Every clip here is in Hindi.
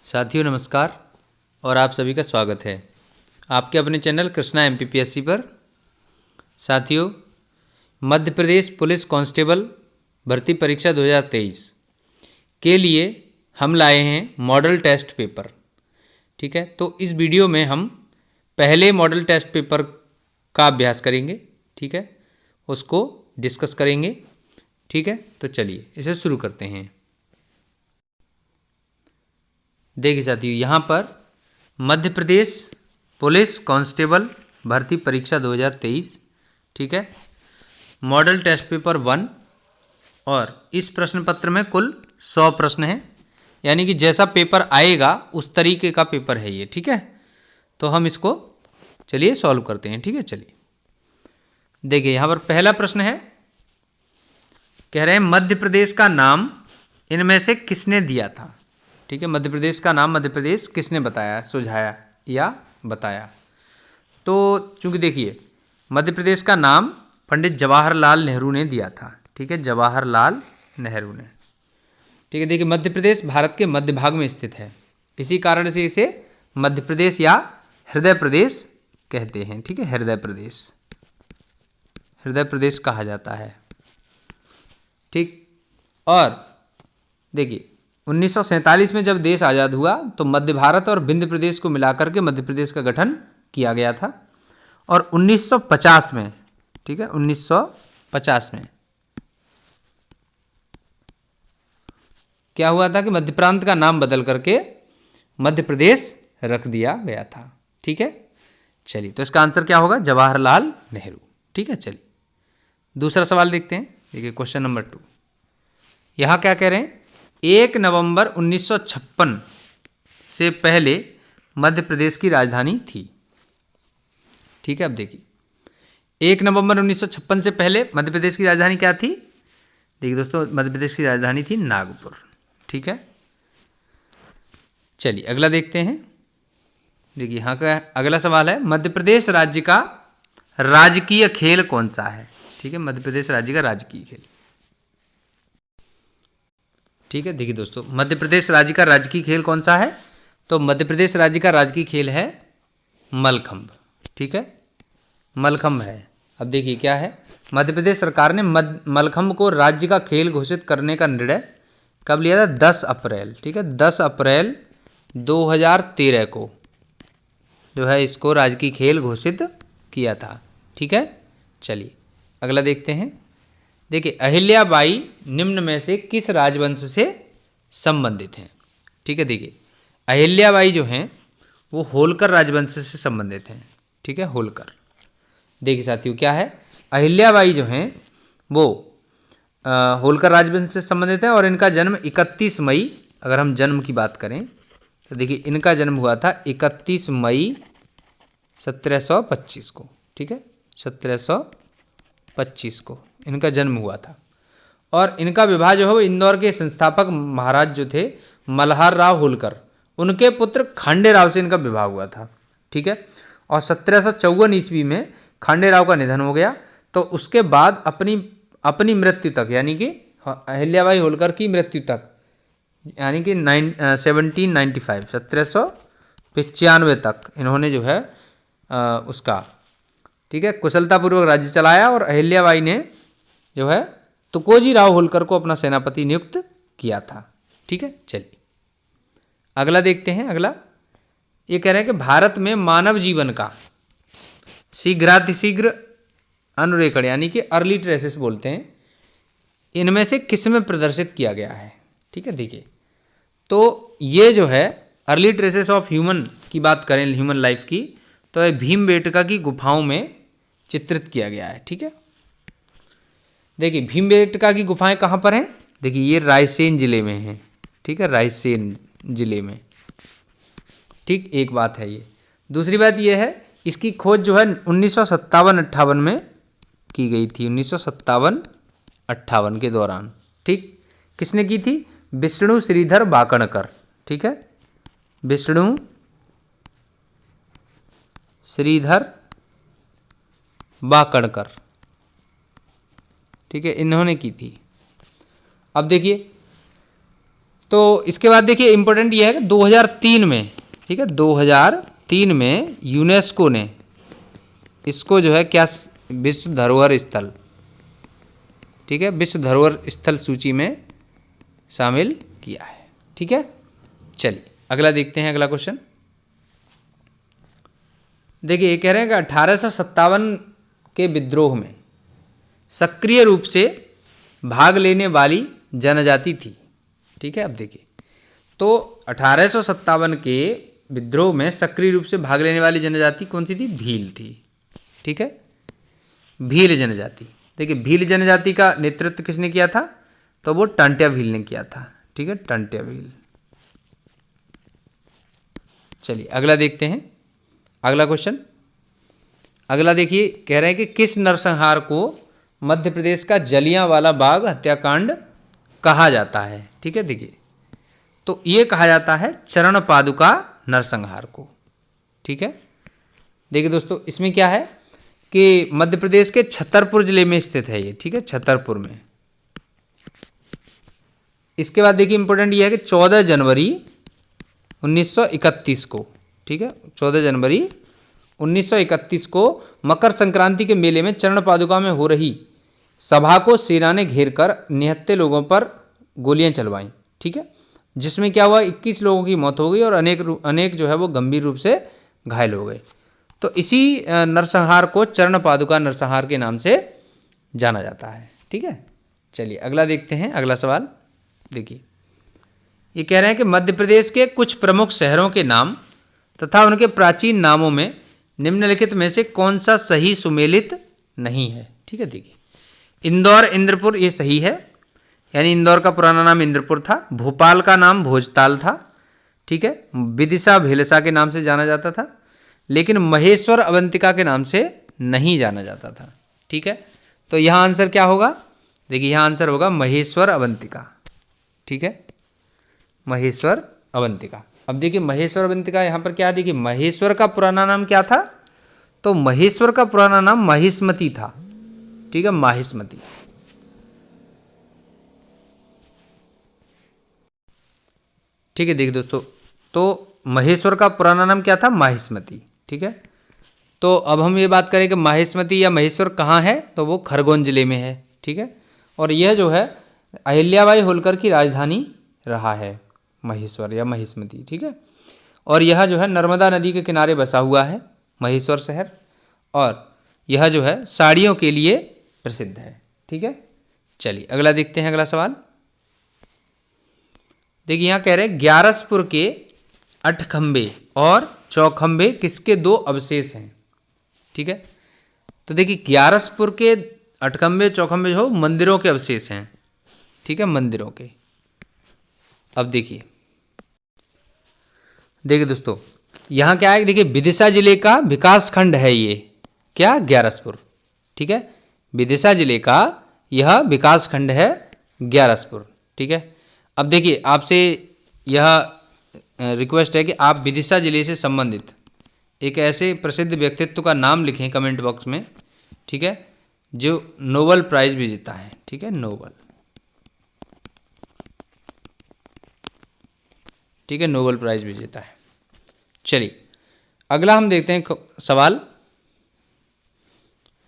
साथियों नमस्कार और आप सभी का स्वागत है आपके अपने चैनल कृष्णा MPPSC पर। साथियों, मध्य प्रदेश पुलिस कांस्टेबल भर्ती परीक्षा 2023 के लिए हम लाए हैं मॉडल टेस्ट पेपर। ठीक है, तो इस वीडियो में हम पहले मॉडल टेस्ट पेपर का अभ्यास करेंगे। ठीक है, उसको डिस्कस करेंगे। ठीक है, तो चलिए इसे शुरू करते हैं। देखिए साथियों, यहाँ पर मध्य प्रदेश पुलिस कांस्टेबल भर्ती परीक्षा 2023, ठीक है, मॉडल टेस्ट पेपर 1। और इस प्रश्न पत्र में कुल 100 प्रश्न हैं, यानी कि जैसा पेपर आएगा उस तरीके का पेपर है ये। ठीक है, तो हम इसको चलिए सॉल्व करते हैं। ठीक है, चलिए देखिए यहाँ पर पहला प्रश्न है, कह रहे हैं मध्य प्रदेश का नाम इनमें से किसने दिया था। ठीक है, मध्य प्रदेश का नाम मध्य प्रदेश किसने बताया, सुझाया या बताया। तो चूंकि देखिए मध्य प्रदेश का नाम पंडित जवाहरलाल नेहरू ने दिया था। ठीक है, जवाहरलाल नेहरू ने। ठीक है, देखिए मध्य प्रदेश भारत के मध्य भाग में स्थित है, इसी कारण से इसे मध्य प्रदेश या हृदय प्रदेश कहते हैं। ठीक है, हृदय प्रदेश, हृदय प्रदेश कहा जाता है। ठीक, और देखिए 1947 में जब देश आज़ाद हुआ तो मध्य भारत और विंध्य प्रदेश को मिलाकर के मध्य प्रदेश का गठन किया गया था। और 1950 में, ठीक है, 1950 में क्या हुआ था कि मध्य प्रांत का नाम बदल करके मध्य प्रदेश रख दिया गया था। ठीक है, चलिए तो इसका आंसर क्या होगा, जवाहरलाल नेहरू। ठीक है, चलिए दूसरा सवाल देखते हैं। देखिए क्वेश्चन नंबर 2, यहाँ क्या कह रहे हैं, 1 नवंबर 1956 से पहले मध्य प्रदेश की राजधानी थी। ठीक है, अब देखिए 1 नवंबर 1956 से पहले मध्य प्रदेश की राजधानी क्या थी। देखिए दोस्तों, मध्य प्रदेश की राजधानी थी नागपुर। ठीक है, चलिए अगला देखते हैं। देखिए यहाँ का अगला सवाल है, मध्य प्रदेश राज्य का राजकीय खेल कौन सा है। ठीक है, मध्य प्रदेश राज्य का राजकीय खेल। ठीक है, देखिए दोस्तों, मध्य प्रदेश राज्य का राजकीय खेल कौन सा है, तो मध्य प्रदेश राज्य का राजकीय खेल है मलखंभ। ठीक है, मलखंभ है। अब देखिए क्या है, मध्य प्रदेश सरकार ने मलखंभ को राज्य का खेल घोषित करने का निर्णय कब लिया था, 10 अप्रैल। ठीक है, 10 अप्रैल 2013 को जो है इसको राजकीय खेल घोषित किया था। ठीक है, चलिए अगला देखते हैं। देखिए अहिल्याबाई निम्न में से किस राजवंश से संबंधित हैं। ठीक है, देखिए अहिल्याबाई जो हैं वो होलकर राजवंश से संबंधित हैं। ठीक है, होलकर। देखिए साथियों क्या है, अहिल्याबाई जो हैं वो होलकर राजवंश से संबंधित हैं और इनका जन्म 31 मई, अगर हम जन्म की बात करें तो देखिए इनका जन्म हुआ था 31 मई 1725 को। ठीक है, 1725 को इनका जन्म हुआ था। और इनका विवाह जो है वो इंदौर के संस्थापक महाराज जो थे मल्हार राव होलकर, उनके पुत्र खांडे राव से इनका विवाह हुआ था। ठीक है, और 1754 ईस्वी में खांडे राव का निधन हो गया। तो उसके बाद अपनी मृत्यु तक, यानी कि अहिल्याबाई होलकर की मृत्यु तक, यानी कि 1795 तक इन्होंने जो है उसका, ठीक है, कुशलतापूर्वक राज्य चलाया। और अहिल्याबाई ने जो है तुकोजी राव होलकर को अपना सेनापति नियुक्त किया था। ठीक है, चलिए अगला देखते हैं। अगला ये कह रहे हैं कि भारत में मानव जीवन का शीघ्रातिशीघ्र अनुरेखण, यानी कि अर्ली ट्रेसेस बोलते हैं, इनमें से किस में प्रदर्शित किया गया है। ठीक है, देखिए तो ये जो है अर्ली ट्रेसेस ऑफ ह्यूमन की बात करें, ह्यूमन लाइफ की, तो ये भीमबेटका की गुफाओं में चित्रित किया गया है। ठीक है, देखिए भीमबेटका की गुफाएं कहाँ पर हैं, देखिए ये रायसेन जिले में हैं। ठीक है, रायसेन जिले में। ठीक, एक बात है ये। दूसरी बात ये है, इसकी खोज जो है 1957-58 में की गई थी, 1957-58 के दौरान। ठीक, किसने की थी, विष्णु श्रीधर वाकणकर। ठीक है, विष्णु श्रीधर वाकणकर, ठीक है, इन्होंने की थी। अब देखिए तो इसके बाद देखिए इंपॉर्टेंट ये है कि 2003 में, ठीक है, 2003 में यूनेस्को ने इसको जो है क्या विश्व धरोहर स्थल, ठीक है, विश्व धरोहर स्थल सूची में शामिल किया है। ठीक है, चलिए अगला देखते हैं, अगला क्वेश्चन देखिए, ये कह रहे हैं कि 1857 के विद्रोह में सक्रिय रूप से भाग लेने वाली जनजाति थी। ठीक है, अब देखिए, तो 1857 के विद्रोह में सक्रिय रूप से भाग लेने वाली जनजाति कौन सी थी? भील थी। ठीक है, भील जनजाति। देखिए, भील जनजाति का नेतृत्व किसने किया था? तो वो टांट्या भील ने किया था। ठीक है, टांट्या भील। चलिए अगला देखते हैं, अगला क्वेश्चन। अगला देखिए, कह रहे हैं कि किस नरसंहार को मध्य प्रदेश का जलियांवाला बाग हत्याकांड कहा जाता है? ठीक है, देखिए, तो ये कहा जाता है चरण पादुका नरसंहार को। ठीक है, देखिए दोस्तों, इसमें क्या है कि मध्य प्रदेश के छतरपुर जिले में स्थित है ये। ठीक है, छतरपुर में। इसके बाद देखिए इंपॉर्टेंट ये है कि 14 जनवरी 1931 को, ठीक है, 14 जनवरी 1931 को मकर संक्रांति के मेले में चरण पादुका में हो रही सभा को सेना ने घेर कर निहत्थे लोगों पर गोलियां चलवाईं। ठीक है, जिसमें क्या हुआ, 21 लोगों की मौत हो गई और अनेक जो है वो गंभीर रूप से घायल हो गए। तो इसी नरसंहार को चरण पादुका नरसंहार के नाम से जाना जाता है। ठीक है, चलिए अगला देखते हैं, अगला सवाल देखिए, ये कह रहे हैं कि मध्य प्रदेश के कुछ प्रमुख शहरों के नाम तथा उनके प्राचीन नामों में निम्नलिखित में से कौन सा सही सुमेलित नहीं है? ठीक है, देखिए, इंदौर इंद्रपुर ये सही है, यानी इंदौर का पुराना नाम इंद्रपुर था। भोपाल का नाम भोजताल था। ठीक है, विदिशा भेलसा के नाम से जाना जाता था, लेकिन महेश्वर अवंतिका के नाम से नहीं जाना जाता था। ठीक है, तो यहाँ आंसर क्या होगा? देखिए, यहाँ आंसर होगा महेश्वर अवंतिका। ठीक है, महेश्वर अवंतिका। अब देखिए, महेश्वर अवंतिका यहाँ पर क्या, देखिए, महेश्वर का पुराना नाम क्या था? तो महेश्वर का पुराना नाम माहिष्मती था। ठीक है, माहिष्मती। ठीक है, देखिए दोस्तों, तो महेश्वर का पुराना नाम क्या था? माहिष्मती। ठीक है, तो अब हम ये बात करें कि माहिष्मती या महेश्वर कहाँ है, तो वो खरगोन जिले में है। ठीक है, और यह जो है अहिल्याबाई होलकर की राजधानी रहा है, महेश्वर या महिष्मती। ठीक है, और यह जो है नर्मदा नदी के किनारे बसा हुआ है महेश्वर शहर, और यह जो है साड़ियों के लिए प्रसिद्ध है। ठीक है, चलिए अगला देखते हैं, अगला सवाल देखिए, यहाँ कह रहे हैं ग्यारसपुर के अठखंबे और चौखंबे किसके दो अवशेष हैं? ठीक है, तो देखिए, ग्यारसपुर के अठखंबे चौखंबे जो मंदिरों के अवशेष हैं। ठीक है, मंदिरों के। अब देखिए दोस्तों, यहाँ क्या है, देखिए, विदिशा जिले का विकास खंड है ये, क्या, ग्यारसपुर। ठीक है, विदिशा जिले का यह विकास खंड है ग्यारसपुर। ठीक है, अब देखिए, आपसे यह रिक्वेस्ट है कि आप विदिशा जिले से संबंधित एक ऐसे प्रसिद्ध व्यक्तित्व का नाम लिखें कमेंट बॉक्स में। ठीक है, जो नोबेल प्राइज भी जीता है। ठीक है, नोबेल। ठीक है, नोबेल प्राइज भी जीता है। चलिए अगला हम देखते हैं सवाल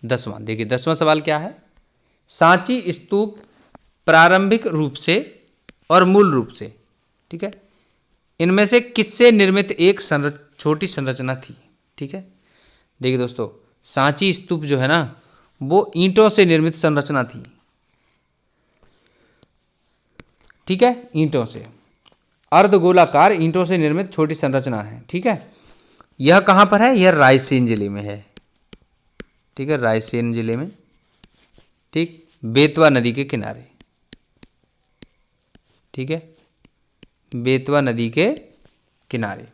10वां। देखिए 10वां सवाल क्या है, सांची स्तूप प्रारंभिक रूप से और मूल रूप से, ठीक है, इनमें से किससे निर्मित एक छोटी संरचना थी? ठीक है, देखिए दोस्तों, सांची स्तूप जो है ना, वो ईंटों से निर्मित संरचना थी। ठीक है, ईंटों से, अर्धगोलाकार ईंटों से निर्मित छोटी संरचना है। ठीक है, यह कहाँ पर है? यह रायसेन जिले में है। ठीक है, रायसेन जिले में, ठीक, बेतवा नदी के किनारे। ठीक है, बेतवा नदी के किनारे।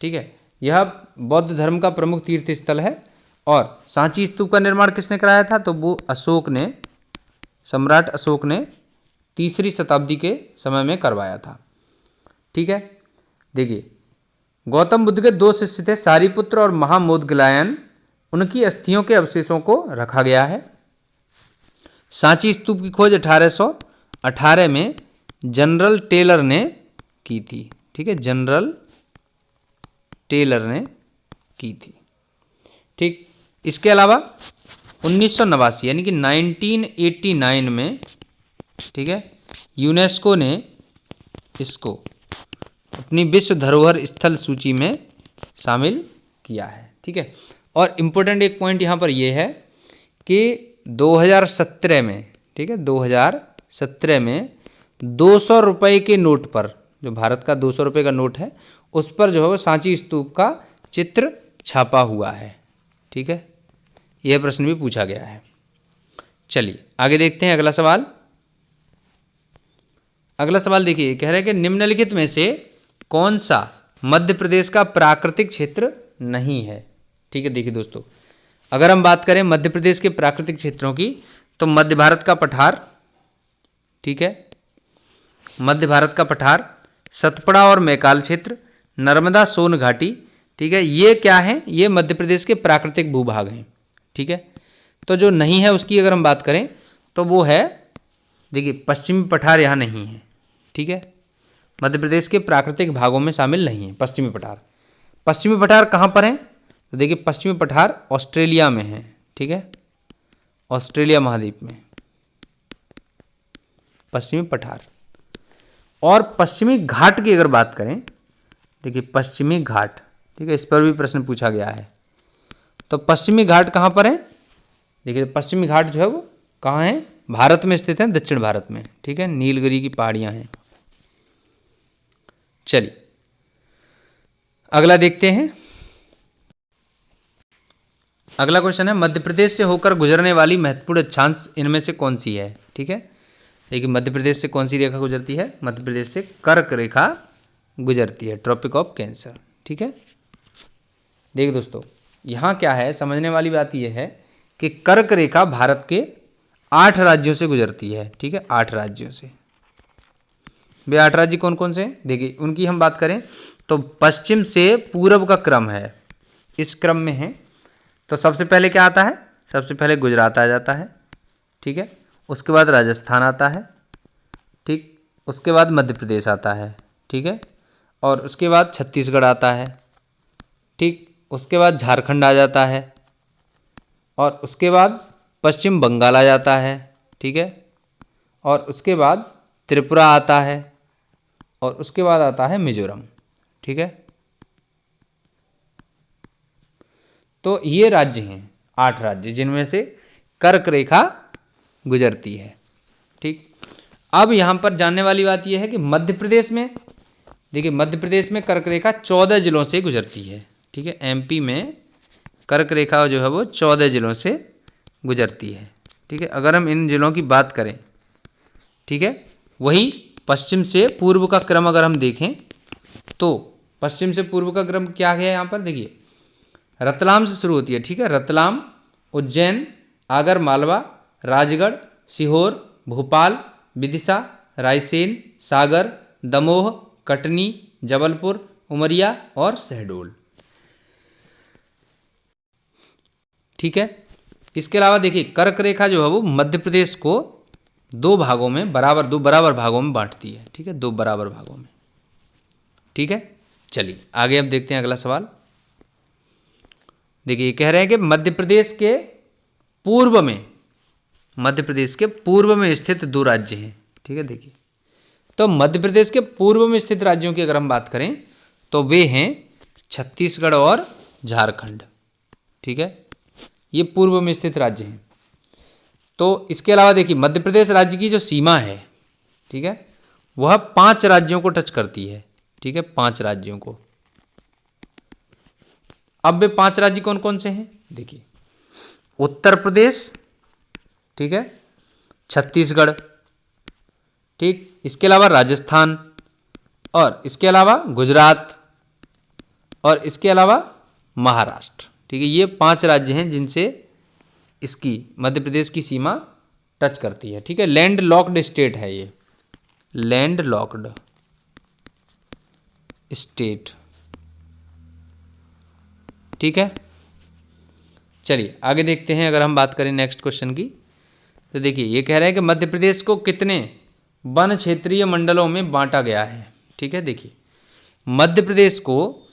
ठीक है, यह बौद्ध धर्म का प्रमुख तीर्थ स्थल है। और सांची स्तूप का निर्माण किसने कराया था? तो वो अशोक ने, सम्राट अशोक ने 3री शताब्दी के समय में करवाया था। ठीक है, देखिए, गौतम बुद्ध के 2 शिष्य थे, सारिपुत्र और महामोदगलायन, उनकी अस्थियों के अवशेषों को रखा गया है। सांची स्तूप की खोज 1818 में जनरल टेलर ने की थी। ठीक है, जनरल टेलर ने की थी। ठीक, इसके अलावा 1989 यानी कि 1989 में, ठीक है, यूनेस्को ने इसको अपनी विश्व धरोहर स्थल सूची में शामिल किया है। ठीक है, और इम्पोर्टेंट एक पॉइंट यहाँ पर यह है कि 2017 में, ठीक है, 2017 में 200 रुपये के नोट पर, जो भारत का 200 रुपये का नोट है, उस पर जो है वो सांची स्तूप का चित्र छापा हुआ है। ठीक है, यह प्रश्न भी पूछा गया है। चलिए आगे देखते हैं अगला सवाल। अगला सवाल देखिए, कह रहे हैं कि निम्नलिखित में से कौन सा मध्य प्रदेश का प्राकृतिक क्षेत्र नहीं है। ठीक है, देखिए दोस्तों, अगर हम बात करें मध्य प्रदेश के प्राकृतिक क्षेत्रों की, तो मध्य भारत का पठार, ठीक है, मध्य भारत का पठार, सतपड़ा और मैकाल क्षेत्र, नर्मदा सोन घाटी, ठीक है, ये क्या है, ये मध्य प्रदेश के प्राकृतिक भूभाग हैं। ठीक है, तो जो नहीं है उसकी अगर हम बात करें तो वो है, देखिए, पश्चिमी पठार यहाँ नहीं है। ठीक है, मध्य प्रदेश के प्राकृतिक भागों में शामिल नहीं है पश्चिमी पठार। पश्चिमी पठार कहाँ पर है, तो देखिए पश्चिमी पठार ऑस्ट्रेलिया में है। ठीक है, ऑस्ट्रेलिया महाद्वीप में पश्चिमी पठार। और पश्चिमी घाट की अगर बात करें, देखिए पश्चिमी घाट, ठीक है, इस पर भी प्रश्न पूछा गया है। तो पश्चिमी घाट कहाँ पर है, देखिए पश्चिमी घाट जो है वो कहाँ है, भारत में स्थित है, दक्षिण भारत में। ठीक है, नीलगिरी की पहाड़ियाँ हैं। चलिए अगला देखते हैं। अगला क्वेश्चन है, मध्य प्रदेश से होकर गुजरने वाली महत्वपूर्ण अक्षांश इनमें से कौन सी है। ठीक है, देखिए मध्य प्रदेश से कौन सी रेखा गुजरती है, मध्य प्रदेश से कर्क रेखा गुजरती है, ट्रॉपिक ऑफ कैंसर। ठीक है, देखिए दोस्तों, यहाँ क्या है, समझने वाली बात यह है कि कर्क रेखा भारत के 8 राज्यों से गुजरती है। ठीक है, 8 राज्यों से। वे 8 राज्य कौन कौन से हैं, देखिए उनकी हम बात करें तो पश्चिम से पूर्व का क्रम है, इस क्रम में है। तो सबसे पहले क्या आता है, सबसे पहले गुजरात आ जाता है। ठीक है, उसके बाद राजस्थान आता है। ठीक, उसके बाद मध्य प्रदेश आता है। ठीक है, और उसके बाद छत्तीसगढ़ आता है। ठीक, उसके बाद झारखंड आ जाता है, और उसके बाद पश्चिम बंगाल आ जाता है। ठीक है, और उसके बाद त्रिपुरा आता है, और उसके बाद आता है मिजोरम। ठीक है, तो ये राज्य हैं, 8 राज्य, जिनमें से कर्क रेखा गुजरती है। ठीक, अब यहाँ पर जानने वाली बात यह है कि मध्य प्रदेश में, देखिए मध्य प्रदेश में कर्क रेखा 14 जिलों से गुजरती है। ठीक है, एमपी में कर्क रेखा जो है वो 14 जिलों से गुजरती है। ठीक है, अगर हम इन जिलों की बात करें, ठीक है, वही पश्चिम से पूर्व का क्रम अगर हम देखें तो पश्चिम से पूर्व का क्रम क्या है, यहाँ पर देखिए रतलाम से शुरू होती है। ठीक है, रतलाम, उज्जैन, आगर मालवा, राजगढ़, सीहोर, भोपाल, विदिशा, रायसेन, सागर, दमोह, कटनी, जबलपुर, उमरिया और शहडोल। ठीक है, इसके अलावा देखिए कर्क रेखा जो है वो मध्य प्रदेश को 2 भागों में दो बराबर भागों में बांटती है। ठीक है, 2 बराबर भागों में। ठीक है, चलिए आगे अब देखते हैं अगला सवाल। देखिए कह रहे हैं कि मध्य प्रदेश के पूर्व में, मध्य प्रदेश के पूर्व में स्थित 2 राज्य हैं। ठीक है, देखिए तो मध्य प्रदेश के पूर्व में स्थित राज्यों की अगर हम बात करें तो वे हैं छत्तीसगढ़ और झारखंड। ठीक है, ये पूर्व में स्थित राज्य हैं। तो इसके अलावा देखिए मध्य प्रदेश राज्य की जो सीमा है, ठीक है, वह 5 राज्यों को टच करती है। ठीक है, 5 राज्यों को। अब वे 5 राज्य कौन कौन से हैं, देखिए उत्तर प्रदेश, ठीक है, छत्तीसगढ़, ठीक, इसके अलावा राजस्थान, और इसके अलावा गुजरात, और इसके अलावा महाराष्ट्र। ठीक है, ये 5 राज्य हैं जिनसे इसकी मध्य प्रदेश की सीमा टच करती है। ठीक है, लैंड लॉक्ड स्टेट है ये, लैंड लॉक्ड स्टेट। ठीक है, चलिए आगे देखते हैं। अगर हम बात करें नेक्स्ट क्वेश्चन की तो देखिए ये कह रहे हैं कि मध्य प्रदेश को कितने वन क्षेत्रीय मंडलों में बांटा गया है। ठीक है, देखिए मध्य प्रदेश को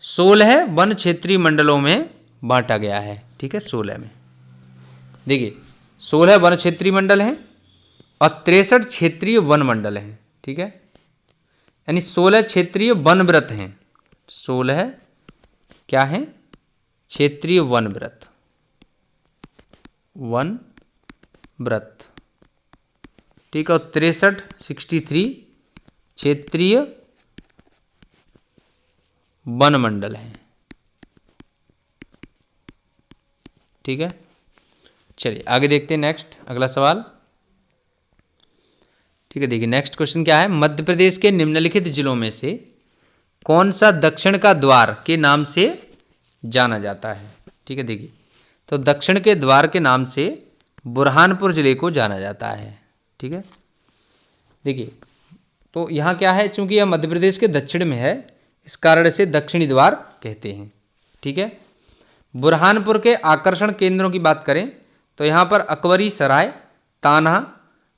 16 वन क्षेत्रीय मंडलों में बांटा गया है। ठीक है, 16 में, देखिए 16 वन क्षेत्रीय मंडल हैं और 63 क्षेत्रीय वन मंडल हैं। ठीक है, यानी 16 क्षेत्रीय वन व्रत हैं। 16 क्या हैं? क्षेत्रीय वन व्रत, वन व्रत। ठीक है, और 63 क्षेत्रीय वन मंडल हैं। ठीक है, चलिए आगे देखते हैं नेक्स्ट, अगला सवाल। ठीक है, देखिए नेक्स्ट क्वेश्चन क्या है, मध्य प्रदेश के निम्नलिखित जिलों में से कौन सा दक्षिण का द्वार के नाम से जाना जाता है? ठीक है, देखिए तो दक्षिण के द्वार के नाम से बुरहानपुर जिले को जाना जाता है। ठीक है, देखिए तो यहाँ क्या है, चूंकि यह मध्य प्रदेश के दक्षिण में है, इस कारण से दक्षिणी द्वार कहते हैं। ठीक है, बुरहानपुर के आकर्षण केंद्रों की बात करें तो यहाँ पर अकबरी सराय, तान्हा,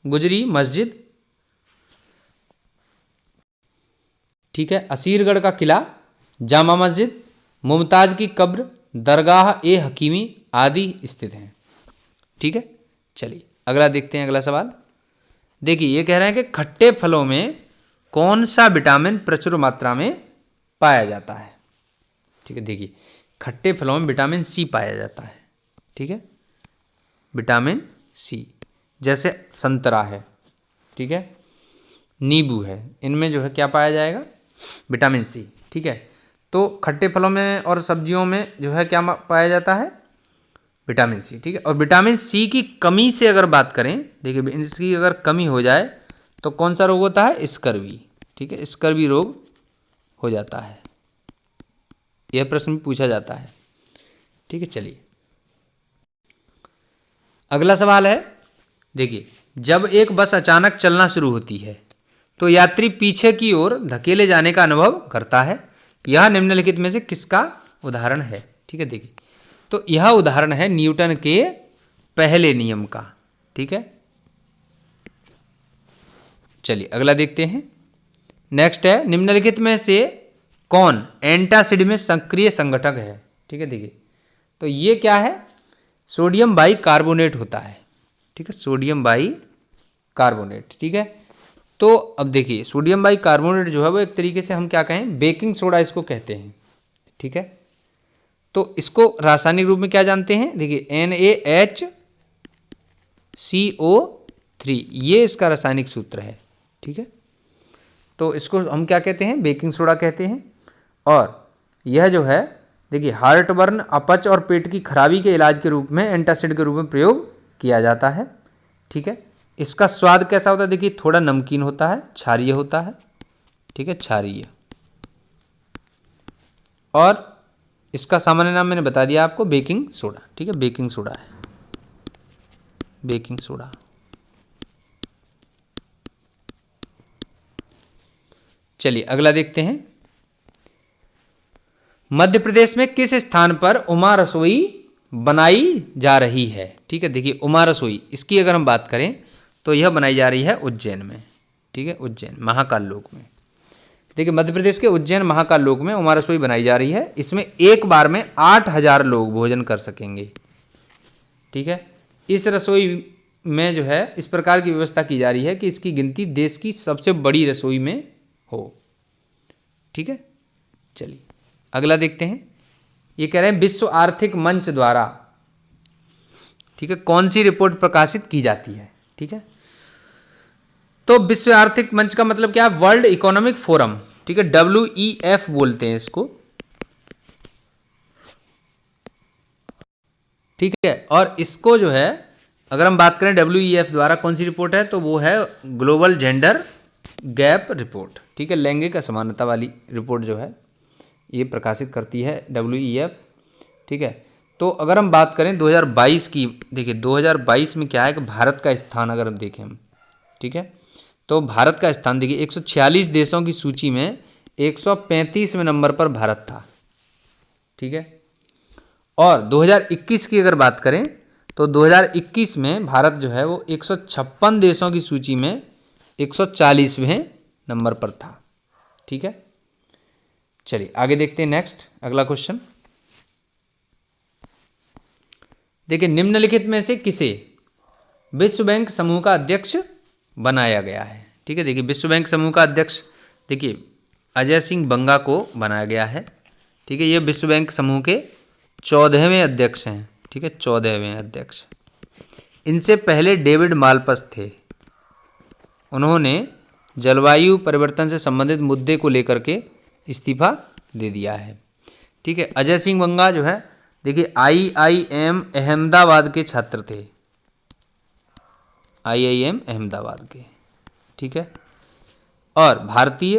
गुजरी मस्जिद, ठीक है, असीरगढ़ का किला, जामा मस्जिद, मुमताज की कब्र, दरगाह ए हकीमी आदि स्थित हैं। ठीक है, चलिए अगला देखते हैं, अगला सवाल। देखिए ये कह रहे हैं कि खट्टे फलों में कौन सा विटामिन प्रचुर मात्रा में पाया जाता है? ठीक है, देखिए खट्टे फलों में विटामिन सी पाया जाता है। ठीक है, विटामिन सी, जैसे संतरा है, ठीक है, नींबू है, इनमें जो है क्या पाया जाएगा? Vitamin C. ठीक है, तो खट्टे फलों में और सब्जियों में जो है क्या पाया जाता है? Vitamin C. ठीक है, और विटामिन सी की कमी से अगर बात करें, देखिए इसकी अगर कमी हो जाए तो कौन सा रोग होता है? स्कर्वी। ठीक है, स्कर्वी रोग हो जाता है, यह प्रश्न पूछा जाता है। ठीक है, चलिए अगला सवाल है, देखिए जब एक बस अचानक चलना शुरू होती है तो यात्री पीछे की ओर धकेले जाने का अनुभव करता है, यह निम्नलिखित में से किसका उदाहरण है? ठीक है, देखिए तो यह उदाहरण है न्यूटन के पहले नियम का। ठीक है, चलिए अगला देखते हैं, नेक्स्ट है, निम्नलिखित में से कौन एंटासिड में सक्रिय संगठक है? ठीक है, देखिए तो ये क्या है? सोडियम बाई कार्बोनेट होता है। ठीक है, सोडियम बाई कार्बोनेट। ठीक है, तो अब देखिए सोडियम बाई कार्बोनेट जो है वो एक तरीके से हम क्या कहें, बेकिंग सोडा इसको कहते हैं। ठीक है, तो इसको रासायनिक रूप में क्या जानते हैं? देखिए NaHCO3, ये इसका रासायनिक सूत्र है। ठीक है, तो इसको हम क्या कहते हैं? बेकिंग सोडा कहते हैं। और यह जो है देखिए हार्टबर्न, अपच और पेट की खराबी के इलाज के रूप में एंटासिड के रूप में प्रयोग किया जाता है। ठीक है, इसका स्वाद कैसा होता है? देखिए थोड़ा नमकीन होता है, क्षारीय होता है। ठीक है, क्षारीय। और इसका सामान्य नाम मैंने बता दिया आपको, बेकिंग सोडा। ठीक है, बेकिंग सोडा है, बेकिंग सोडा। चलिए अगला देखते हैं, मध्य प्रदेश में किस स्थान पर उमा रसोई बनाई जा रही है? ठीक है, देखिए उमा रसोई, इसकी अगर हम बात करें तो यह बनाई जा रही है उज्जैन में। ठीक है, उज्जैन महाकाल लोक में। देखिए मध्य प्रदेश के उज्जैन महाकाल लोक में उमा रसोई बनाई जा रही है। इसमें एक बार में 8000 लोग भोजन कर सकेंगे। ठीक है, इस रसोई में जो है इस प्रकार की व्यवस्था की जा रही है कि इसकी गिनती देश की सबसे बड़ी रसोई में हो। ठीक है, चलिए अगला देखते हैं, ये कह रहे हैं विश्व आर्थिक मंच द्वारा, ठीक है, कौन सी रिपोर्ट प्रकाशित की जाती है? ठीक है, तो विश्व आर्थिक मंच का मतलब क्या है? World economic forum. ठीक है, WEF बोलते हैं इसको। ठीक है, और इसको जो है अगर हम बात करें WEF द्वारा कौन सी रिपोर्ट है, तो वो है ग्लोबल जेंडर गैप रिपोर्ट। ठीक है, लैंगिक असमानता वाली रिपोर्ट जो है ये प्रकाशित करती है WEF। ठीक है, तो अगर हम बात करें 2022 की, देखिए 2022 में क्या है कि भारत का स्थान अगर हम देखें हम, ठीक है, तो भारत का स्थान देखिए 146 देशों की सूची में 135वें नंबर पर भारत था। ठीक है, और 2021 की अगर बात करें तो 2021 में भारत जो है वो 156 देशों की सूची में 140वें नंबर पर था। ठीक है, चलिए आगे देखते हैं। नेक्स्ट अगला क्वेश्चन देखिए, निम्नलिखित में से किसे विश्व बैंक समूह का अध्यक्ष बनाया गया है? ठीक है, देखिए विश्व बैंक समूह का अध्यक्ष देखिए अजय सिंह बंगा को बनाया गया है। ठीक है, ये विश्व बैंक समूह के 14वें अध्यक्ष हैं। ठीक है, 14वें अध्यक्ष। इनसे पहले डेविड मालपस थे, उन्होंने जलवायु परिवर्तन से संबंधित मुद्दे को लेकर के इस्तीफा दे दिया है। ठीक है, अजय सिंह बंगा जो है देखिए IIM अहमदाबाद के छात्र थे, IIM अहमदाबाद के। ठीक है, और भारतीय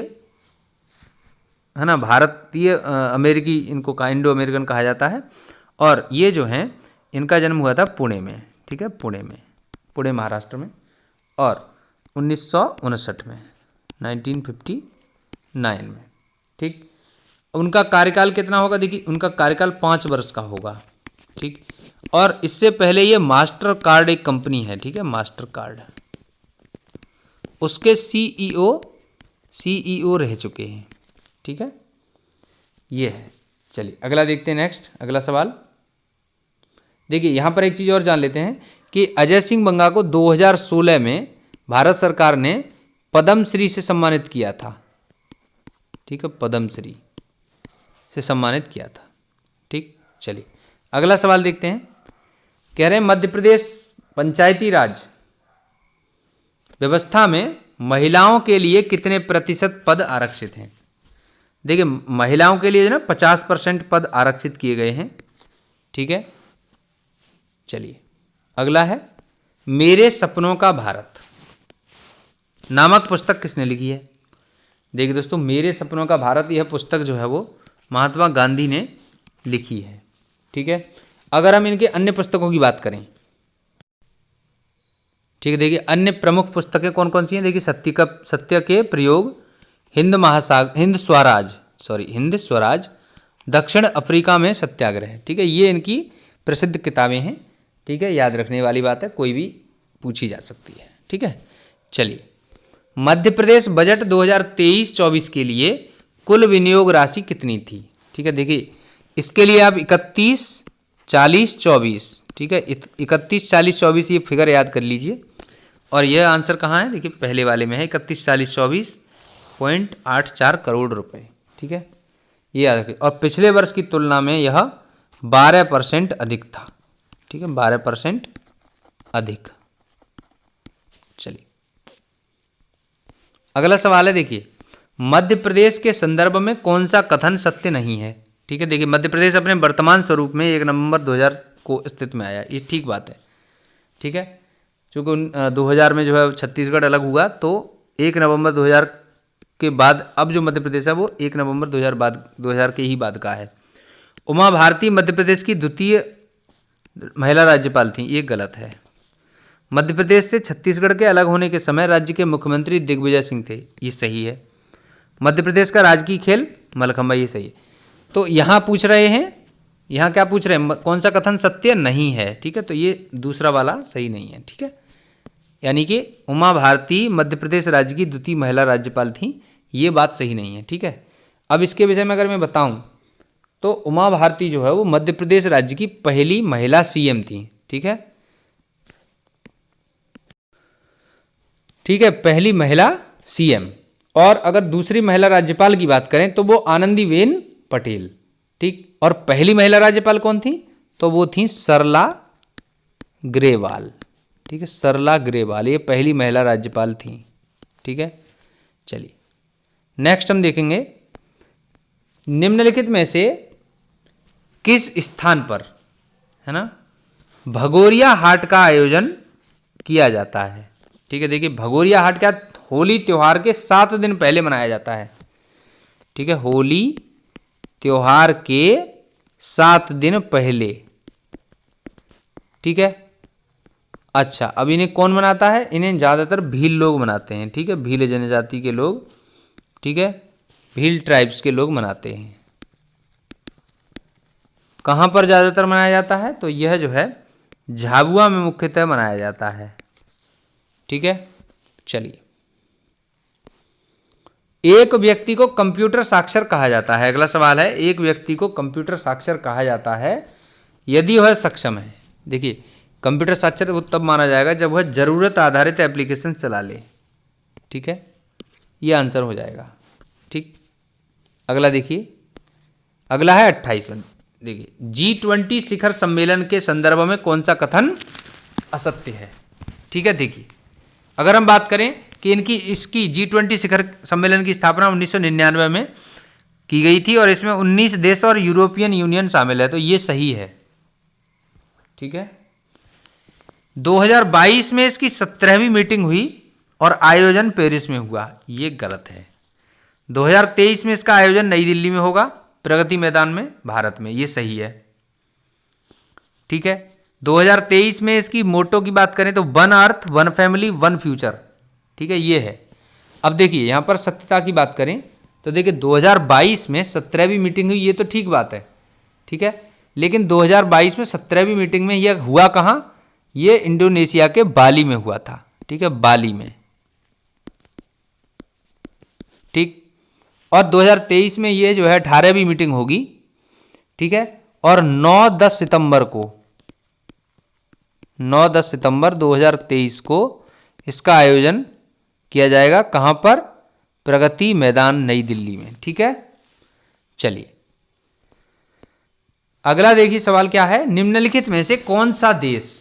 है ना, भारतीय अमेरिकी इनको इंडो अमेरिकन कहा जाता है। और ये जो हैं इनका जन्म हुआ था पुणे में। ठीक है, पुणे में, पुणे महाराष्ट्र में, और 1959 में, 1959 में। ठीक, उनका कार्यकाल कितना होगा? देखिए उनका कार्यकाल 5 वर्ष का होगा। ठीक, और इससे पहले ये मास्टर कार्ड एक कंपनी है। ठीक है, मास्टर कार्ड, उसके सीईओ रह चुके हैं। ठीक है, ये है। चलिए अगला देखते हैं। नेक्स्ट अगला सवाल देखिए, यहाँ पर एक चीज़ और जान लेते हैं कि अजय सिंह बंगा को 2016 में भारत सरकार ने पद्मश्री से सम्मानित किया था। ठीक है, पद्मश्री से सम्मानित किया था। ठीक, चलिए अगला सवाल देखते हैं। कह रहे हैं मध्य प्रदेश पंचायती राज व्यवस्था में महिलाओं के लिए कितने प्रतिशत पद आरक्षित हैं? देखिए महिलाओं के लिए ना 50% पद आरक्षित किए गए हैं। ठीक है, चलिए अगला है मेरे सपनों का भारत नामक पुस्तक किसने लिखी है? देखिए दोस्तों, मेरे सपनों का भारत यह पुस्तक जो है वो महात्मा गांधी ने लिखी है। ठीक है, अगर हम इनके अन्य पुस्तकों की बात करें, ठीक है, देखिए अन्य प्रमुख पुस्तकें कौन कौन सी हैं? देखिए सत्य के प्रयोग, हिंद स्वराज, दक्षिण अफ्रीका में सत्याग्रह। ठीक है, ये इनकी प्रसिद्ध किताबें हैं। ठीक है, याद रखने वाली बात है, कोई भी पूछी जा सकती है। ठीक है, चलिए मध्य प्रदेश बजट 2023-24 के लिए कुल विनियोग राशि कितनी थी? ठीक है, देखिए इसके लिए आप 31, 40, 24, ठीक है, 31, 40, 24 ये फिगर याद कर लीजिए। और यह आंसर कहाँ है? देखिए पहले वाले में है 31, 40, 24.84 करोड़ रुपए। ठीक है, ये याद रखिए। और पिछले वर्ष की तुलना में यह 12% अधिक था। ठीक है, 12% अधिक। चलिए अगला सवाल है, देखिए मध्य प्रदेश के संदर्भ में कौन सा कथन सत्य नहीं है? ठीक है, देखिए मध्य प्रदेश अपने वर्तमान स्वरूप में 1 नवंबर 2000 को अस्तित्व में आया, ये ठीक बात है। ठीक है, चूँकि 2000 में जो है छत्तीसगढ़ अलग हुआ, तो 1 नवंबर 2000 के बाद अब जो मध्य प्रदेश है वो 1 नवंबर 2000 के ही बाद का है। उमा भारती मध्य प्रदेश की द्वितीय महिला राज्यपाल थी, ये गलत है। मध्य प्रदेश से छत्तीसगढ़ के अलग होने के समय राज्य के मुख्यमंत्री दिग्विजय सिंह थे, ये सही है। मध्य प्रदेश का राजकीय खेल मलखंबा, ये सही है। तो यहाँ पूछ रहे हैं, यहाँ क्या पूछ रहे हैं? कौन सा कथन सत्य नहीं है? ठीक है, तो ये दूसरा वाला सही नहीं है। ठीक है, यानी कि उमा भारती मध्य प्रदेश राज्य की द्वितीय महिला राज्यपाल थी, ये बात सही नहीं है। ठीक है, अब इसके विषय में अगर मैं बताऊं तो उमा भारती जो है वो मध्य प्रदेश राज्य की पहली महिला CM थी। ठीक है, पहली महिला CM। और अगर दूसरी महिला राज्यपाल की बात करें तो वो आनंदीबेन पटेल। ठीक, और पहली महिला राज्यपाल कौन थी? तो वो थी सरला ग्रेवाल। ठीक है, सरला ग्रेवाल ये पहली महिला राज्यपाल थी। ठीक है, चलिए नेक्स्ट हम देखेंगे, निम्नलिखित में से किस स्थान पर है ना भगोरिया हाट का आयोजन किया जाता है? ठीक है, देखिए भगोरिया हाट क्या होली त्योहार के 7 दिन पहले मनाया जाता है। ठीक है, होली त्योहार के 7 दिन पहले। ठीक है, अच्छा अब इन्हें कौन मनाता है? इन्हें ज़्यादातर भील लोग मनाते हैं। ठीक है, भील जनजाति के लोग, ठीक है, भील ट्राइब्स के लोग मनाते हैं। कहाँ पर ज़्यादातर मनाया जाता है? तो यह जो है झाबुआ में मुख्यतः मनाया जाता है। ठीक है, चलिए एक व्यक्ति को कंप्यूटर साक्षर कहा जाता है। अगला सवाल है, एक व्यक्ति को कंप्यूटर साक्षर कहा जाता है यदि वह सक्षम है। देखिए, कंप्यूटर साक्षर वो तब माना जाएगा जब वह जरूरत आधारित एप्लीकेशन चला ले। ठीक है, ये आंसर हो जाएगा। ठीक, अगला देखिए, अगला है 28। देखिए, G20 शिखर सम्मेलन के संदर्भ में कौन सा कथन असत्य है। ठीक है, देखिए, अगर हम बात करें कि इसकी G20 शिखर सम्मेलन की स्थापना 1999 में की गई थी और इसमें 19 देश और यूरोपियन यूनियन शामिल है, तो ये सही है। ठीक है, 2022 में इसकी 17वीं मीटिंग हुई और आयोजन पेरिस में हुआ, ये गलत है। 2023 में इसका आयोजन नई दिल्ली में होगा, प्रगति मैदान में, भारत में, ये सही है। ठीक है, 2023 में इसकी मोटो की बात करें तो one earth, one family, one future. ठीक है, ये है। अब देखिए, यहाँ पर सत्यता की बात करें तो देखिए 2022 में 17वीं मीटिंग हुई, ये तो ठीक बात है। ठीक है, लेकिन 2022 में 17वीं मीटिंग में यह हुआ कहाँ? ये इंडोनेशिया के बाली में हुआ था। ठीक है, बाली में। ठीक, और 2023 में ये जो है 18वीं मीटिंग होगी। ठीक है, और 9-10 सितंबर को 9-10 सितंबर 2023 को इसका आयोजन किया जाएगा। कहां पर? प्रगति मैदान, नई दिल्ली में। ठीक है, चलिए अगला देखिए, सवाल क्या है, निम्नलिखित में से कौन सा देश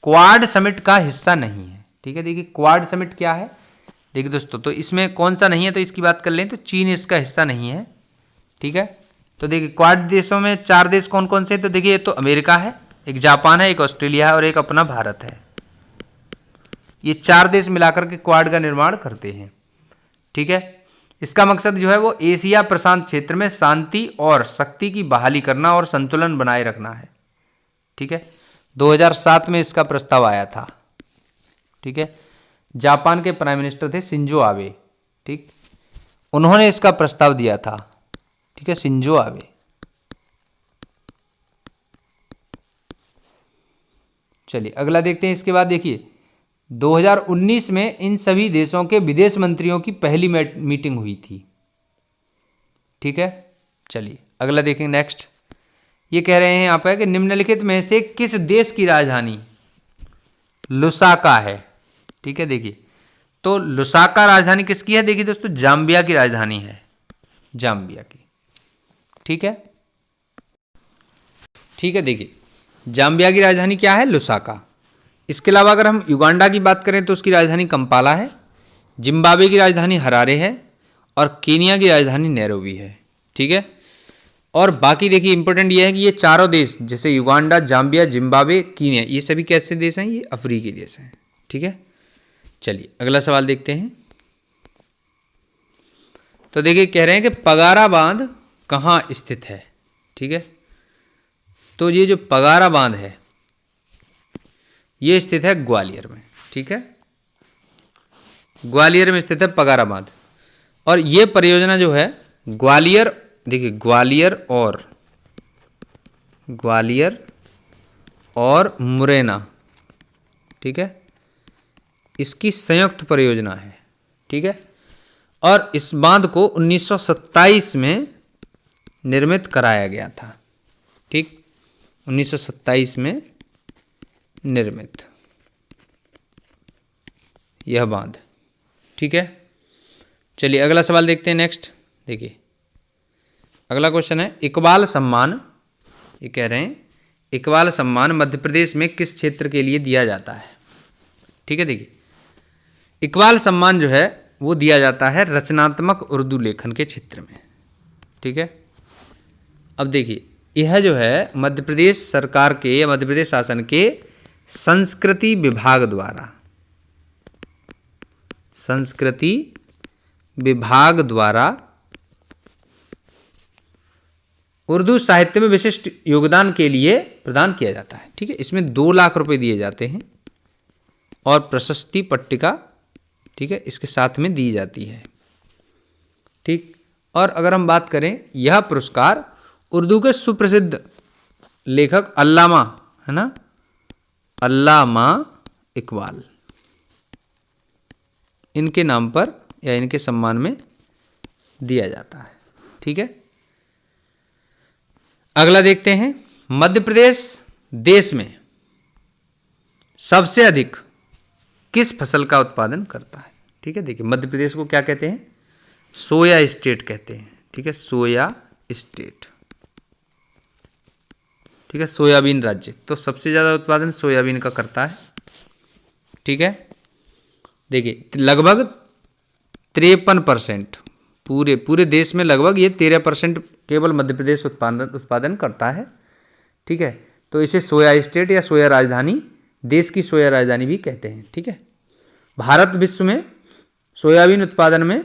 क्वाड समिट का हिस्सा नहीं है। ठीक है, देखिए क्वाड समिट क्या है। देखिए दोस्तों, तो इसमें कौन सा नहीं है, तो इसकी बात कर लें तो चीन इसका हिस्सा नहीं है। ठीक है, तो देखिए क्वाड देशों में 4 देश कौन कौन से, तो देखिए तो अमेरिका है, एक जापान है, एक ऑस्ट्रेलिया है और एक अपना भारत है। ये 4 देश मिलाकर के क्वाड का निर्माण करते हैं। ठीक है, इसका मकसद जो है वो एशिया प्रशांत क्षेत्र में शांति और शक्ति की बहाली करना और संतुलन बनाए रखना है। ठीक है, 2007 में इसका प्रस्ताव आया था। ठीक है, जापान के प्राइम मिनिस्टर थे शिंजो आबे। ठीक, उन्होंने इसका प्रस्ताव दिया था। ठीक है, शिंजो आबे। चलिए अगला देखते हैं। इसके बाद देखिए 2019 में इन सभी देशों के विदेश मंत्रियों की पहली मीटिंग हुई थी। ठीक है, चलिए अगला देखेंगे। नेक्स्ट ये कह रहे हैं यहाँ पर कि निम्नलिखित में से किस देश की राजधानी लुसाका है। ठीक है, देखिए तो लुसाका राजधानी किसकी है? देखिए दोस्तों, जाम्बिया की राजधानी है, जाम्बिया की। ठीक है, ठीक है, देखिए जाम्बिया की राजधानी क्या है? लुसाका। इसके अलावा अगर हम युगांडा की बात करें तो उसकी राजधानी कंपाला है, जिम्बाब्वे की राजधानी हरारे है और केनिया की राजधानी नैरोबी है। ठीक है, और बाकी देखिए इंपॉर्टेंट ये है कि ये चारों देश जैसे युगांडा, जाम्बिया, जिम्बाब्वे, कीनिया, ये सभी कैसे देश हैं? ये अफ्रीकी देश हैं। ठीक है, चलिए अगला सवाल देखते हैं। तो देखिए कह रहे हैं कि पगारा बांध कहाँ स्थित है। ठीक है, तो ये जो पगारा बांध है ये स्थित है ग्वालियर में। ठीक है, ग्वालियर में स्थित है पगारा बांध। और ये परियोजना जो है ग्वालियर, देखिए ग्वालियर और मुरैना, ठीक है, इसकी संयुक्त परियोजना है। ठीक है, और इस बांध को 1927 में निर्मित कराया गया था। ठीक, 1927 में निर्मित यह बांध। ठीक है, चलिए अगला सवाल देखते हैं। नेक्स्ट देखिए अगला क्वेश्चन है इकबाल सम्मान। ये कह रहे हैं इकबाल सम्मान मध्य प्रदेश में किस क्षेत्र के लिए दिया जाता है। ठीक है, देखिए इकबाल सम्मान जो है वो दिया जाता है रचनात्मक उर्दू लेखन के क्षेत्र में। ठीक है, अब देखिए यह जो है मध्य प्रदेश सरकार के या मध्य प्रदेश शासन के संस्कृति विभाग द्वारा उर्दू साहित्य में विशिष्ट योगदान के लिए प्रदान किया जाता है। ठीक है, इसमें 2 लाख रुपए दिए जाते हैं और प्रशस्ति पट्टिका, ठीक है, इसके साथ में दी जाती है। ठीक, और अगर हम बात करें यह पुरस्कार उर्दू के सुप्रसिद्ध लेखक अल्लामा, है ना, अल्लामा इकबाल, इनके नाम पर या इनके सम्मान में दिया जाता है। ठीक है, अगला देखते हैं, मध्य प्रदेश देश में सबसे अधिक किस फसल का उत्पादन करता है। ठीक है, देखिए मध्य प्रदेश को क्या कहते हैं, सोया स्टेट कहते हैं। ठीक है, सोया स्टेट। ठीक है, सोयाबीन राज्य, तो सबसे ज़्यादा उत्पादन सोयाबीन का करता है। ठीक है, देखिए लगभग 53%, पूरे देश में लगभग ये 13% केवल मध्य प्रदेश उत्पादन करता है। ठीक है, तो इसे सोया स्टेट या सोया राजधानी, देश की सोया राजधानी भी कहते हैं। ठीक है, भारत विश्व में सोयाबीन उत्पादन में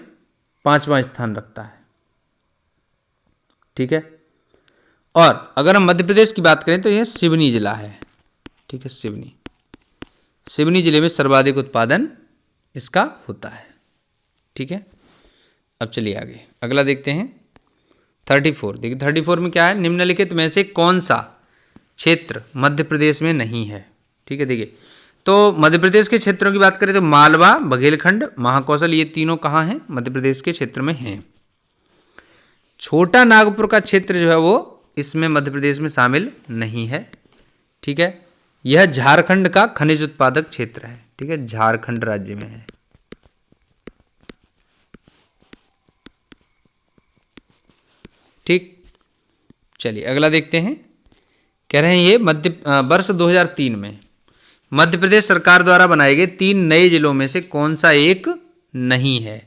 5वां स्थान रखता है। ठीक है, और अगर हम मध्य प्रदेश की बात करें तो यह सिवनी जिला है। ठीक है, सिवनी जिले में सर्वाधिक उत्पादन इसका होता है। ठीक है, अब चलिए आगे, अगला देखते हैं 34। देखिए 34 में क्या है, निम्नलिखित में से कौन सा क्षेत्र मध्य प्रदेश में नहीं है। ठीक है, देखिए तो मध्य प्रदेश के क्षेत्रों की बात करें तो मालवा, बघेलखंड, महाकौशल, ये तीनों कहाँ हैं, मध्य प्रदेश के क्षेत्र में हैं। छोटा नागपुर का क्षेत्र जो है वो इसमें मध्य प्रदेश में शामिल नहीं है। ठीक है, यह झारखंड का खनिज उत्पादक क्षेत्र है। ठीक है, झारखंड राज्य में है। ठीक, चलिए अगला देखते हैं, कह रहे हैं ये वर्ष 2003 में मध्य प्रदेश सरकार द्वारा बनाए गए 3 नए जिलों में से कौन सा एक नहीं है।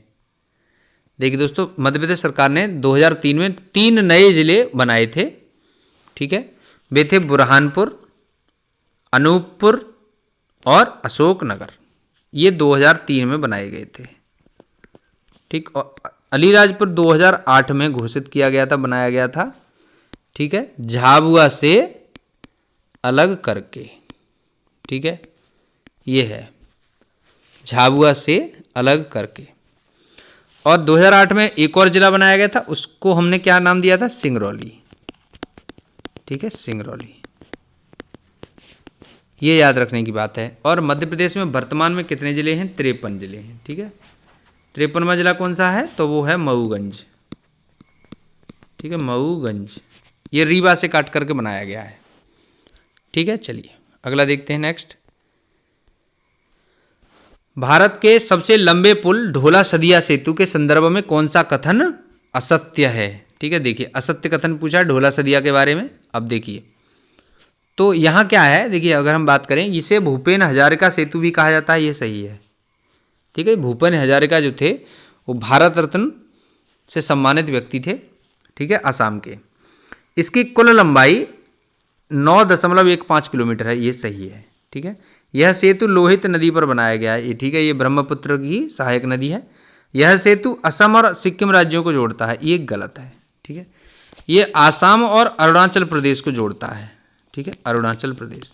देखिए दोस्तों, मध्य प्रदेश सरकार ने 2003 में 3 नए जिले बनाए थे। ठीक है, वे थे बुरहानपुर, अनूपपुर और अशोकनगर। ये 2003 में बनाए गए थे। ठीक, और अलीराजपुर 2008 में घोषित किया गया था, बनाया गया था। ठीक है, झाबुआ से अलग करके। ठीक है, ये है झाबुआ से अलग करके। और 2008 में एक और जिला बनाया गया था, उसको हमने क्या नाम दिया था, सिंगरौली। ठीक है, सिंगरौली, ये याद रखने की बात है। और मध्य प्रदेश में वर्तमान में कितने जिले हैं, 53 जिले हैं। ठीक है, 53वां जिला कौन सा है, तो वो है मऊगंज। ठीक है, मऊगंज, ये रीवा से काट करके बनाया गया है। ठीक है, चलिए अगला देखते हैं नेक्स्ट। भारत के सबसे लंबे पुल ढोला सदिया सेतु के संदर्भ में कौन सा कथन असत्य है। ठीक है, देखिए असत्य कथन पूछा ढोला सदिया के बारे में। अब देखिए तो यहाँ क्या है, देखिए अगर हम बात करें, इसे भूपेन हजारिका सेतु भी कहा जाता है, ये सही है। ठीक है, भूपेन हजारिका जो थे वो भारत रत्न से सम्मानित व्यक्ति थे। ठीक है, असम के। इसकी कुल लंबाई 9.15 किलोमीटर है, ये सही है। ठीक है, यह सेतु लोहित नदी पर बनाया गया है। ठीक है, ये ब्रह्मपुत्र की सहायक नदी है। यह सेतु असम और सिक्किम राज्यों को जोड़ता है, ये गलत है। ठीक है, ये आसाम और अरुणाचल प्रदेश को जोड़ता है। ठीक है, अरुणाचल प्रदेश,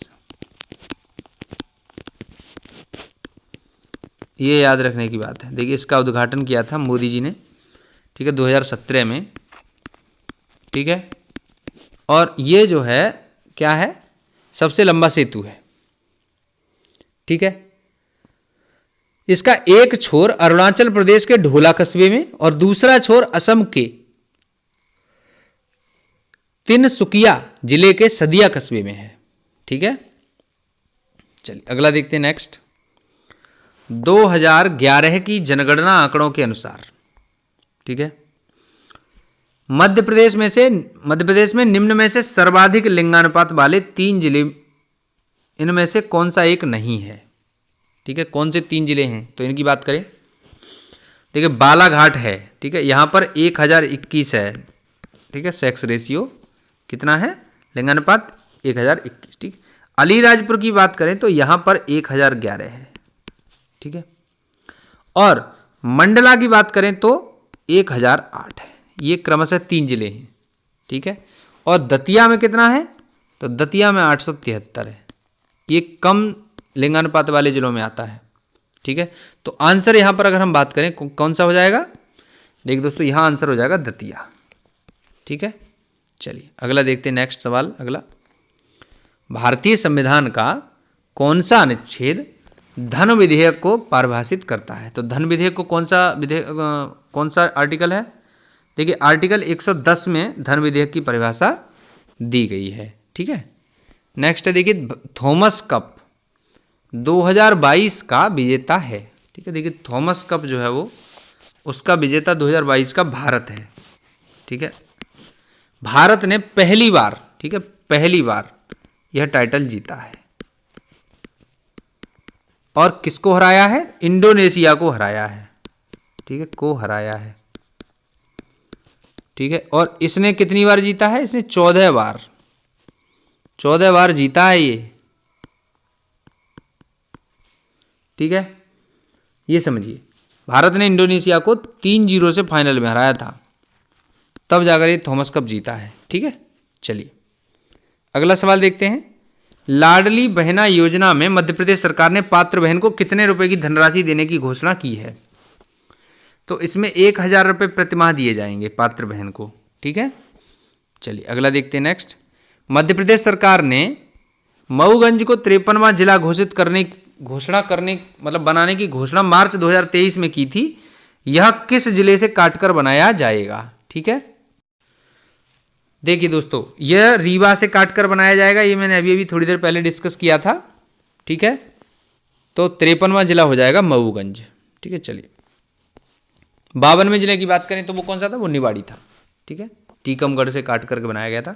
ये याद रखने की बात है। देखिए इसका उद्घाटन किया था मोदी जी ने। ठीक है, 2017 में। ठीक है, और ये जो है क्या है, सबसे लंबा सेतु है। ठीक है, इसका एक छोर अरुणाचल प्रदेश के ढोला कस्बे में और दूसरा छोर असम के तिनसुकिया जिले के सदिया कस्बे में है। ठीक है, चलिए अगला देखते हैं नेक्स्ट। 2011 की जनगणना आंकड़ों के अनुसार, ठीक है, मध्य प्रदेश में निम्न में से सर्वाधिक लिंगानुपात वाले 3 जिले, इनमें से कौन सा एक नहीं है। ठीक है, कौन से 3 जिले हैं, तो इनकी बात करें, देखिए बालाघाट है। ठीक है, यहाँ पर 1021 है। ठीक है, सेक्स रेशियो कितना है, लिंगानुपात 1021। ठीक, अलीराजपुर की बात करें तो यहाँ पर 1011 है। ठीक है, और मंडला की बात करें तो 1008 है। ये क्रमशः 3 जिले हैं। ठीक है, और दतिया में कितना है, तो दतिया में 873 है। ये कम लिंगानुपात वाले जिलों में आता है। ठीक है, तो आंसर यहाँ पर अगर हम बात करें कौन सा हो जाएगा, देखिए दोस्तों यहाँ आंसर हो जाएगा दतिया। ठीक है, चलिए अगला देखते हैं नेक्स्ट सवाल। अगला, भारतीय संविधान का कौन सा अनुच्छेद धन विधेयक को परिभाषित करता है। तो धन विधेयक को कौन सा आर्टिकल है? देखिए आर्टिकल 110 में धन विधेयक की परिभाषा दी गई है। ठीक है, नेक्स्ट है देखिए थॉमस कप 2022 का विजेता है। ठीक है, देखिए थॉमस कप जो है वो उसका विजेता 2022 का भारत है। ठीक है, भारत ने पहली बार, ठीक है, पहली बार यह टाइटल जीता है। और किसको हराया है? इंडोनेशिया को हराया है। ठीक है, को हराया है। ठीक है, और इसने कितनी बार जीता है? इसने 14 बार, 14 बार जीता है ये। ठीक है, ये समझिए भारत ने इंडोनेशिया को 3-0 से फाइनल में हराया था, तब जाकर ये थॉमस कप जीता है। ठीक है, चलिए अगला सवाल देखते हैं। लाडली बहना योजना में मध्य प्रदेश सरकार ने पात्र बहन को कितने रुपए की धनराशि देने की घोषणा की है? तो इसमें 1000 रुपये प्रतिमाह दिए जाएंगे पात्र बहन को। ठीक है, चलिए अगला देखते हैं नेक्स्ट। मध्य प्रदेश सरकार ने मऊगंज को 53वां जिला बनाने की घोषणा मार्च 2023 में की थी। यह किस जिले से काटकर बनाया जाएगा? ठीक है, देखिए दोस्तों यह रीवा से काटकर बनाया जाएगा। ये मैंने अभी थोड़ी देर पहले डिस्कस किया था। ठीक है, तो 53वां जिला हो जाएगा मऊगंज। ठीक है, चलिए 52वें जिले की बात करें तो वो कौन सा था? वो निवाड़ी था। ठीक है, टीकमगढ़ से काट करके बनाया गया था।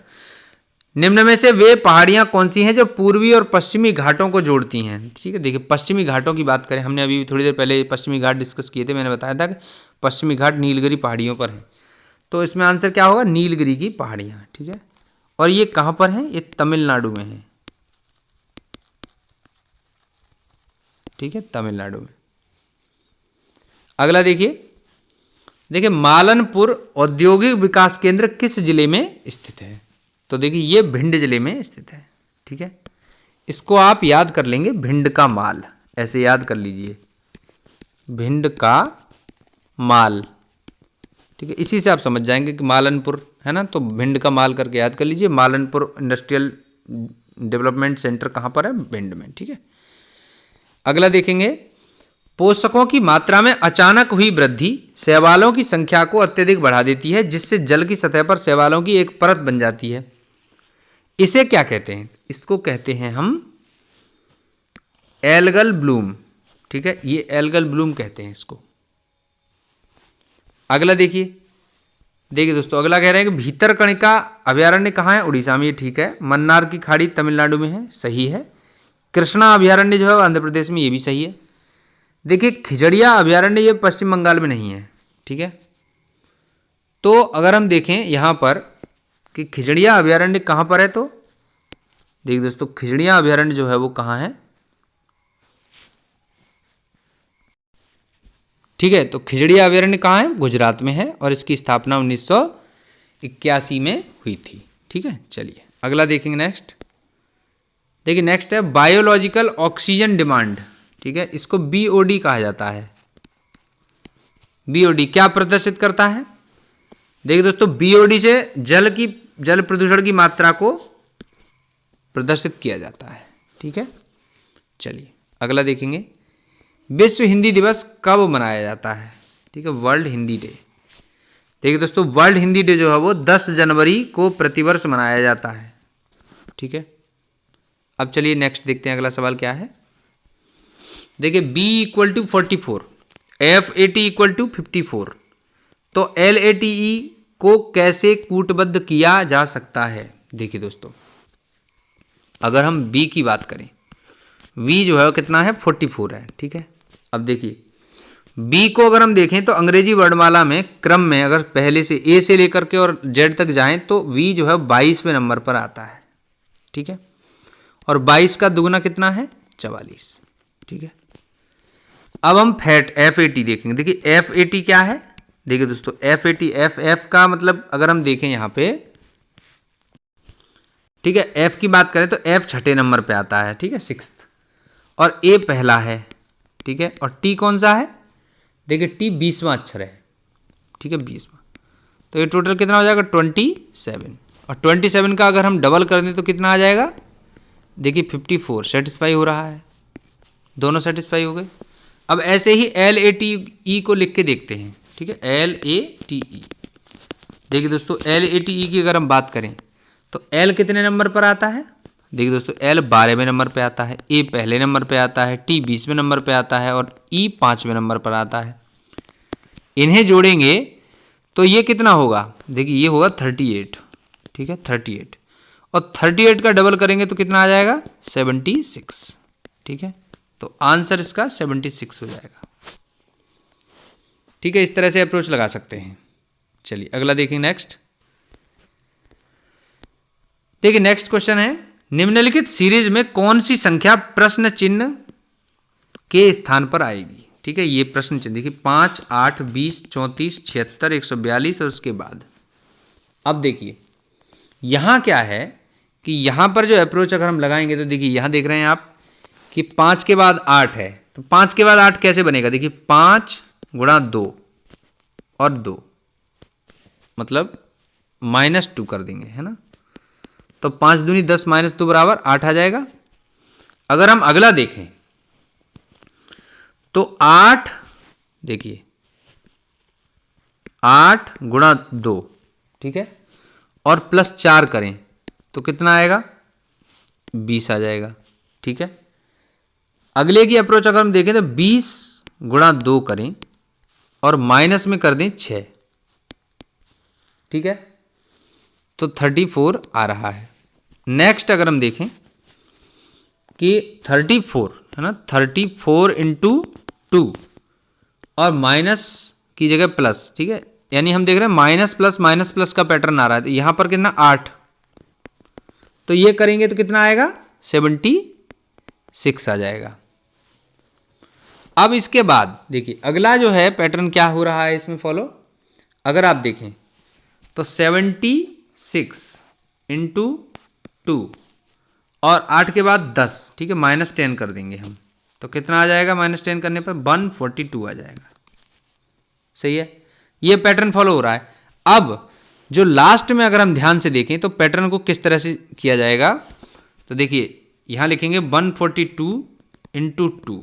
निम्न में से वे पहाड़ियां कौन सी हैं जो पूर्वी और पश्चिमी घाटों को जोड़ती हैं? ठीक है, देखिए पश्चिमी घाटों की बात करें, हमने अभी थोड़ी देर पहले पश्चिमी घाट डिस्कस किए थे। मैंने बताया था कि पश्चिमी घाट नीलगिरी पहाड़ियों पर है, तो इसमें आंसर क्या होगा? नीलगिरी की पहाड़ियाँ। ठीक है, और ये कहाँ पर हैं? ये तमिलनाडु में है। ठीक है, तमिलनाडु में। अगला देखिए मालनपुर औद्योगिक विकास केंद्र किस जिले में स्थित है? तो देखिए ये भिंड जिले में स्थित है। ठीक है, इसको आप याद कर लेंगे, भिंड का माल, ऐसे याद कर लीजिए, भिंड का माल। ठीक है, इसी से आप समझ जाएंगे कि मालनपुर है ना, तो भिंड का माल करके याद कर लीजिए। मालनपुर इंडस्ट्रियल डेवलपमेंट सेंटर कहाँ पर है? भिंड में। ठीक है, अगला देखेंगे पोषकों की मात्रा में अचानक हुई वृद्धि शैवालों की संख्या को अत्यधिक बढ़ा देती है, जिससे जल की सतह पर शैवालों की एक परत बन जाती है। इसे क्या कहते हैं? इसको कहते हैं हम एल्गल ब्लूम। ठीक है, ये एल्गल ब्लूम कहते हैं इसको। अगला देखिए दोस्तों, अगला कह रहे हैं कि भीतरकणिका अभयारण्य कहाँ है? उड़ीसा में। ये ठीक है। मन्नार की खाड़ी तमिलनाडु में है, सही है। कृष्णा अभयारण्य जो है आंध्र प्रदेश में, ये भी सही है। देखिए खिजड़िया अभयारण्य ये पश्चिम बंगाल में नहीं है। ठीक है, तो अगर हम देखें यहाँ पर कि खिजड़िया अभयारण्य कहाँ पर है, तो देखिए दोस्तों खिजड़िया अभयारण्य जो है वो कहाँ है? ठीक है, तो खिजड़िया अभयारण्य कहाँ है? गुजरात में है, और इसकी स्थापना 1981 में हुई थी। ठीक है, चलिए अगला देखेंगे नेक्स्ट। देखिए नेक्स्ट है बायोलॉजिकल ऑक्सीजन डिमांड। ठीक है, इसको बीओडी कहा जाता है। बीओडी क्या प्रदर्शित करता है? देखिए दोस्तों बीओडी से जल प्रदूषण की मात्रा को प्रदर्शित किया जाता है। ठीक है, चलिए अगला देखेंगे विश्व हिंदी दिवस कब मनाया जाता है? ठीक है, वर्ल्ड हिंदी डे। देखिए दोस्तों वर्ल्ड हिंदी डे जो है वो 10 जनवरी को प्रतिवर्ष मनाया जाता है। ठीक है, अब चलिए नेक्स्ट देखते हैं अगला सवाल क्या है। देखिए B = 44, FAT = 54, तो LATE को कैसे कूटबद्ध किया जा सकता है? देखिए दोस्तों अगर हम B की बात करें, V जो है वो कितना है? 44 है। ठीक है, अब देखिए B को अगर हम देखें तो अंग्रेजी वर्णमाला में क्रम में अगर पहले से A से लेकर के और Z तक जाएं तो V जो है 22वें नंबर पर आता है। ठीक है, और 22 का दुगना कितना है? 44। ठीक है, अब हम FAT देखेंगे। देखिए FAT क्या है? देखिए दोस्तों FAT F का मतलब अगर हम देखें यहाँ पे, ठीक है, F की बात करें तो F छठे नंबर पे आता है। ठीक है, 6th, और A पहला है। ठीक है, और T कौन सा है? देखिए T 20वां अक्षर है। ठीक है, 20वां, तो ये टोटल कितना हो जाएगा? 27, और 27 का अगर हम डबल कर दें तो कितना आ जाएगा? देखिए 54 सेटिस्फाई हो रहा है। दोनों सेटिस्फाई हो गए। अब ऐसे ही LATE को लिख के देखते हैं, ठीक है, LATE। देखिए दोस्तों LATE की अगर हम बात करें तो L कितने नंबर पर आता है? देखिए दोस्तों L 12वें नंबर पे आता है, A पहले नंबर पे आता है, T 20वें नंबर पे आता है और E 5वें नंबर पर आता है। इन्हें जोड़ेंगे तो ये कितना होगा? देखिए ये होगा 38, ठीक है 38, और 38 का डबल करेंगे तो कितना आ जाएगा? 76, ठीक है। तो आंसर इसका 76 हो जाएगा, ठीक है। इस तरह से अप्रोच लगा सकते हैं। चलिए अगला देखें नेक्स्ट। देखिए नेक्स्ट क्वेश्चन है, निम्नलिखित सीरीज में कौन सी संख्या प्रश्न चिन्ह के स्थान पर आएगी? ठीक है, ये प्रश्न चिन्ह देखिए 5, 8, 20, 34, 76, 142 और उसके बाद। अब देखिए यहां क्या है कि यहां पर जो अप्रोच अगर हम लगाएंगे तो देखिए यहां देख रहे हैं आप कि 5 के बाद 8 है, तो 5 के बाद 8 कैसे बनेगा? देखिए 5 गुणा 2 और 2 मतलब -2 कर देंगे, है ना। तो 5 दूनी 10 -2 बराबर 8 आ जाएगा। अगर हम अगला देखें तो 8, देखिए 8 गुणा 2, ठीक है, और प्लस 4 करें तो कितना आएगा? 20 आ जाएगा, ठीक है। अगले की अप्रोच अगर हम देखें तो 20 गुणा 2 करें और माइनस में कर दें 6, ठीक है, तो 34 आ रहा है। नेक्स्ट अगर हम देखें कि 34 है ना, 34 इंटू 2 और माइनस की जगह प्लस, ठीक है, यानी हम देख रहे हैं माइनस प्लस का पैटर्न आ रहा है। तो यहां पर कितना? 8, तो ये करेंगे तो कितना आएगा? 76 आ जाएगा। अब इसके बाद देखिए अगला जो है पैटर्न क्या हो रहा है इसमें फॉलो, अगर आप देखें तो 76 इंटू 2 और 8 के बाद 10, ठीक है, -10 कर देंगे हम, तो कितना आ जाएगा? -10 करने पर 142 आ जाएगा। सही है, ये पैटर्न फॉलो हो रहा है। अब जो लास्ट में अगर हम ध्यान से देखें तो पैटर्न को किस तरह से किया जाएगा, तो देखिए यहां लिखेंगे 142 इंटू 2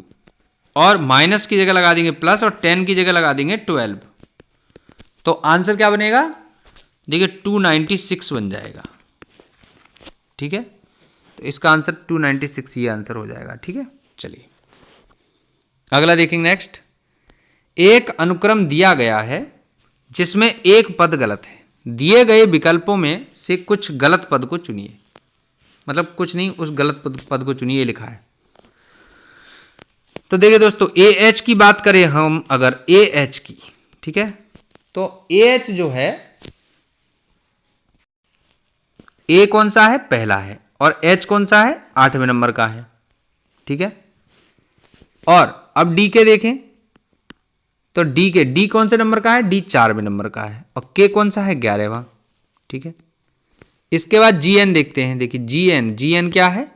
और माइनस की जगह लगा देंगे प्लस और 10 की जगह लगा देंगे 12, तो आंसर क्या बनेगा? देखिए 296 बन जाएगा, ठीक है। तो इसका आंसर 296 ये आंसर हो जाएगा, ठीक है। चलिए अगला देखेंगे नेक्स्ट। एक अनुक्रम दिया गया है जिसमें एक पद गलत है, दिए गए विकल्पों में से कुछ गलत पद को चुनिए, मतलब कुछ नहीं, उस गलत पद को चुनिए लिखा है। तो देखिए दोस्तों AH की बात करें हम, अगर AH की, ठीक है, तो AH जो है A कौन सा है? पहला है, और H कौन सा है? 8वें नंबर का है, ठीक है। और अब D के देखें तो D कौन से नंबर का है? D 4वें नंबर का है, और K कौन सा है? 11वां, ठीक है। इसके बाद GN देखते हैं। देखिए GN क्या है?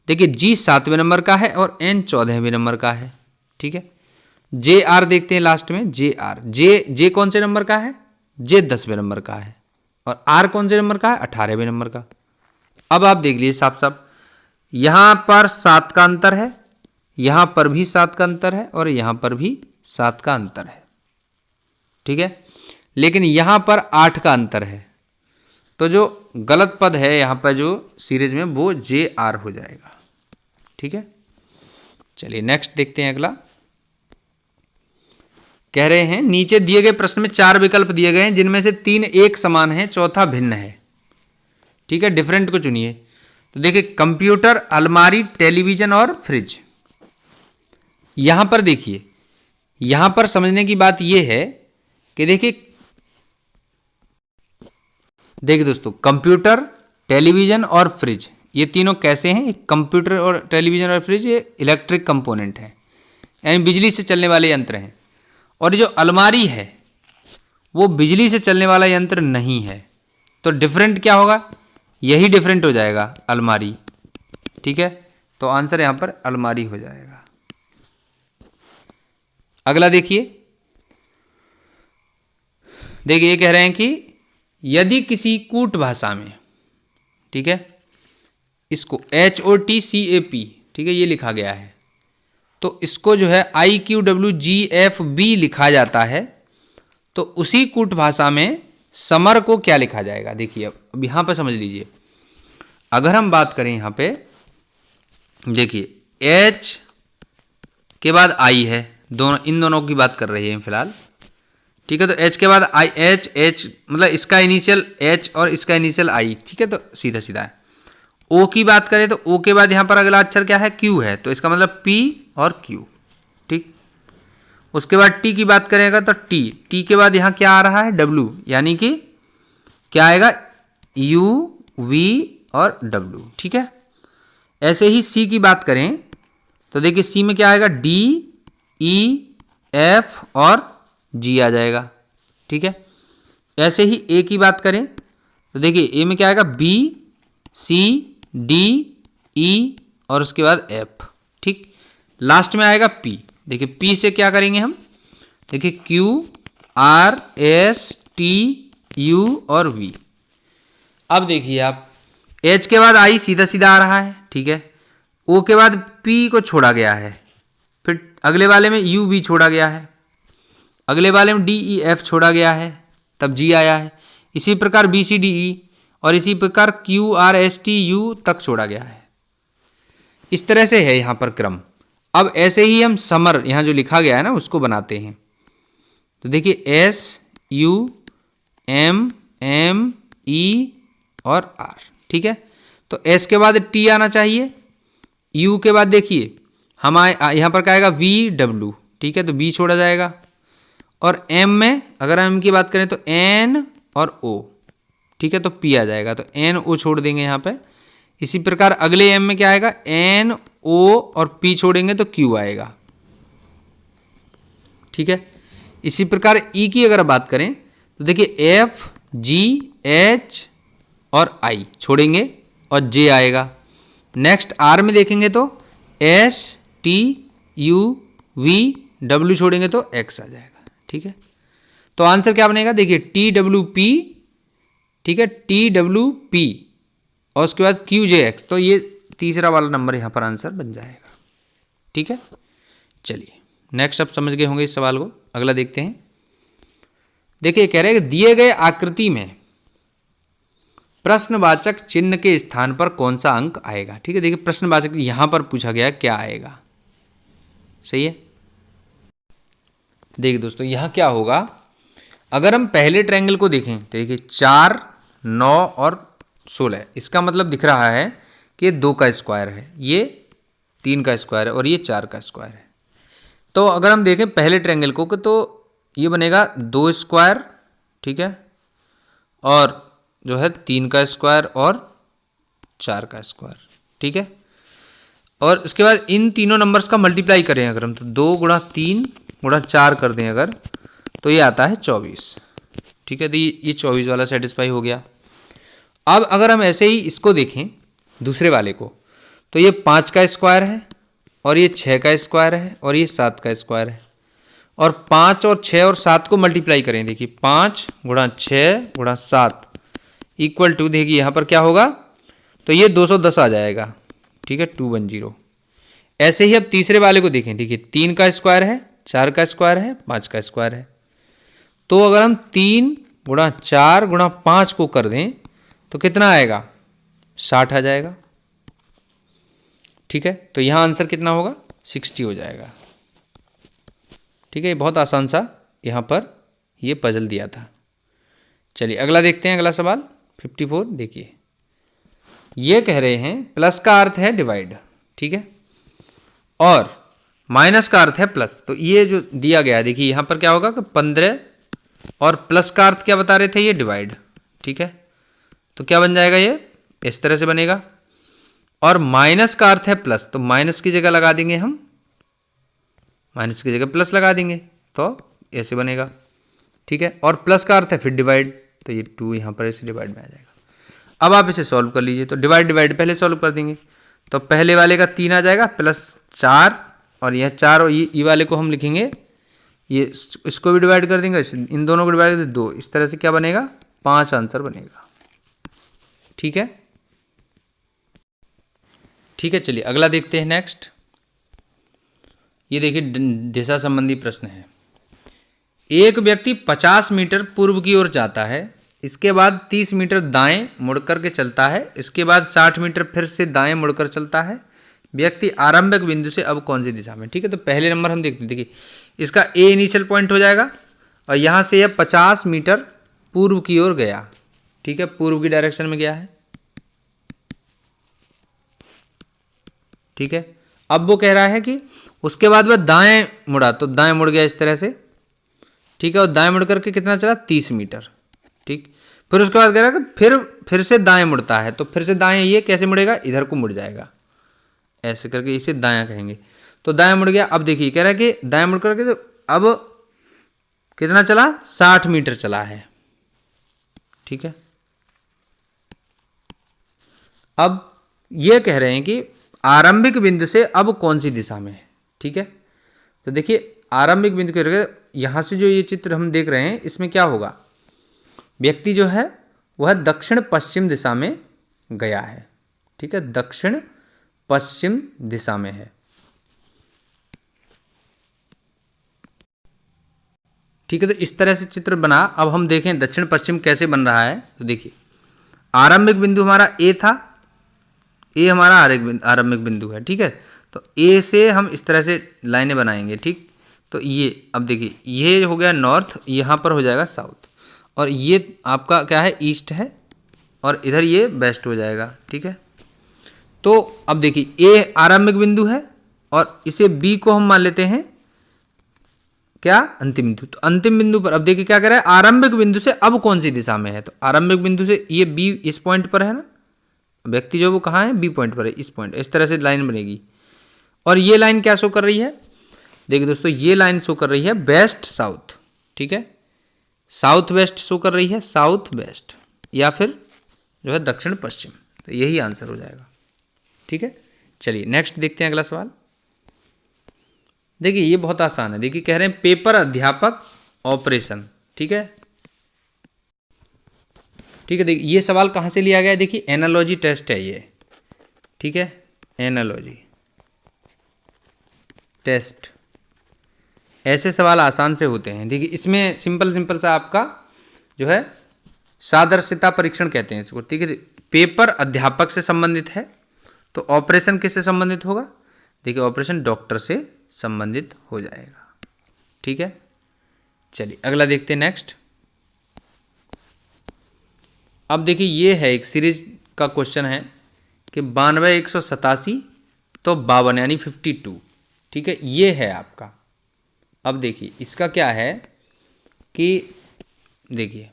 देखिए G 7वें नंबर का है और N 14वें नंबर का है, ठीक है। JR देखते हैं लास्ट में, J कौन से नंबर का है? J 10वें नंबर का है, और R कौन से नंबर का है? 18वें नंबर का। अब आप देख लीजिए साफ साफ, यहां पर 7 का अंतर है, यहां पर भी 7 का अंतर है, और यहां पर भी 7 का अंतर है, ठीक है, लेकिन यहां पर 8 का अंतर है। तो जो गलत पद है यहां पर जो सीरीज में, वो JR हो जाएगा, ठीक है। चलिए नेक्स्ट देखते हैं अगला। कह रहे हैं नीचे दिए गए प्रश्न में 4 विकल्प दिए गए हैं जिनमें से 3 एक समान है, चौथा भिन्न है, ठीक है, डिफरेंट को चुनिए। तो देखिए कंप्यूटर, अलमारी, टेलीविजन और फ्रिज। यहां पर देखिए, यहां पर समझने की बात यह है कि देखिए दोस्तों कंप्यूटर, टेलीविजन और फ्रिज ये तीनों कैसे हैं? कंप्यूटर और टेलीविजन और फ्रिज ये इलेक्ट्रिक कंपोनेंट है, यानी बिजली से चलने वाले यंत्र हैं। और जो अलमारी है वो बिजली से चलने वाला यंत्र नहीं है, तो डिफरेंट क्या होगा? यही डिफरेंट हो जाएगा, अलमारी, ठीक है। तो आंसर यहां पर अलमारी हो जाएगा। अगला देखिए ये कह रहे हैं कि यदि किसी कूट भाषा में, ठीक है, इसको HOTCAP, ठीक है, ये लिखा गया है, तो इसको जो है IQWGFB लिखा जाता है। तो उसी कूट भाषा में समर को क्या लिखा जाएगा, देखिए अब यहाँ पर समझ लीजिए। अगर हम बात करें यहाँ पे, देखिए H के बाद I है, दोनों इन दोनों की बात कर रही है फिलहाल, ठीक है। तो H के बाद H मतलब इसका इनिशियल H और इसका इनिशियल I, ठीक है। तो सीधा सीधा है। O की बात करें तो O के बाद यहाँ पर अगला अक्षर क्या है, Q है, तो इसका मतलब P और Q, ठीक। उसके बाद T की बात करेगा तो T के बाद यहाँ क्या आ रहा है, W, यानी कि क्या आएगा, U V और W, ठीक है। ऐसे ही C की बात करें तो देखिए C में क्या आएगा, D E F और G आ जाएगा, ठीक है। ऐसे ही A की बात करें तो देखिए A में क्या आएगा, B C D E और उसके बाद F, ठीक। लास्ट में आएगा P। देखिए P से क्या करेंगे हम, देखिए Q R S T U और V। अब देखिए आप H के बाद I सीधा सीधा आ रहा है, ठीक है। O के बाद P को छोड़ा गया है, फिर अगले वाले में U V छोड़ा गया है, अगले वाले में D E F छोड़ा गया है, तब G आया है। इसी प्रकार B C D E और इसी प्रकार Q R S T U तक छोड़ा गया है। इस तरह से है यहाँ पर क्रम। अब ऐसे ही हम समर यहाँ जो लिखा गया है ना उसको बनाते हैं। तो देखिए S U M M E और R, ठीक है। तो S के बाद T आना चाहिए, U के बाद देखिए हम यहाँ पर क्या आएगा, V W, ठीक है। तो B छोड़ा जाएगा, और M में अगर हम की बात करें तो N और O, ठीक है। तो P आ जाएगा, तो N O छोड़ देंगे यहाँ पे। इसी प्रकार अगले M में क्या आएगा, N O और P छोड़ेंगे तो Q आएगा, ठीक है। इसी प्रकार E की अगर बात करें तो देखिए F G H और I छोड़ेंगे और J आएगा। नेक्स्ट R में देखेंगे तो S T U V W छोड़ेंगे तो X आ जाएगा, ठीक है। तो आंसर क्या बनेगा, देखिए TWP, ठीक है, TWP और उसके बाद QJX। तो ये तीसरा वाला नंबर यहाँ पर आंसर बन जाएगा, ठीक है। चलिए नेक्स्ट आप समझ गए होंगे इस सवाल को, अगला देखते हैं। देखिए कह रहे हैं कि दिए गए आकृति में प्रश्नवाचक चिन्ह के स्थान पर कौन सा अंक आएगा, ठीक है। देखिए प्रश्नवाचक यहां पर पूछा गया क्या आएगा, सही है। देखिए दोस्तों यहां क्या होगा, अगर हम पहले ट्रायंगल को देखें तो देखिए 4 9 और 16, इसका मतलब दिख रहा है कि ये 2 का स्क्वायर है, ये 3 का स्क्वायर है और ये 4 का स्क्वायर है। तो अगर हम देखें पहले ट्रायंगल को तो ये बनेगा 2 स्क्वायर, ठीक है, और जो है 3 का स्क्वायर और 4 का स्क्वायर, ठीक है। और इसके बाद इन तीनों नंबर्स का मल्टीप्लाई करें अगर हम, तो 2 गुणा 3 गुणा 4 कर दें अगर, तो ये आता है 24, ठीक है। तो ये 24 वाला सेटिस्फाई हो गया। अब अगर हम ऐसे ही इसको देखें दूसरे वाले को, तो ये 5 का स्क्वायर है और ये 6 का स्क्वायर है और ये 7 का स्क्वायर है, और 5 और 6 और 7 को मल्टीप्लाई करें, देखिए 5 गुणा 6 गुणा 7 इक्वल टू, देखिए यहाँ पर क्या होगा, तो ये 210 आ जाएगा, ठीक है, 210। ऐसे ही अब तीसरे वाले को देखें, देखिए 3 का स्क्वायर है, 4 का स्क्वायर है, 5 का स्क्वायर है। तो अगर हम 3 गुणा 4 गुणा 5 को कर दें तो कितना आएगा, 60 आ जाएगा, ठीक है। तो यहाँ आंसर कितना होगा, 60 हो जाएगा, ठीक है। बहुत आसान सा यहाँ पर ये पजल दिया था। चलिए अगला देखते हैं, अगला सवाल 54। देखिए ये कह रहे हैं प्लस का अर्थ है डिवाइड, ठीक है, और माइनस का अर्थ है प्लस। तो ये जो दिया गया है देखिए यहाँ पर क्या होगा कि 15 और प्लस का अर्थ क्या बता रहे थे, ये डिवाइड, ठीक है। तो क्या बन जाएगा, ये इस तरह से बनेगा। और माइनस का अर्थ है प्लस, तो माइनस की जगह लगा देंगे हम, माइनस की जगह प्लस लगा देंगे तो ऐसे बनेगा, ठीक है। और प्लस का अर्थ है फिर डिवाइड, तो ये 2 यहाँ पर ऐसे डिवाइड में आ जाएगा। अब आप इसे सॉल्व कर लीजिए, तो डिवाइड डिवाइड पहले सॉल्व कर देंगे, तो पहले वाले का 3 आ जाएगा प्लस 4, और यह 4 और ये वाले को हम लिखेंगे, ये इसको भी डिवाइड कर देंगे, इन दोनों को डिवाइड कर देंगे 2, इस तरह से क्या बनेगा, 5 आंसर बनेगा, ठीक है। ठीक है चलिए अगला देखते हैं नेक्स्ट। ये देखिए दिशा संबंधी प्रश्न है। एक व्यक्ति 50 मीटर पूर्व की ओर जाता है, इसके बाद 30 मीटर दाएं मुड़कर के चलता है, इसके बाद 60 मीटर फिर से दाएं मुड़कर चलता है। व्यक्ति आरंभिक बिंदु से अब कौन सी दिशा में, ठीक है। तो पहले नंबर हम देखते, देखिए इसका ए इनिशियल पॉइंट हो जाएगा और यहाँ से यह 50 मीटर पूर्व की ओर गया, ठीक है, पूर्व की डायरेक्शन में गया है, ठीक है। अब वो कह रहा है कि उसके बाद वह दाएं मुड़ा, तो दाएं मुड़ गया इस तरह से, ठीक है, और दाएं मुड़ करके कितना चला 30 मीटर, ठीक। फिर उसके बाद कह रहा है कि फिर से दाएं मुड़ता है, तो फिर से दाएं ये कैसे मुड़ेगा, इधर को मुड़ जाएगा, ऐसे करके इसे दायां कहेंगे। तो दाएं मुड़ गया। अब देखिए कह रहा है कि दाएं मुड़ करके तो अब कितना चला 60 मीटर चला है, ठीक है। अब ये कह रहे हैं कि आरंभिक बिंदु से अब कौन सी दिशा में है, ठीक है। तो देखिए आरंभिक बिंदु के यहाँ से जो ये चित्र हम देख रहे हैं इसमें क्या होगा, व्यक्ति जो है वह दक्षिण पश्चिम दिशा में गया है, ठीक है, दक्षिण पश्चिम दिशा में है, ठीक है। तो इस तरह से चित्र बना। अब हम देखें दक्षिण पश्चिम कैसे बन रहा है। तो देखिए आरंभिक बिंदु हमारा ए था, ए हमारा आरंभिक बिंदु है, ठीक है। तो ए से हम इस तरह से लाइनें बनाएंगे, ठीक। तो ये अब देखिए ये हो गया नॉर्थ, यहाँ पर हो जाएगा साउथ, और ये आपका क्या है ईस्ट है, और इधर ये वेस्ट हो जाएगा, ठीक है। तो अब देखिए ए आरंभिक बिंदु है और इसे बी को हम मान लेते हैं क्या अंतिम बिंदु। तो अंतिम बिंदु पर अब देखिए क्या कर रहा है, आरंभिक बिंदु से अब कौन सी दिशा में है। तो आरंभिक बिंदु से ये बी इस पॉइंट पर है ना, व्यक्ति जो वो कहाँ है बी पॉइंट पर है, इस पॉइंट, इस तरह से लाइन बनेगी। और ये लाइन क्या शो कर रही है, देखिए दोस्तों ये लाइन शो कर रही है वेस्ट साउथ, ठीक है, साउथ वेस्ट शो कर रही है, साउथ वेस्ट या फिर जो है दक्षिण पश्चिम। तो यही आंसर हो जाएगा, ठीक है। चलिए नेक्स्ट देखते हैं अगला सवाल। देखिए ये बहुत आसान है। देखिए कह रहे हैं पेपर अध्यापक ऑपरेशन, ठीक है, ठीक है। देखिए ये सवाल कहाँ से लिया गया है, देखिए एनालॉजी टेस्ट है ये, ठीक है, एनालॉजी टेस्ट। ऐसे सवाल आसान से होते हैं। देखिए इसमें सिंपल सा आपका जो है सादृश्यता परीक्षण कहते हैं इसको, ठीक है। पेपर अध्यापक से संबंधित है, तो ऑपरेशन किससे संबंधित होगा, देखिए ऑपरेशन डॉक्टर से संबंधित हो जाएगा, ठीक है। चलिए अगला देखते हैं नेक्स्ट। अब देखिए ये है एक सीरीज का क्वेश्चन है कि 92 187 तो 52 यानी 52, ठीक है, ये है आपका। अब देखिए इसका क्या है कि देखिए,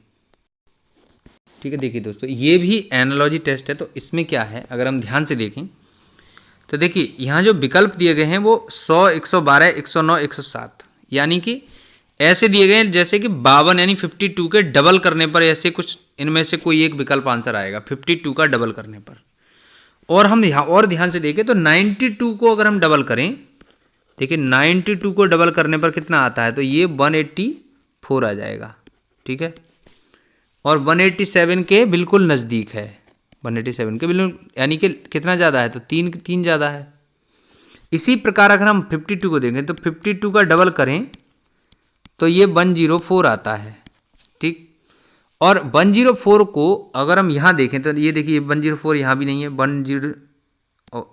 ठीक है, देखिए दोस्तों ये भी एनालॉजी टेस्ट है। तो इसमें क्या है अगर हम ध्यान से देखें तो देखिए यहाँ जो विकल्प दिए गए हैं वो 100 112 109 107 यानी कि ऐसे दिए गए हैं जैसे कि 52 यानी 52 के डबल करने पर ऐसे कुछ इनमें से कोई एक विकल्प आंसर आएगा 52 का डबल करने पर। और हम यहाँ और ध्यान से देखें तो 92 को अगर हम डबल करें, देखिए 92 को डबल करने पर कितना आता है, तो ये 184 आ जाएगा, ठीक है। और 187 के बिल्कुल नज़दीक है, 187 के बिल्कुल यानी कि कितना ज़्यादा है, तो तीन ज़्यादा है। इसी प्रकार अगर हम 52 को देखें तो 52 का डबल करें तो ये 104 आता है, ठीक। और 104 को अगर हम यहाँ देखें तो ये देखिए 104 यहाँ भी नहीं है, 10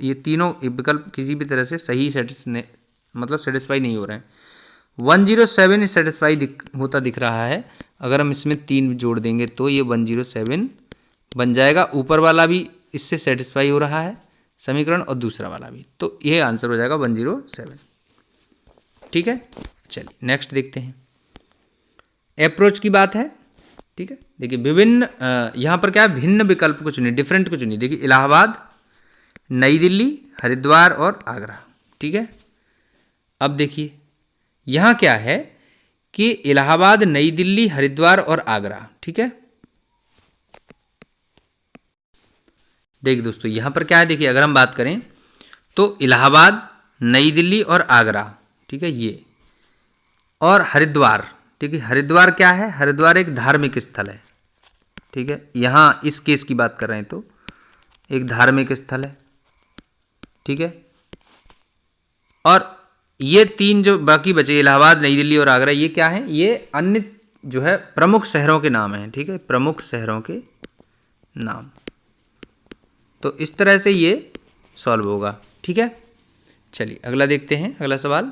ये तीनों विकल्प किसी भी तरह से सही सेटिस्फाई नहीं हो रहे हैं। 107 सेटिस्फाई होता दिख रहा है। अगर हम इसमें 3 जोड़ देंगे तो ये 107 बन जाएगा, ऊपर वाला भी इससे सेटिस्फाई हो रहा है समीकरण और दूसरा वाला भी, तो ये आंसर हो जाएगा 107, ठीक है। चलिए नेक्स्ट देखते हैं। अप्रोच की बात है, ठीक है। देखिए विभिन्न यहाँ पर क्या है, भिन्न विकल्प को चुनिए, डिफरेंट को चुनिए। देखिए इलाहाबाद, नई दिल्ली, हरिद्वार और आगरा, ठीक है। अब देखिए यहाँ क्या है कि इलाहाबाद, नई दिल्ली, हरिद्वार और आगरा, ठीक है। देखिए दोस्तों यहाँ पर क्या है, देखिए अगर हम बात करें तो इलाहाबाद, नई दिल्ली और आगरा, ठीक है, ये और हरिद्वार। देखिए हरिद्वार क्या है, हरिद्वार एक धार्मिक स्थल है, ठीक है। यहाँ इस केस की बात कर रहे हैं तो एक धार्मिक स्थल है, ठीक है। और ये 3 जो बाकी बचे, इलाहाबाद, नई दिल्ली और आगरा, ये क्या है? ये अन्य जो है प्रमुख शहरों के नाम हैं, ठीक है, प्रमुख शहरों के नाम। तो इस तरह से ये सॉल्व होगा, ठीक है। चलिए अगला देखते हैं, अगला सवाल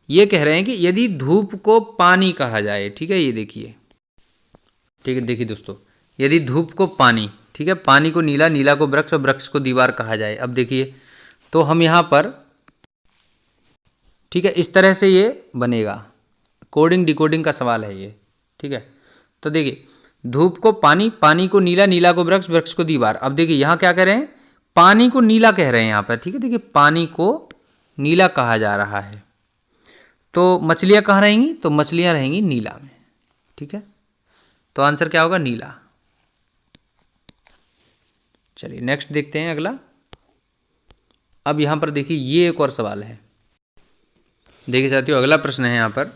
ये कह रहे हैं कि यदि धूप को पानी कहा जाए, ठीक है, ये देखिए, ठीक है, देखिए दोस्तों, यदि धूप को पानी, ठीक है, पानी को नीला, नीला को वृक्ष और वृक्ष को दीवार कहा जाए। अब देखिए, तो हम यहाँ पर, ठीक है, इस तरह से ये बनेगा, कोडिंग डिकोडिंग का सवाल है ये, ठीक है। तो देखिए, धूप को पानी, पानी को नीला, नीला को वृक्ष, वृक्ष को दीवार। अब देखिए यहाँ क्या कह रहे हैं, पानी को नीला कह रहे हैं यहाँ पर, ठीक है। देखिए पानी को नीला कहा जा रहा है, तो मछलियाँ कहाँ रहेंगी? तो मछलियाँ रहेंगी नीला में, ठीक है। तो आंसर क्या होगा? नीला। चलिए नेक्स्ट देखते हैं अगला। अब यहाँ पर देखिए ये एक और सवाल है, देखिए साथियों, अगला प्रश्न है यहाँ पर,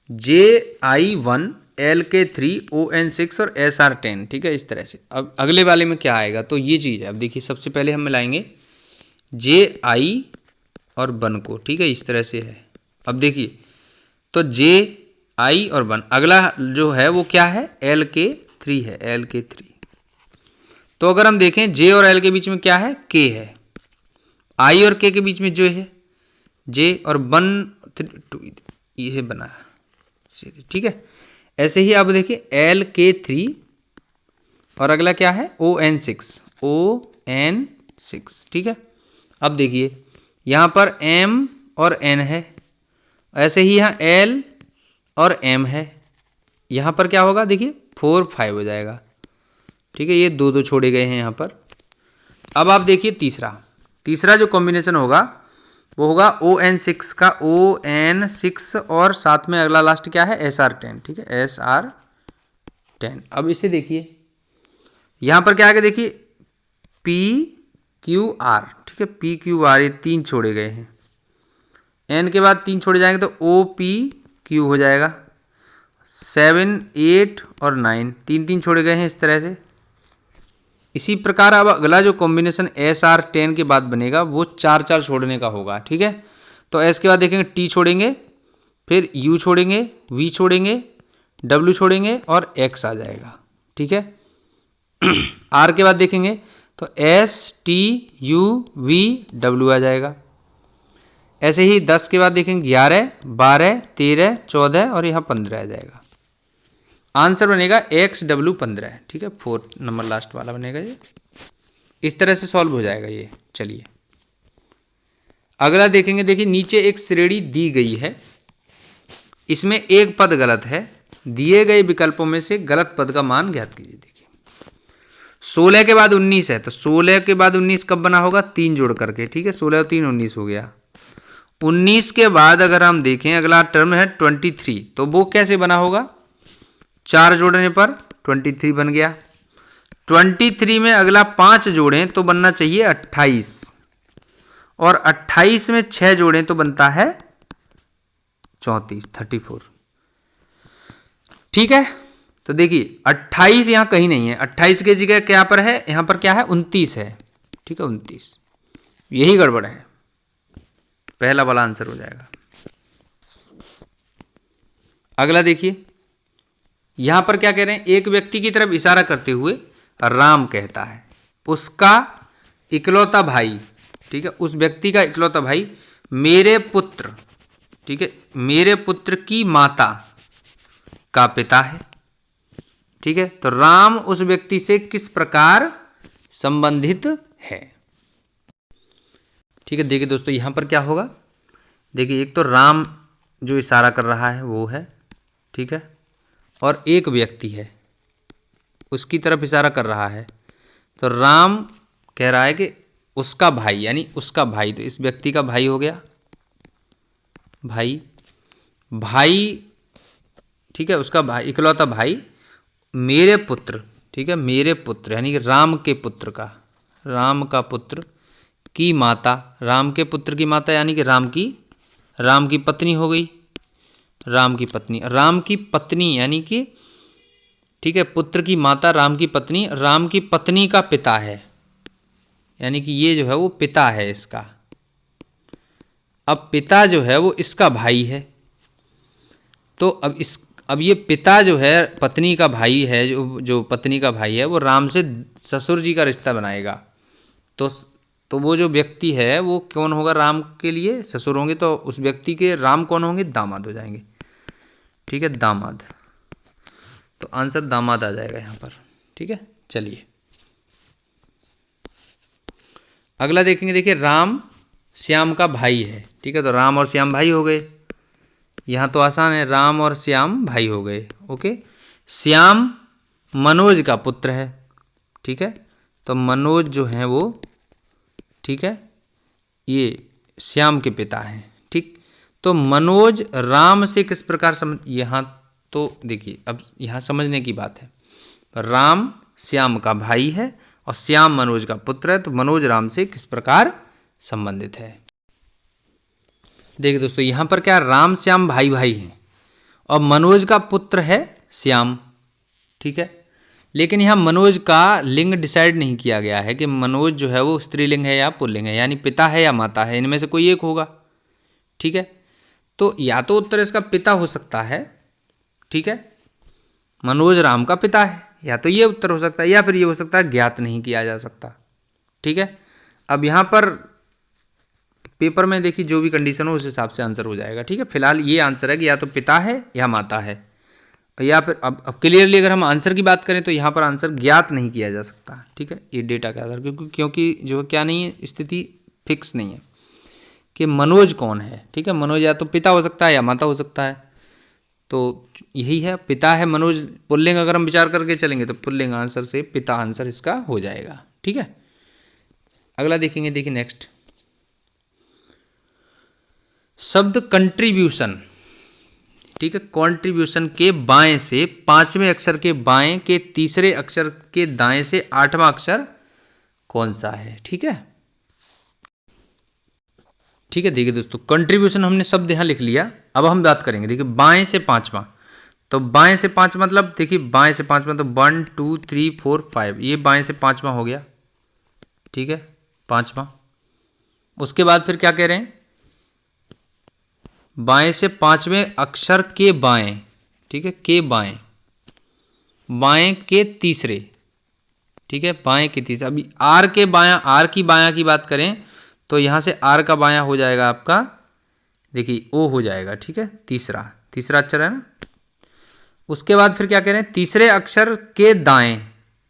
JI1 LK3 ON6 और SR10, ठीक है, इस तरह से। अब अगले वाले में क्या आएगा? तो ये चीज़ है। अब देखिए सबसे पहले हम मिलाएंगे JI और 1 को, ठीक है, इस तरह से है। अब देखिए, तो JI और 1, अगला जो है वो क्या है? LK3 है, LK3। तो अगर हम देखें J और L के बीच में क्या है? K है। I और K के बीच में जो है J और 1 2 ये बना, ठीक है। ऐसे ही अब देखिए LK3 और अगला क्या है? ON6, ON6, ठीक है। अब देखिए यहाँ पर M और N है, ऐसे ही यहाँ L और M है, यहाँ पर क्या होगा? देखिए 4 5 हो जाएगा, ठीक है, ये 2 2 छोड़े गए हैं यहाँ पर। अब आप देखिए तीसरा जो कॉम्बिनेशन होगा वो होगा ON6 का, ON6 और साथ में अगला लास्ट क्या है? SR10, ठीक है, SR10। अब इसे देखिए, यहाँ पर क्या आएगा? देखिए PQR, ठीक है, PQR, ये 3 छोड़े गए हैं। N के बाद 3 छोड़े जाएंगे तो OPQ हो जाएगा। 7 8 और 9, 3 3 छोड़े गए हैं इस तरह से। इसी प्रकार अब अगला जो कॉम्बिनेशन SR10 के बाद बनेगा वो 4 4 छोड़ने का होगा, ठीक है। तो S के बाद देखेंगे T छोड़ेंगे, फिर U छोड़ेंगे, V छोड़ेंगे, W छोड़ेंगे और X आ जाएगा, ठीक है। R के बाद देखेंगे तो S T U V W आ जाएगा। ऐसे ही 10 के बाद देखेंगे 11 12 13 14 और यहाँ 15 आ जाएगा। आंसर बनेगा XW15, ठीक है, 4 नंबर लास्ट वाला बनेगा ये। इस तरह से सॉल्व हो जाएगा ये। चलिए अगला देखेंगे, देखिए नीचे एक श्रेणी दी गई है, इसमें एक पद गलत है, दिए गए विकल्पों में से गलत पद का मान ज्ञात कीजिए। देखिए 16 के बाद 19 है, तो 16 के बाद 19 कब बना होगा? 3 जोड़ करके, ठीक है, 16 और 3 19 हो गया। 19 के बाद अगर हम देखें अगला टर्म है 23, तो वो कैसे बना होगा? 4 जोड़ने पर 23 बन गया। 23 में अगला 5 जोड़ें तो बनना चाहिए 28, और 28 में 6 जोड़ें तो बनता है 34, ठीक है। तो देखिए 28 यहां कहीं नहीं है, 28 की जगह क्या पर है? यहां पर क्या है? 29 है, ठीक है, 29, यही गड़बड़ है, पहला वाला आंसर हो जाएगा। अगला देखिए, यहां पर क्या कह रहे हैं? एक व्यक्ति की तरफ इशारा करते हुए राम कहता है, उसका इकलौता भाई, ठीक है, उस व्यक्ति का इकलौता भाई मेरे पुत्र, ठीक है, मेरे पुत्र की माता का पिता है, ठीक है। तो राम उस व्यक्ति से किस प्रकार संबंधित है? ठीक है, देखिए दोस्तों यहां पर क्या होगा? देखिए एक तो राम जो इशारा कर रहा है वो है, ठीक है, और एक व्यक्ति है उसकी तरफ इशारा कर रहा है, तो राम कह रहा है कि उसका भाई, यानी उसका भाई, तो इस व्यक्ति का भाई हो गया, भाई, ठीक है, उसका भाई, इकलौता भाई मेरे पुत्र, ठीक है, मेरे पुत्र यानी कि राम के पुत्र का, राम का पुत्र की माता, राम के पुत्र की माता यानी कि राम की पत्नी हो गई, राम की पत्नी यानी कि, ठीक है, पुत्र की माता राम की पत्नी का पिता है, यानी कि ये जो है वो पिता है इसका। अब पिता जो है वो इसका भाई है, तो अब ये पिता जो है पत्नी का भाई है, जो पत्नी का भाई है वो राम से ससुर जी का रिश्ता बनाएगा। तो वो जो व्यक्ति है वो कौन होगा, राम के लिए ससुर होंगे, तो उस व्यक्ति के राम कौन होंगे, दामाद हो जाएंगे। ठीक है, दामाद। तो आंसर दामाद आ जाएगा यहाँ पर। ठीक है, चलिए अगला देखेंगे। देखिए राम श्याम का भाई है। ठीक है, तो राम और श्याम भाई हो गए। यहाँ तो आसान है, राम और श्याम भाई हो गए। ओके, श्याम मनोज का पुत्र है। ठीक है, तो मनोज जो है वो, ठीक है, ये श्याम के पिता हैं। ठीक, तो मनोज राम से किस प्रकार समझ, यहाँ तो देखिए अब यहाँ समझने की बात है। राम श्याम का भाई है और श्याम मनोज का पुत्र है, तो मनोज राम से किस प्रकार संबंधित है। देखिए दोस्तों, यहाँ पर क्या, राम श्याम भाई भाई हैं और मनोज का पुत्र है श्याम। ठीक है, लेकिन यहाँ मनोज का लिंग डिसाइड नहीं किया गया है कि मनोज जो है वो स्त्रीलिंग है या पुल्लिंग है, यानी पिता है या माता है, इनमें से कोई एक होगा। ठीक है, तो या तो उत्तर इसका पिता हो सकता है, ठीक है, मनोज राम का पिता है, या तो ये उत्तर हो सकता है, या फिर ये हो सकता है ज्ञात नहीं किया जा सकता। ठीक है, अब यहाँ पर पेपर में देखिए जो भी कंडीशन हो उस हिसाब से आंसर हो जाएगा। ठीक है, फिलहाल ये आंसर है कि या तो पिता है या माता है, या फिर अब क्लियरली अगर हम आंसर की बात करें तो यहाँ पर आंसर ज्ञात नहीं किया जा सकता। ठीक है, ये डेटा के आधार, क्योंकि जो क्या नहीं है, स्थिति फिक्स नहीं है कि मनोज कौन है। ठीक है, मनोज या तो पिता हो सकता है या माता हो सकता है, तो यही है, पिता है मनोज। पुल्लिंग अगर हम विचार करके चलेंगे तो पुल्लिंग आंसर से पिता आंसर इसका हो जाएगा। ठीक है, अगला देखेंगे। देखिए नेक्स्ट शब्द कंट्रीब्यूशन। ठीक है, कंट्रीब्यूशन के बाएं से पांचवें अक्षर के बाएं के तीसरे अक्षर के दाएं से आठवां अक्षर कौन सा है। ठीक है, ठीक है, देखिए दोस्तों, कंट्रीब्यूशन हमने शब्द यहां लिख लिया। अब हम बात करेंगे, देखिए बाएं से पांचवां, तो बाएं से पांच मतलब, देखिए बाएं से पांचवां तो 1 2 3 4 5, ये बाएं से पांचवां हो गया। ठीक है, पांचवां। उसके बाद फिर क्या कह रहे हैं, बाएं से पांचवें अक्षर के बाएं, ठीक है, के बाएं, बाएं के तीसरे। ठीक है, बाएं के तीसरे। अभी आर के बायां, आर की बायां की बात करें तो यहां से आर का बायां हो जाएगा आपका, देखिए ओ हो जाएगा। ठीक है, तीसरा अक्षर है ना। उसके बाद फिर क्या कह रहे हैं, तीसरे अक्षर के दाएं,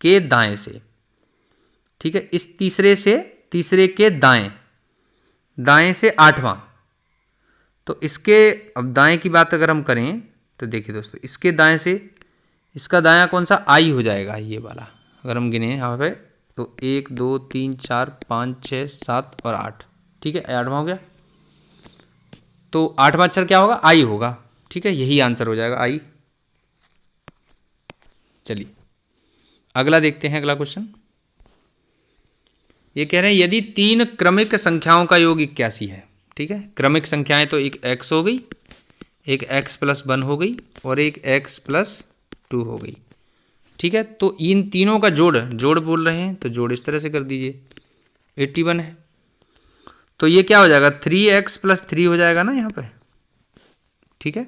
के दाएं से। ठीक है, इस तीसरे से, तीसरे के दाएं, दाएं से आठवां, तो इसके अब दाएं की बात अगर हम करें तो देखिए दोस्तों, इसके दाएं से इसका दायां कौन सा, आई हो जाएगा, ये वाला। अगर हम गिने यहाँ पे तो 1 2 3 4 5 6 7 और 8। ठीक है, आठवां हो गया, तो आठवां अक्षर क्या होगा, आई होगा। ठीक है, यही आंसर हो जाएगा, आई। चलिए अगला देखते हैं, अगला क्वेश्चन। ये कह रहे हैं यदि 3 क्रमिक संख्याओं का योग 81 है। ठीक है, क्रमिक संख्याएं तो एक x हो गई, एक x+1 हो गई और एक x+2 हो गई। ठीक है, तो इन तीनों का जोड़ बोल रहे हैं, तो जोड़ इस तरह से कर दीजिए, 81 है, तो ये क्या हो जाएगा, 3x+3 हो जाएगा ना यहाँ पे। ठीक है,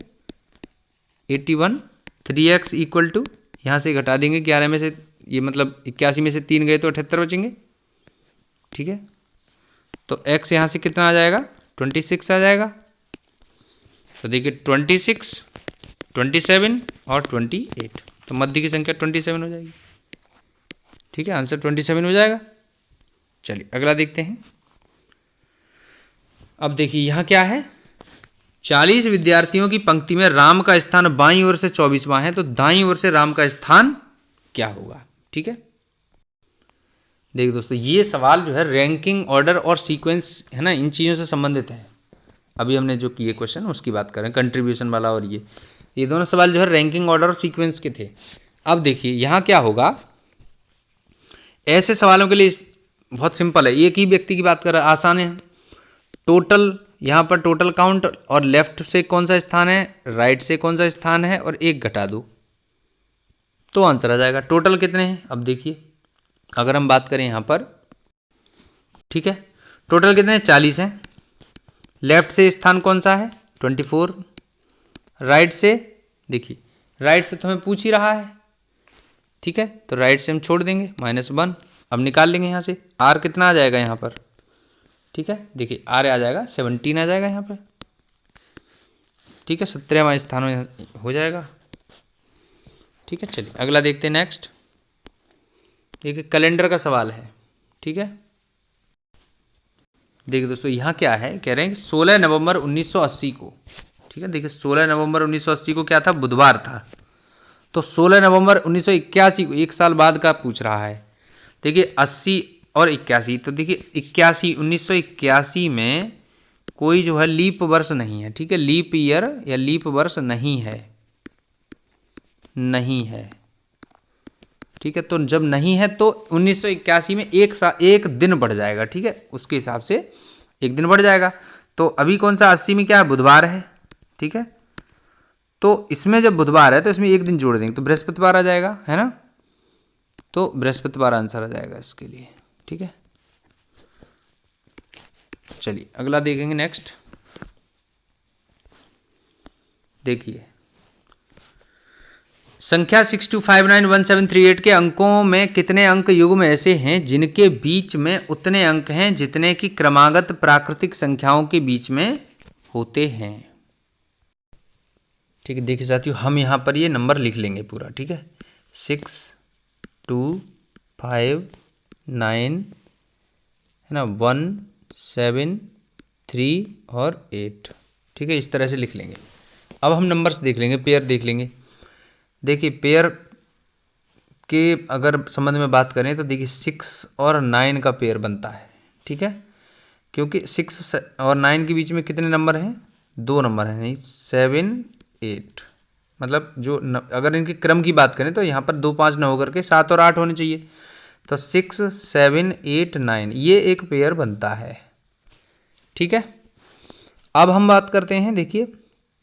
81, 3x इक्वल टू, यहाँ से घटा देंगे 11 में से, ये मतलब 81 में से 3 गए तो 78 बचेंगे। ठीक है, तो x यहाँ से कितना आ जाएगा, 26 आ जाएगा। तो देखिए 26, 27 और 28, तो मध्य की संख्या 27 हो जाएगी। ठीक है, आंसर 27 हो जाएगा। चलिए अगला देखते हैं। अब देखिए यहाँ क्या है, 40 विद्यार्थियों की पंक्ति में राम का स्थान बाईं ओर से 24वां है, तो दाईं ओर से राम का स्थान क्या होगा। ठीक है, देखिए दोस्तों, ये सवाल जो है रैंकिंग ऑर्डर और सीक्वेंस है ना, इन चीज़ों से संबंधित है। अभी हमने जो किए क्वेश्चन उसकी बात करें, कंट्रीब्यूशन वाला, और ये दोनों सवाल जो है रैंकिंग ऑर्डर और सीक्वेंस के थे। अब देखिए यहाँ क्या होगा, ऐसे सवालों के लिए बहुत सिंपल है, एक ही व्यक्ति की बात करें, आसान है। टोटल, यहाँ पर टोटल काउंट, और लेफ्ट से कौन सा स्थान है, राइट से कौन सा स्थान है, और एक घटा दो तो आंसर आ जाएगा। टोटल कितने हैं, अब देखिए अगर हम बात करें यहाँ पर, ठीक है, टोटल कितने हैं, 40 हैं, लेफ्ट से स्थान कौन सा है 24, राइट से देखिए राइट से तो हमें पूछ ही रहा है, ठीक है, तो राइट से हम छोड़ देंगे -1। अब निकाल लेंगे यहाँ से r कितना आ जाएगा यहाँ पर, ठीक है, देखिए r आ जाएगा 17 आ जाएगा यहाँ पर, ठीक है, 17वां स्थान में हो जाएगा, ठीक है। चलिए अगला देखते हैं नेक्स्ट। देखिए कैलेंडर का सवाल है, ठीक है। देखिए दोस्तों यहाँ क्या है, कह रहे हैं कि 16 नवंबर 1980 को, ठीक है, देखिए 16 नवंबर 1980 को क्या था, बुधवार था, तो 16 नवंबर 1981 को 1 साल बाद का पूछ रहा है। देखिए 80 और 81, तो देखिए 1981 में कोई जो है लीप वर्ष नहीं है, ठीक है, लीप ईयर या लीप वर्ष नहीं है, नहीं है, ठीक है। तो जब नहीं है तो 1981 में एक दिन बढ़ जाएगा, ठीक है, उसके हिसाब से एक दिन बढ़ जाएगा। तो अभी कौन सा 80 में क्या है, बुधवार है, ठीक है, तो इसमें जब बुधवार है तो इसमें एक दिन जोड़ देंगे तो बृहस्पतिवार आ जाएगा, है ना, तो बृहस्पतिवार आंसर आ जाएगा इसके लिए, ठीक है। चलिए अगला देखेंगे नेक्स्ट। देखिए संख्या 62591738 के अंकों में कितने अंक युग्म ऐसे हैं जिनके बीच में उतने अंक हैं जितने की क्रमागत प्राकृतिक संख्याओं के बीच में होते हैं, ठीक है। देखिए साथियों हम यहाँ पर ये नंबर लिख लेंगे पूरा, ठीक है, 6 2 5 9 है ना, 1 7 3 और 8, ठीक है, इस तरह से लिख लेंगे। अब हम नंबर्स देख लेंगे, पेयर देख लेंगे। देखिए पेयर के अगर संबंध में बात करें तो देखिए 6 और 9 का पेयर बनता है, ठीक है, क्योंकि 6 और 9 के बीच में कितने नंबर हैं, 2 नंबर हैं, नहीं 7 8, मतलब जो अगर इनके क्रम की बात करें तो यहाँ पर 2 5 9 होकर के 7 और 8 होने चाहिए, तो 6 7 8 9 ये एक पेयर बनता है, ठीक है। अब हम बात करते हैं देखिए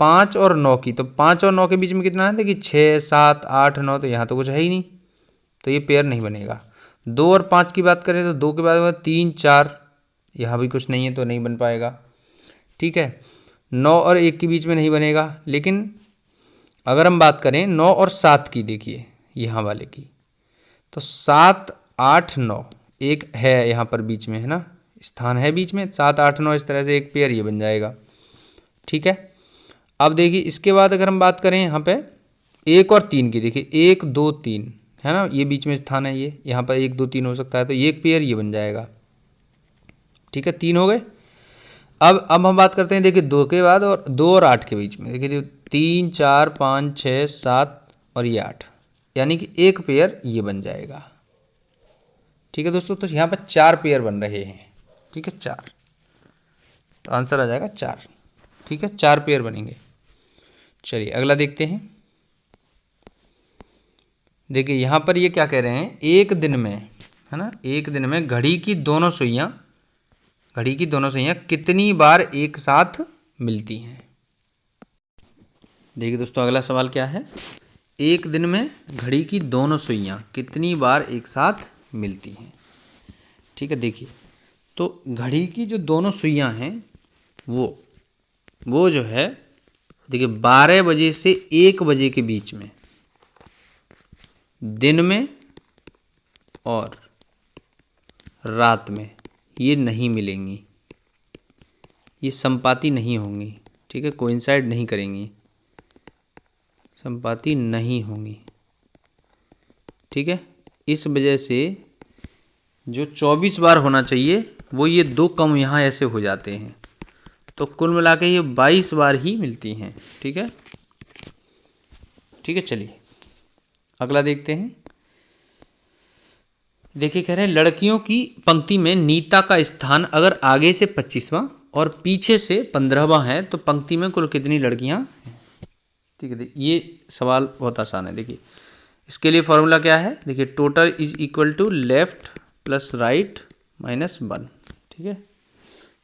5 और 9 की, तो 5 और 9 के बीच में कितना है, देखिए 6 7 8 9, तो यहाँ तो कुछ है ही नहीं, तो ये पेयर नहीं बनेगा। 2 और 5 की बात करें तो 2 के बाद 3 4, यहाँ भी कुछ नहीं है तो नहीं बन पाएगा, ठीक है। 9 और 1 के बीच में नहीं बनेगा, लेकिन अगर हम बात करें 9 और 7 की, देखिए यहाँ वाले की, तो 7 8 9 एक है यहाँ पर बीच में, है ना, स्थान है बीच में, 7 8 9 इस तरह से एक पेयर ये बन जाएगा, ठीक है। अब देखिए इसके बाद अगर हम बात करें यहाँ पे 1 और 3 की, देखिए 1 2 3 है ना, ये बीच में स्थान है, ये यहाँ पर 1 2 3 हो सकता है, तो ये एक पेयर ये बन जाएगा, ठीक है, 3 हो गए। अब हम बात करते हैं देखिए 2 के बाद और 2 और 8 के बीच में, देखिए 3 4 5 6 7 और ये 8, यानी कि एक पेयर ये बन जाएगा, ठीक है दोस्तों। तो यहाँ पर 4 पेयर बन रहे हैं, ठीक है, 4, तो आंसर आ जाएगा 4, ठीक है, 4 पेयर बनेंगे। चलिए अगला देखते हैं। देखिए यहाँ पर ये क्या कह रहे हैं, एक दिन में, है ना, एक दिन में घड़ी की दोनों सुइयाँ कितनी बार एक साथ मिलती हैं। देखिए दोस्तों अगला सवाल क्या है, एक दिन में घड़ी की दोनों सुइयाँ कितनी बार एक साथ मिलती हैं, ठीक है। देखिए तो घड़ी की जो दोनों सुइयाँ हैं वो जो है देखिए 12 बजे से 1 बजे के बीच में, दिन में और रात में ये नहीं मिलेंगी, ये संपाती नहीं होंगी, ठीक है, कोइंसाइड नहीं करेंगी, संपाती नहीं होंगी, ठीक है। इस वजह से जो 24 बार होना चाहिए वो ये 2 कम यहाँ ऐसे हो जाते हैं, तो कुल मिला के ये 22 बार ही मिलती हैं, ठीक है, ठीक है। चलिए अगला देखते हैं। देखिए कह रहे हैं लड़कियों की पंक्ति में नीता का स्थान अगर आगे से 25वां और पीछे से 15वां है तो पंक्ति में कुल कितनी लड़कियां हैं, ठीक है। ये सवाल बहुत आसान है। देखिए इसके लिए फॉर्मूला क्या है, देखिए total is equal to left plus right minus 1, ठीक है।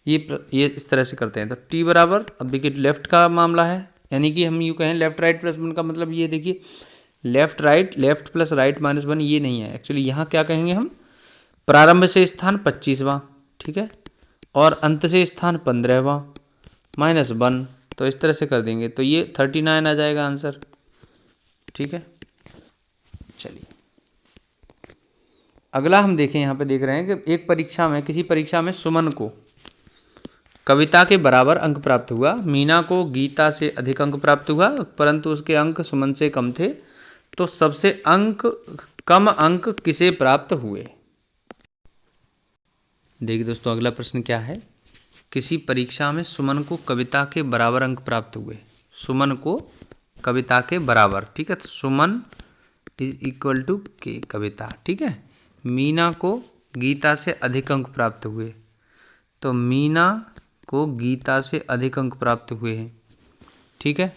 ये इस तरह से करते हैं, तो टी बराबर, अब देखिए लेफ्ट का मामला है, यानी कि हम यूँ कहें लेफ्ट राइट प्लस 1 का मतलब ये देखिए लेफ्ट प्लस राइट माइनस 1 ये नहीं है, एक्चुअली यहाँ क्या कहेंगे हम, प्रारंभ से स्थान 25वां, ठीक है, और अंत से स्थान 15वां, -1, तो इस तरह से कर देंगे तो ये 39 आ जाएगा आंसर। ठीक है, चलिए अगला हम देखें। यहाँ पे देख रहे हैं कि एक परीक्षा में, किसी परीक्षा में सुमन को कविता के बराबर अंक प्राप्त हुआ, मीना को गीता से अधिक अंक प्राप्त हुआ, परंतु उसके अंक सुमन से कम थे, तो सबसे कम अंक किसे प्राप्त हुए। देखिए दोस्तों अगला प्रश्न क्या है। किसी परीक्षा में सुमन को कविता के बराबर अंक प्राप्त हुए, सुमन को कविता के बराबर, ठीक है, तो सुमन इज इक्वल टू के कविता। ठीक है, मीना को गीता से अधिक अंक प्राप्त हुए, तो मीना को गीता से अधिक अंक प्राप्त हुए हैं। ठीक है,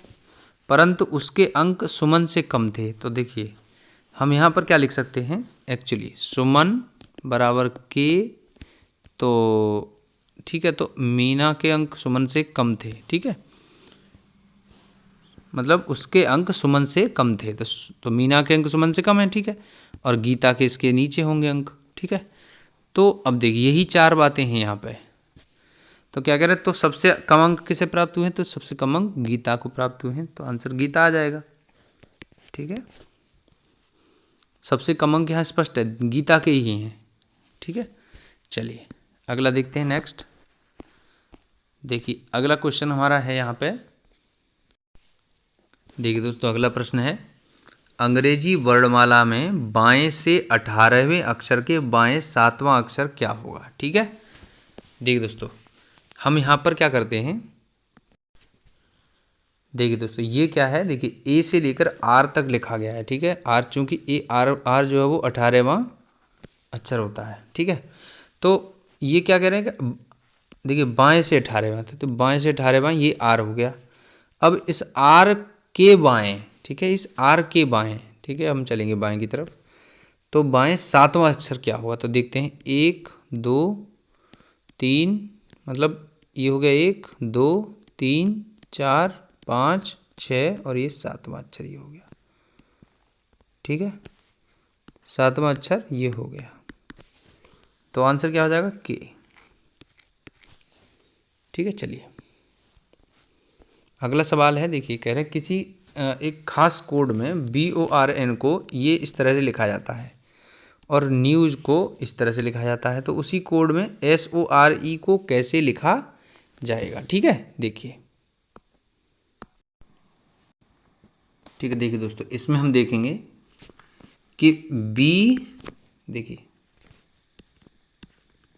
परंतु उसके अंक सुमन से कम थे, तो देखिए हम यहाँ पर क्या लिख सकते हैं, एक्चुअली सुमन बराबर के, तो ठीक है, तो मीना के अंक सुमन से कम थे। ठीक है, मतलब उसके अंक सुमन से कम थे, तो मीना के अंक सुमन से कम है। ठीक है, और गीता के इसके नीचे होंगे अंक। ठीक है, तो अब देखिए यही 4 बातें हैं यहाँ पे, तो क्या कह रहे हैं, तो सबसे कम अंक किसे प्राप्त हुए हैं, तो सबसे कम अंक गीता को प्राप्त हुए हैं, तो आंसर गीता आ जाएगा। ठीक है, सबसे कम अंक यहाँ स्पष्ट है, गीता के ही हैं। ठीक है, चलिए अगला देखते हैं नेक्स्ट। देखिए अगला क्वेश्चन हमारा है यहाँ पे, देखिए दोस्तों अगला प्रश्न है, अंग्रेजी वर्णमाला में बाएं से 18वें अक्षर के बाएं 7वां अक्षर क्या होगा। ठीक है, देखिए दोस्तों हम यहाँ पर क्या करते हैं, देखिए दोस्तों ये क्या है, देखिए ए से लेकर आर तक लिखा गया है। ठीक है, आर चूंकि ए आर जो है वो 18वां अक्षर होता है। ठीक है, तो ये क्या कह रहे हैं कि देखिए बाएं से 18वां था, तो बाएं से 18वां ये आर हो गया। अब इस आर के बाएं, ठीक है, इस आर के बाएं, ठीक है, हम चलेंगे बाएं की तरफ, तो बाएं 7वां अक्षर क्या होगा, तो देखते हैं 1 2 3, मतलब ये हो गया 1 2 3 4 5 6 और ये 7वां अक्षर ये हो गया। ठीक है, 7वां अक्षर ये हो गया, तो आंसर क्या हो जाएगा, के। ठीक है, चलिए अगला सवाल है। देखिए कह रहे हैं किसी एक खास कोड में BORN को ये इस तरह से लिखा जाता है और न्यूज़ को इस तरह से लिखा जाता है, तो उसी कोड में SORE को कैसे लिखा जाएगा। ठीक है, देखिए ठीक है, देखिए दोस्तों इसमें हम देखेंगे कि देखिए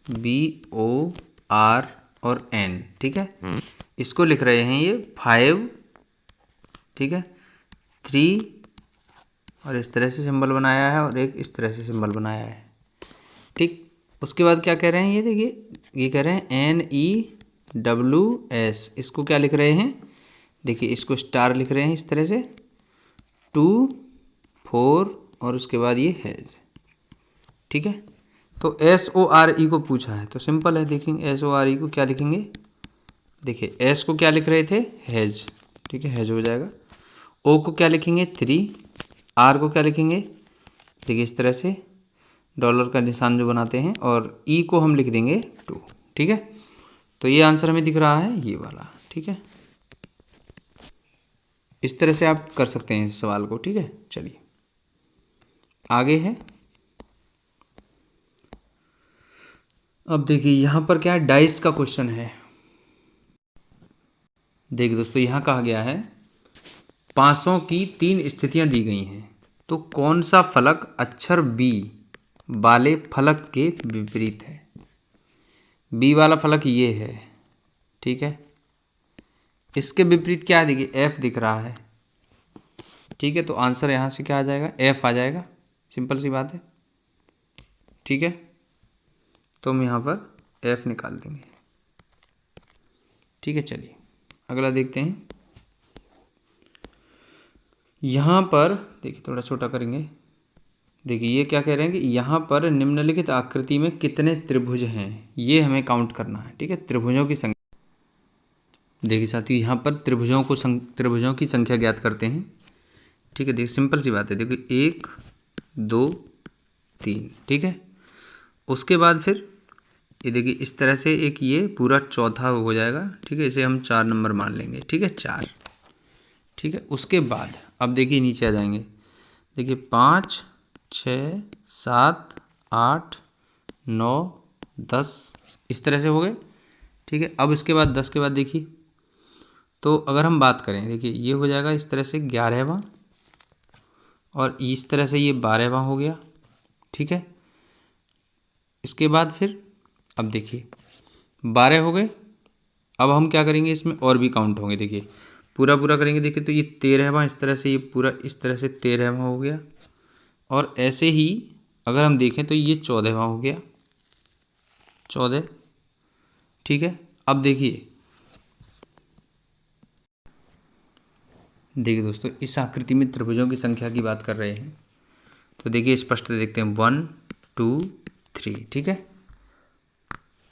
BOR और N, ठीक है, इसको लिख रहे हैं ये 5, ठीक है, 3 और इस तरह से सिंबल बनाया है और एक इस तरह से सिंबल बनाया है। ठीक, उसके बाद क्या कह रहे हैं, ये देखिए ये कह रहे हैं NEWS, इसको क्या लिख रहे हैं, देखिए इसको स्टार लिख रहे हैं इस तरह से, 2 4 और उसके बाद ये हैज़। ठीक है, तो SORE को पूछा है, तो सिंपल है, देखेंगे SORE को क्या लिखेंगे, देखिए S को क्या लिख रहे थे, हैज़। ठीक है, हैज़ हो जाएगा। O को क्या लिखेंगे, 3, R को क्या लिखेंगे, देखिए इस तरह से डॉलर का निशान जो बनाते हैं, और E को हम लिख देंगे 2। ठीक है, तो ये आंसर हमें दिख रहा है ये वाला। ठीक है, इस तरह से आप कर सकते हैं इस सवाल को। ठीक है, चलिए आगे है। अब देखिए यहाँ पर क्या है, डाइस का क्वेश्चन है। देखिए दोस्तों यहाँ कहा गया है पासों की 3 स्थितियां दी गई हैं, तो कौन सा फलक अक्षर B वाले फलक के विपरीत है। B वाला फलक ये है, ठीक है, इसके विपरीत क्या है, देखिए F दिख रहा है। ठीक है, तो आंसर यहाँ से क्या आ जाएगा, F आ जाएगा, सिंपल सी बात है। ठीक है, तो हम यहाँ पर F निकाल देंगे। ठीक है, चलिए अगला देखते हैं। यहाँ पर देखिए थोड़ा छोटा करेंगे, देखिए ये क्या कह रहे हैं कि यहाँ पर निम्नलिखित आकृति में कितने त्रिभुज हैं, ये हमें काउंट करना है। ठीक है, त्रिभुजों की संख्या, देखिए साथियों यहाँ पर त्रिभुजों की संख्या ज्ञात करते हैं। ठीक है, देखिए सिंपल सी बात है, देखिए 1 2 3, ठीक है, उसके बाद फिर ये देखिए इस तरह से एक ये पूरा चौथा हो जाएगा, ठीक है। इसे हम 4 नंबर मान लेंगे, ठीक है, 4, ठीक है। उसके बाद अब देखिए नीचे आ जाएंगे, देखिए 5, 6, 7, 8, 9, 10 इस तरह से हो गए, ठीक है। अब इसके बाद 10 के बाद देखिए, तो अगर हम बात करें, देखिए ये हो जाएगा इस तरह से 11वां, और इस तरह से ये 12वां हो गया, ठीक है। इसके बाद फिर अब देखिए 12 हो गए। अब हम क्या करेंगे, इसमें और भी काउंट होंगे, देखिए पूरा पूरा करेंगे, देखिए तो ये 13वां इस तरह से, ये पूरा इस तरह से 13वां हो गया, और ऐसे ही अगर हम देखें तो ये 14वां हो गया, 14, ठीक है। अब देखिए दोस्तों, इस आकृति में त्रिभुजों की संख्या की बात कर रहे हैं, तो देखिए स्पष्ट देखते हैं 1 2 3, ठीक है।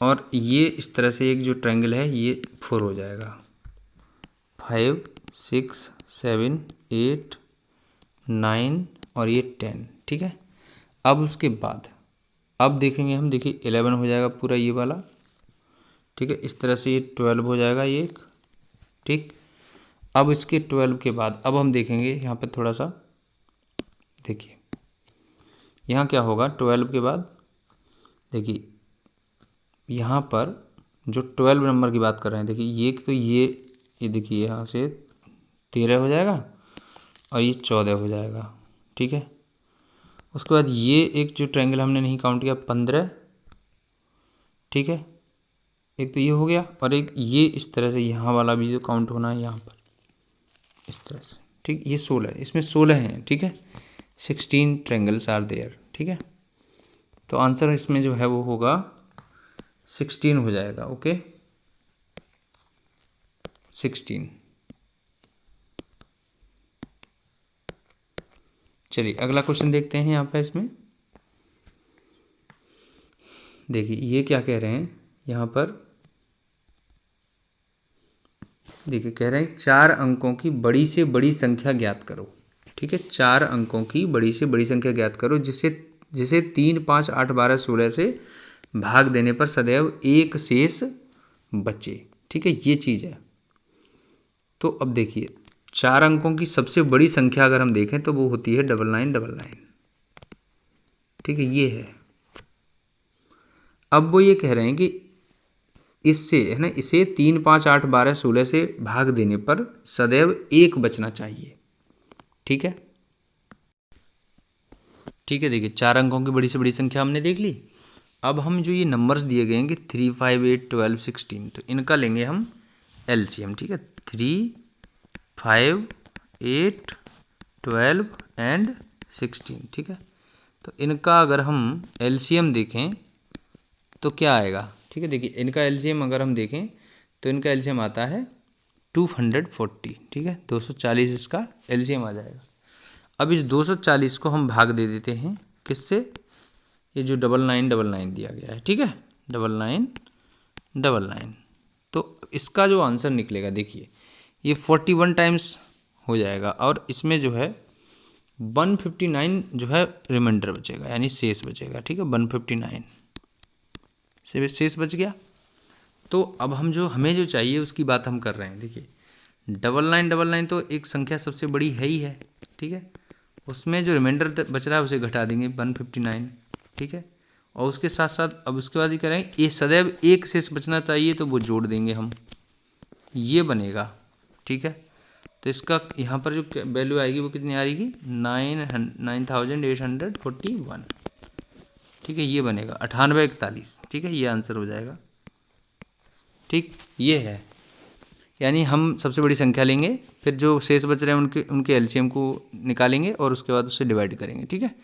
और ये इस तरह से एक जो ट्रायंगल है ये 4 हो जाएगा, 5 6 7 8 9 और ये 10, ठीक है। अब उसके बाद अब देखेंगे हम, देखिए 11 हो जाएगा पूरा ये वाला, ठीक है। इस तरह से ये 12 हो जाएगा ये एक, ठीक। अब इसके 12 के बाद अब हम देखेंगे यहाँ पर थोड़ा सा, देखिए यहाँ क्या होगा 12 के बाद, देखिए यहाँ पर जो 12 नंबर की बात कर रहे हैं, देखिए ये तो ये देखिए यहाँ से 13 हो जाएगा और ये 14 हो जाएगा, ठीक है। उसके बाद ये एक जो ट्रायंगल हमने नहीं काउंट किया 15, ठीक है। एक तो ये हो गया, और एक ये इस तरह से यहाँ वाला भी जो काउंट होना है यहाँ पर इस तरह से, ठीक। ये 16, इसमें 16 हैं, ठीक है। 16 ट्रायंगल्स आर देयर, ठीक है। तो आंसर इसमें जो है वो होगा 16 हो जाएगा, ओके 16। चलिए अगला क्वेश्चन देखते हैं यहाँ पे। इसमें देखिए ये क्या कह रहे हैं यहाँ पर, देखिए कह रहे हैं 4 अंकों की बड़ी से बड़ी संख्या ज्ञात करो, ठीक है। 4 अंकों की बड़ी से बड़ी संख्या ज्ञात करो जिसे 3 5 8 12 16 से भाग देने पर सदैव एक शेष बचे, ठीक है। ये चीज़ है। तो अब देखिए 4 अंकों की सबसे बड़ी संख्या अगर हम देखें तो वो होती है 9999, ठीक है, ये है। अब वो ये कह रहे हैं कि इससे है ना, इसे 3 5 8 12 16 से भाग देने पर सदैव एक बचना चाहिए, ठीक है। ठीक है, देखिए 4 अंकों की बड़ी से बड़ी संख्या हमने देख ली। अब हम जो ये नंबर्स दिए गए हैं कि 3 5 8 12 16, तो इनका लेंगे हम एलसीएम, ठीक है। 3 5 8 12 एंड 16, ठीक है। तो इनका अगर हम एलसीएम देखें तो क्या आएगा, ठीक है। देखिए इनका एलसीएम अगर हम देखें तो इनका एलसीएम आता है 240, ठीक है। 240 इसका एलसीएम आ जाएगा। अब इस 240 को हम भाग दे देते हैं किससे, ये जो 9999 दिया गया है, ठीक है, 9999। तो इसका जो आंसर निकलेगा, देखिए ये 41 टाइम्स हो जाएगा, और इसमें जो है 159 जो है रिमाइंडर बचेगा, यानी शेष बचेगा, ठीक है। 159 से शेष बच गया। तो अब हम जो हमें जो चाहिए उसकी बात हम कर रहे हैं। देखिए 9999 तो एक संख्या सबसे बड़ी है ही है, ठीक है। उसमें जो रिमाइंडर बच रहा है उसे घटा देंगे 159, ठीक है। और उसके साथ साथ अब उसके बाद ये करेंगे ये सदैव एक शेष बचना चाहिए, तो वो जोड़ देंगे हम, ये बनेगा, ठीक है। तो इसका यहाँ पर जो वैल्यू आएगी वो कितनी आ रहेगी, 9841, ठीक है। ये बनेगा 9841, ठीक है। ये आंसर हो जाएगा, ठीक। ये है, यानी हम सबसे बड़ी संख्या लेंगे, फिर जो शेष बच रहे हैं उनके एलसीएम को निकालेंगे और उसके बाद उससे डिवाइड करेंगे, ठीक है।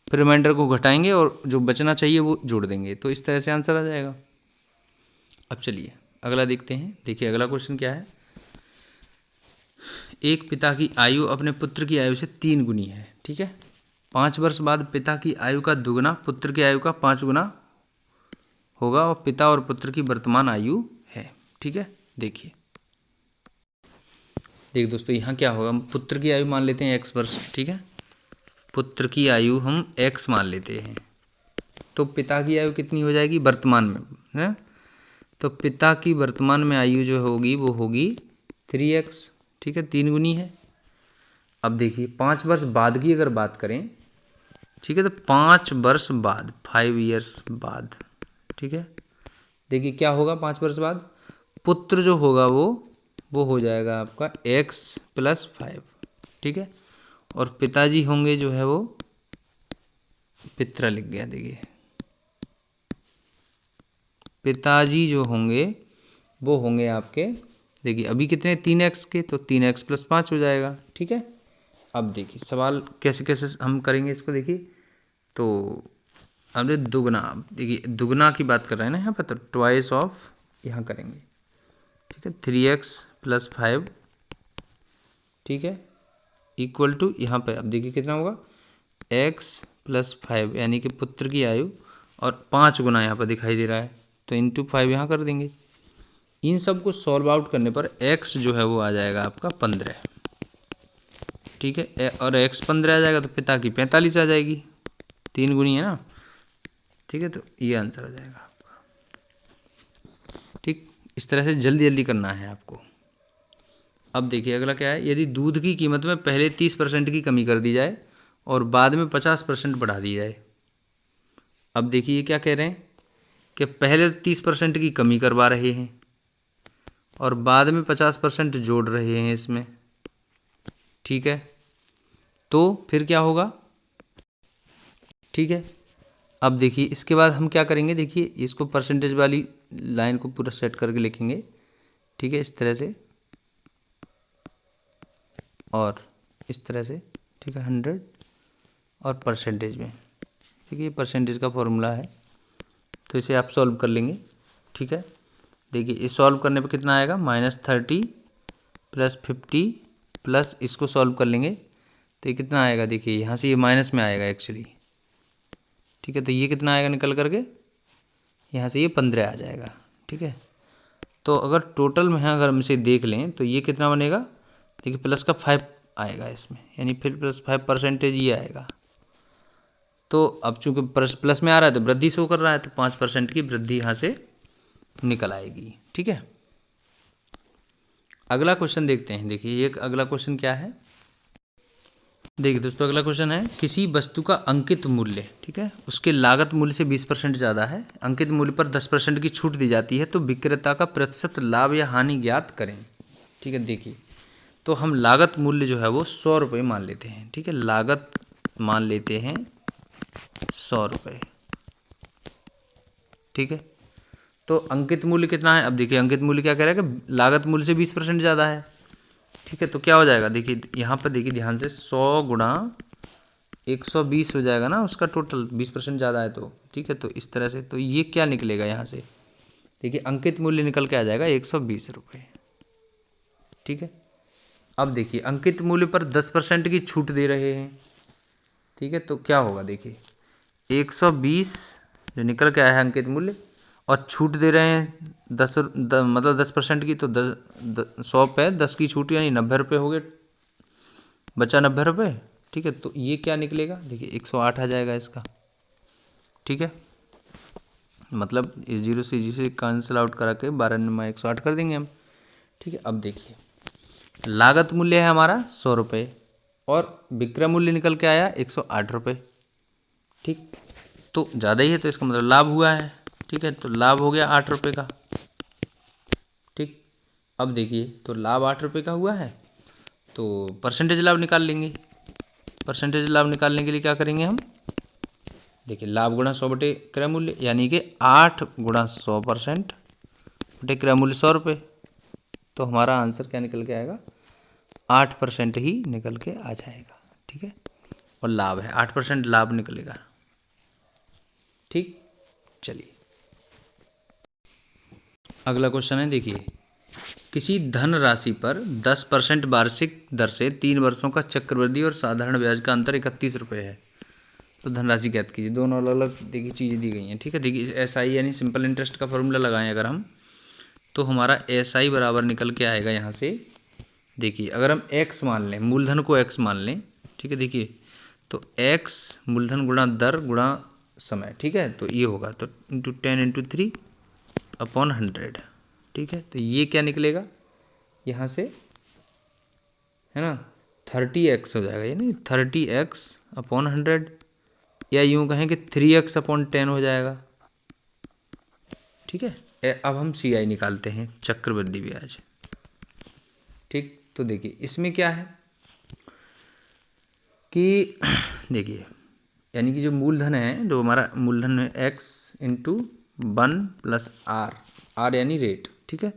फिर रिमाइंडर को घटाएंगे और जो बचना चाहिए वो जोड़ देंगे, तो इस तरह से आंसर आ जाएगा। अब चलिए अगला देखते हैं। देखिए अगला क्वेश्चन क्या है, एक पिता की आयु अपने पुत्र की आयु से 3 गुनी है, ठीक है। 5 वर्ष बाद पिता की आयु का दुगना पुत्र की आयु का 5 गुना होगा, और पिता और पुत्र की वर्तमान आयु है, ठीक है। देखिए दोस्तों यहाँ क्या होगा, हम पुत्र की आयु मान लेते हैं x वर्ष, ठीक है। पुत्र की आयु हम x मान लेते हैं, तो पिता की आयु कितनी हो जाएगी वर्तमान में, है? तो पिता की वर्तमान में आयु जो होगी वो होगी 3x, ठीक है, 3 गुनी है। अब देखिए 5 वर्ष बाद की अगर बात करें, ठीक है, तो 5 वर्ष बाद, 5 ईयर्स बाद, ठीक है, देखिए क्या होगा 5 वर्ष बाद, पुत्र जो होगा वो हो जाएगा आपका x + 5, ठीक है, और पिताजी होंगे जो है वो, पित्रा लिख गया, देखिए पिताजी जो होंगे वो होंगे आपके, देखिए अभी कितने 3x के, तो 3x + 5 हो जाएगा, ठीक है। अब देखिए सवाल कैसे कैसे हम करेंगे इसको, देखिए तो हमने दुगना, देखिए दुगना की बात कर रहे हैं ना यहाँ पर, तो ट्वाइस ऑफ यहाँ करेंगे, ठीक है, 3x + 5, ठीक है, इक्वल टू यहाँ पे अब देखिए कितना होगा x + 5, यानी कि पुत्र की आयु, और 5 गुना यहाँ पर दिखाई दे रहा है तो इंटू 5 यहाँ कर देंगे। इन सब को सॉल्व आउट करने पर x जो है वो आ जाएगा आपका 15, ठीक है, और x 15 आ जाएगा तो पिता की 45 आ जाएगी, 3 गुनी है ना, ठीक है, तो ये आंसर आ जाएगा आपका, ठीक। इस तरह से जल्दी जल्दी करना है आपको। अब देखिए अगला क्या है, यदि दूध की कीमत में पहले 30% की कमी कर दी जाए और बाद में 50% बढ़ा दी जाए। अब देखिए ये क्या कह रहे हैं कि पहले 30% की कमी करवा रहे हैं और बाद में 50% जोड़ रहे हैं इसमें, ठीक है, तो फिर क्या होगा, ठीक है। अब देखिए इसके बाद हम क्या करेंगे, देखिए इसको परसेंटेज वाली लाइन को पूरा सेट करके लिखेंगे, ठीक है, इस तरह से और इस तरह से, ठीक है, 100 और परसेंटेज में, ठीक है, ये परसेंटेज का फॉर्मूला है, तो इसे आप सॉल्व कर लेंगे, ठीक है। देखिए इस सॉल्व करने पे कितना आएगा, -30 + 50 प्लस इसको सॉल्व कर लेंगे तो ये कितना आएगा, देखिए यहाँ से ये माइनस में आएगा एक्चुअली, ठीक है, तो ये कितना आएगा निकल करके, यहाँ से ये 15 आ जाएगा, ठीक है। तो अगर टोटल में अगर हम इसे देख लें तो ये कितना बनेगा, देखिए प्लस का 5 आएगा इसमें, यानी फिर +5% ये आएगा। तो अब चूंकि प्लस में आ रहा है तो वृद्धि शो कर रहा है, तो 5% की वृद्धि यहाँ से निकल आएगी, ठीक है। अगला क्वेश्चन देखते हैं, देखिए ये अगला क्वेश्चन क्या है, देखिए दोस्तों अगला क्वेश्चन है, किसी वस्तु का अंकित मूल्य, ठीक है, उसके लागत मूल्य से 20% ज़्यादा है, अंकित मूल्य पर 10% की छूट दी जाती है, तो विक्रेता का प्रतिशत लाभ या हानि ज्ञात करें, ठीक है। देखिए तो हम लागत मूल्य जो है वो 100 रुपये मान लेते हैं, ठीक है, लागत मान लेते हैं 100 रुपये, ठीक है। तो अंकित मूल्य कितना है, अब देखिए अंकित मूल्य क्या कह रहा है कि लागत मूल्य से 20% ज़्यादा है, ठीक है, तो क्या हो जाएगा, देखिए यहाँ पर देखिए ध्यान से 100 गुणा 120 हो जाएगा ना उसका टोटल, 20% ज़्यादा है तो, ठीक है, तो इस तरह से, तो ये क्या निकलेगा यहाँ से, देखिए अंकित मूल्य निकल के आ जाएगा 120 रुपये, ठीक है। अब देखिए अंकित मूल्य पर 10% की छूट दे रहे हैं, ठीक है, तो क्या होगा, देखिए 120 जो निकल के आया है अंकित मूल्य और छूट दे रहे हैं मतलब 10% की, तो 100 पे 10 की छूट यानी 90 रुपये हो गए, बचा 90 रुपये, ठीक है, तो ये क्या निकलेगा, देखिए 108 आ जाएगा इसका, ठीक है, मतलब इस 0 से जिसे कैंसिल आउट करा के 12 में 108 कर देंगे हम, ठीक है। अब देखिए लागत मूल्य है हमारा 100 रुपये और विक्रय मूल्य निकल के आया 108 रुपये, ठीक, तो ज़्यादा ही है तो इसका मतलब लाभ हुआ है, ठीक है, तो लाभ हो गया 8 रुपये का, ठीक। अब देखिए तो लाभ 8 रुपये का हुआ है, तो परसेंटेज लाभ निकाल लेंगे, परसेंटेज लाभ निकालने के लिए क्या करेंगे हम, देखिए लाभ गुणा 100 बटे क्रय मूल्य, यानी कि 8 गुणा 100% बटे क्रय मूल्य 100 रुपये, तो हमारा आंसर क्या निकल के आएगा, 8% ही निकल के आ जाएगा, ठीक है, और लाभ है 8% लाभ निकलेगा, ठीक। चलिए अगला क्वेश्चन है, देखिए किसी धन राशि पर 10% वार्षिक दर से 3 वर्षों का चक्रवृद्धि और साधारण ब्याज का अंतर 31 रुपये है, तो धनराशि ज्ञात कीजिए। दोनों अलग अलग देखिए चीज़ें दी गई हैं, ठीक है। देखिए SI यानी सिंपल इंटरेस्ट का फॉर्मूला लगाएं अगर हम, तो हमारा SI बराबर निकल के आएगा यहाँ से, देखिए अगर हम x मान लें, मूलधन को x मान लें, ठीक है, देखिए तो x मूलधन गुणा दर गुणा समय, ठीक है। तो ये होगा तो इंटू 10 इंटू 3 अपॉन 100, ठीक है। तो ये क्या निकलेगा यहाँ से, है ना, 30x हो जाएगा, यानी 30x अपॉन 100, या यूँ कहें कि 3x अपॉन 10 हो जाएगा, ठीक है। अब हम CI निकालते हैं, चक्रवृद्धि ब्याज, ठीक। तो देखिए इसमें क्या है कि देखिए, यानी कि जो मूलधन है, जो हमारा मूलधन है x इंटू 1 प्लस आर यानी रेट, ठीक है।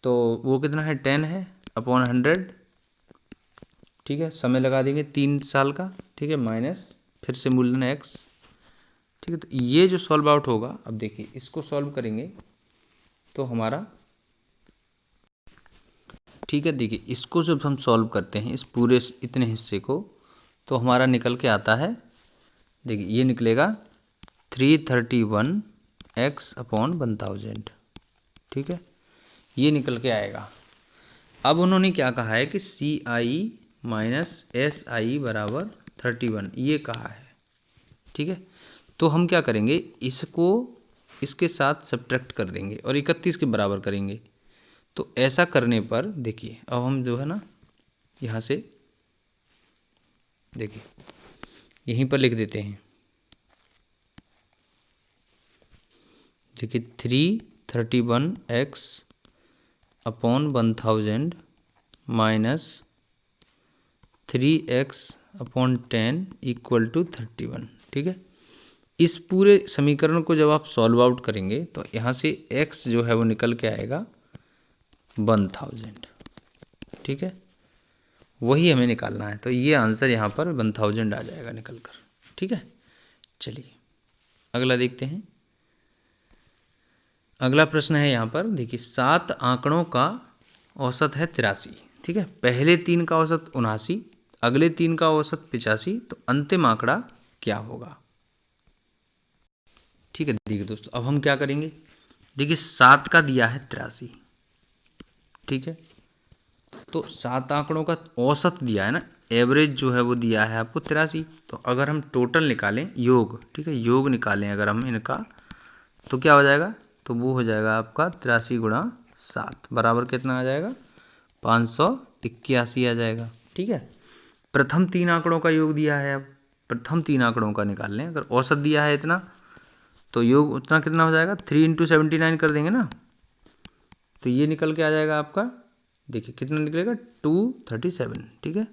तो वो कितना है 10 है अपॉन 100, ठीक है। समय लगा देंगे 3 साल का, ठीक है, माइनस फिर से मूलधन x, ठीक है। तो ये जो सॉल्व आउट होगा, अब देखिए इसको सॉल्व करेंगे तो हमारा, ठीक है, देखिए इसको जब हम सॉल्व करते हैं इस पूरे इतने हिस्से को, तो हमारा निकल के आता है, देखिए ये निकलेगा 331x अपॉन 1000, ठीक है, ये निकल के आएगा। अब उन्होंने क्या कहा है कि CI माइनस SI बराबर 31, ये कहा है, ठीक है। तो हम क्या करेंगे, इसको इसके साथ सब्ट्रैक्ट कर देंगे और 31 के बराबर करेंगे। तो ऐसा करने पर देखिए, अब हम जो है ना यहाँ से देखिए यहीं पर लिख देते हैं, देखिए 331x upon 1000 minus 3x upon 10 equal to 31, ठीक है। इस पूरे समीकरण को जब आप सॉल्व आउट करेंगे तो यहाँ से x जो है वो निकल के आएगा 1000, ठीक है, वही हमें निकालना है। तो ये आंसर यहाँ पर 1000 आ जाएगा निकल कर, ठीक है। चलिए अगला देखते हैं। अगला प्रश्न है यहाँ पर, देखिए 7 आंकड़ों का औसत है 83, ठीक है। पहले 3 का औसत 79, अगले 3 का औसत 85, तो अंतिम आंकड़ा क्या होगा, ठीक है। देखिए दोस्तों, अब हम क्या करेंगे, देखिए 7 का दिया है 83, ठीक है। तो 7 आंकड़ों का औसत दिया है ना, एवरेज जो है वो दिया है आपको 83। तो अगर हम टोटल निकालें, योग, ठीक है, योग निकालें अगर हम इनका, तो क्या हो जाएगा, तो वो हो जाएगा आपका 83 गुणा 7 बराबर कितना आ जाएगा, 581 आ जाएगा, ठीक है। प्रथम 3 आंकड़ों का योग दिया है, अब प्रथम 3 आंकड़ों का निकाल लें, अगर औसत दिया है इतना तो योग उतना कितना हो जाएगा, 3 इंटू 79 कर देंगे ना, तो ये निकल के आ जाएगा आपका, देखिए कितना निकलेगा 237, ठीक है,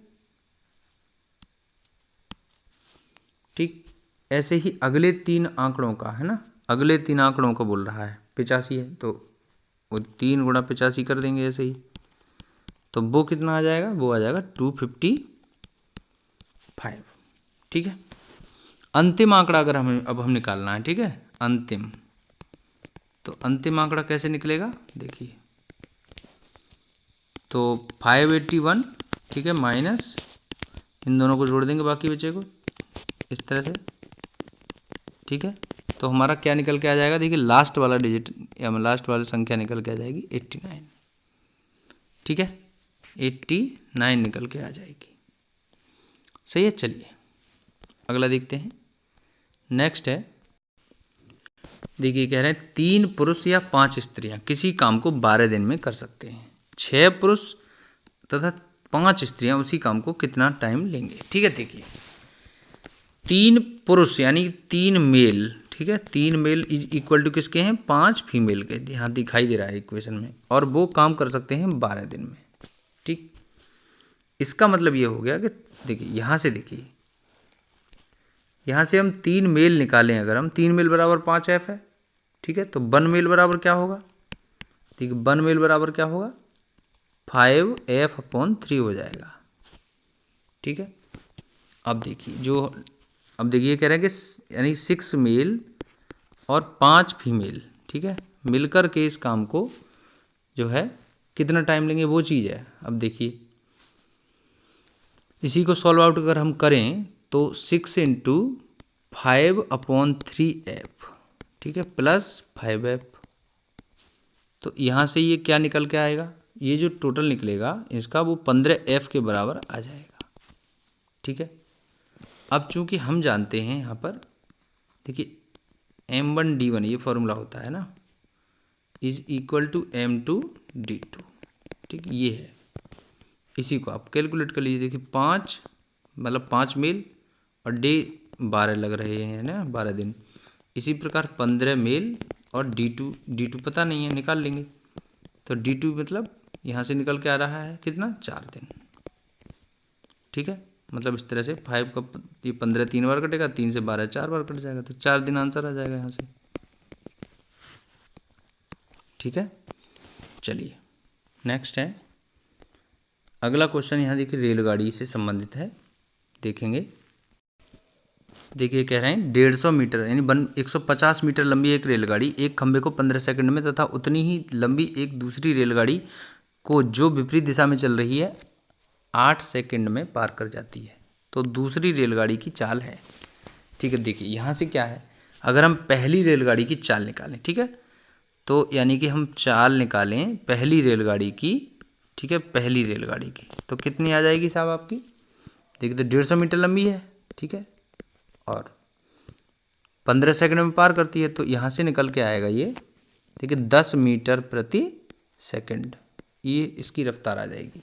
ठीक। ऐसे ही अगले 3 आंकड़ों का है ना, अगले 3 आंकड़ों का बोल रहा है 85 है, तो वो 3 गुणा 85 कर देंगे ऐसे ही, तो वो कितना आ जाएगा, वो आ जाएगा 255, ठीक है। अंतिम आंकड़ा अगर हमें अब हम निकालना है, ठीक है, अंतिम, तो अंतिम आंकड़ा कैसे निकलेगा, देखिए तो 581, ठीक है, माइनस इन दोनों को जोड़ देंगे बाकी बचे को इस तरह से, ठीक है। तो हमारा क्या निकल के आ जाएगा, देखिए लास्ट वाला डिजिट या लास्ट वाली संख्या निकल के आ जाएगी 89, ठीक है, 89 निकल के आ जाएगी, सही है। चलिए अगला देखते हैं। नेक्स्ट है, देखिए कह रहे हैं 3 पुरुष या 5 स्त्रियां किसी काम को 12 दिन में कर सकते हैं, 6 पुरुष तथा 5 स्त्रियां उसी काम को कितना टाइम लेंगे, ठीक है। देखिए 3 पुरुष यानी 3 मेल, ठीक है, 3 मेल इक्वल टू किसके हैं, 5 फीमेल के, यहाँ दिखाई दे रहा है इक्वेशन में, और वो काम कर सकते हैं 12 दिन में, ठीक। इसका मतलब ये हो गया कि देखिए यहाँ से, देखिए यहाँ से हम 3 मेल निकालें, अगर हम 3 मेल बराबर 5F है, ठीक है, तो 1 मेल बराबर क्या होगा, ठीक है, 1 मेल बराबर क्या होगा 5F अपॉन 3 हो जाएगा, ठीक है। अब देखिए अब देखिए कह रहे हैं कि यानी 6 मेल और 5 फीमेल, ठीक है, मिलकर के इस काम को जो है कितना टाइम लेंगे वो चीज़ है। अब देखिए इसी को सॉल्व आउट अगर हम करें तो 6 इंटू 5 अपॉन 3F, ठीक है, प्लस 5F, तो यहाँ से ये क्या निकल के आएगा, ये जो टोटल निकलेगा इसका वो 15F के बराबर आ जाएगा, ठीक है। अब चूंकि हम जानते हैं यहाँ पर देखिए m1d1 ये फॉर्मूला होता है ना, इज इक्वल टू m2d2, ठीक ये है। इसी को आप कैलकुलेट कर लीजिए। देखिए 5 मतलब 5 मेल और डे 12 लग रहे हैं ना, 12 दिन। इसी प्रकार 15 मेल और D2 पता नहीं है, निकाल लेंगे। तो D2 मतलब यहाँ से निकल के आ रहा है कितना, 4 दिन, ठीक है। मतलब इस तरह से 5 का ये 15 3 बार कटेगा, 3 से 12 4 बार कट जाएगा, तो 4 दिन आंसर आ जाएगा यहाँ से, ठीक है। चलिए नेक्स्ट है अगला क्वेश्चन। यहाँ देखिए रेलगाड़ी से संबंधित है, देखेंगे। देखिए कह रहे हैं 150 मीटर यानी 150 मीटर लंबी एक रेलगाड़ी एक खंभे को 15 सेकंड में तथा उतनी ही लंबी एक दूसरी रेलगाड़ी को जो विपरीत दिशा में चल रही है 8 सेकंड में पार कर जाती है। तो दूसरी रेलगाड़ी की चाल है, ठीक है। देखिए यहाँ से क्या है, अगर हम पहली रेलगाड़ी की चाल निकालें, ठीक है, तो यानी कि हम चाल निकालें पहली रेलगाड़ी की, ठीक है, पहली रेलगाड़ी की, तो कितनी आ जाएगी साहब आपकी। देखिए तो 150 मीटर लंबी है, ठीक है, और 15 सेकंड में पार करती है, तो यहाँ से निकल के आएगा ये, देखिए 10 मीटर प्रति सेकंड, ये इसकी रफ्तार आ जाएगी।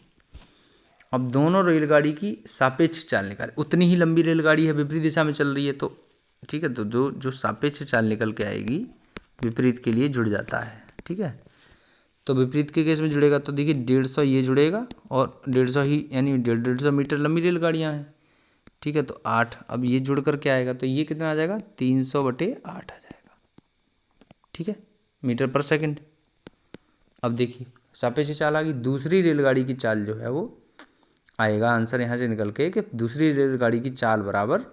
अब दोनों रेलगाड़ी की सापेक्ष चाल निकालें, उतनी ही लंबी रेलगाड़ी है, विपरीत दिशा में चल रही है, तो ठीक है, तो जो सापेक्ष चाल निकल के आएगी विपरीत के लिए जुड़ जाता है, ठीक है। तो विपरीत के केस में जुड़ेगा तो देखिए 150 ये जुड़ेगा और 150 ही यानी 150 मीटर लंबी रेलगाड़ियाँ हैं, ठीक है। तो 8 अब ये जुड़ कर के आएगा, तो ये कितना आ जाएगा, 300/8 आ जाएगा, ठीक है, मीटर पर सेकंड। अब देखिए सापेक्ष चाल आ गई, दूसरी रेलगाड़ी की चाल जो है वो आएगा आंसर यहाँ से निकल के कि दूसरी रेलगाड़ी की चाल बराबर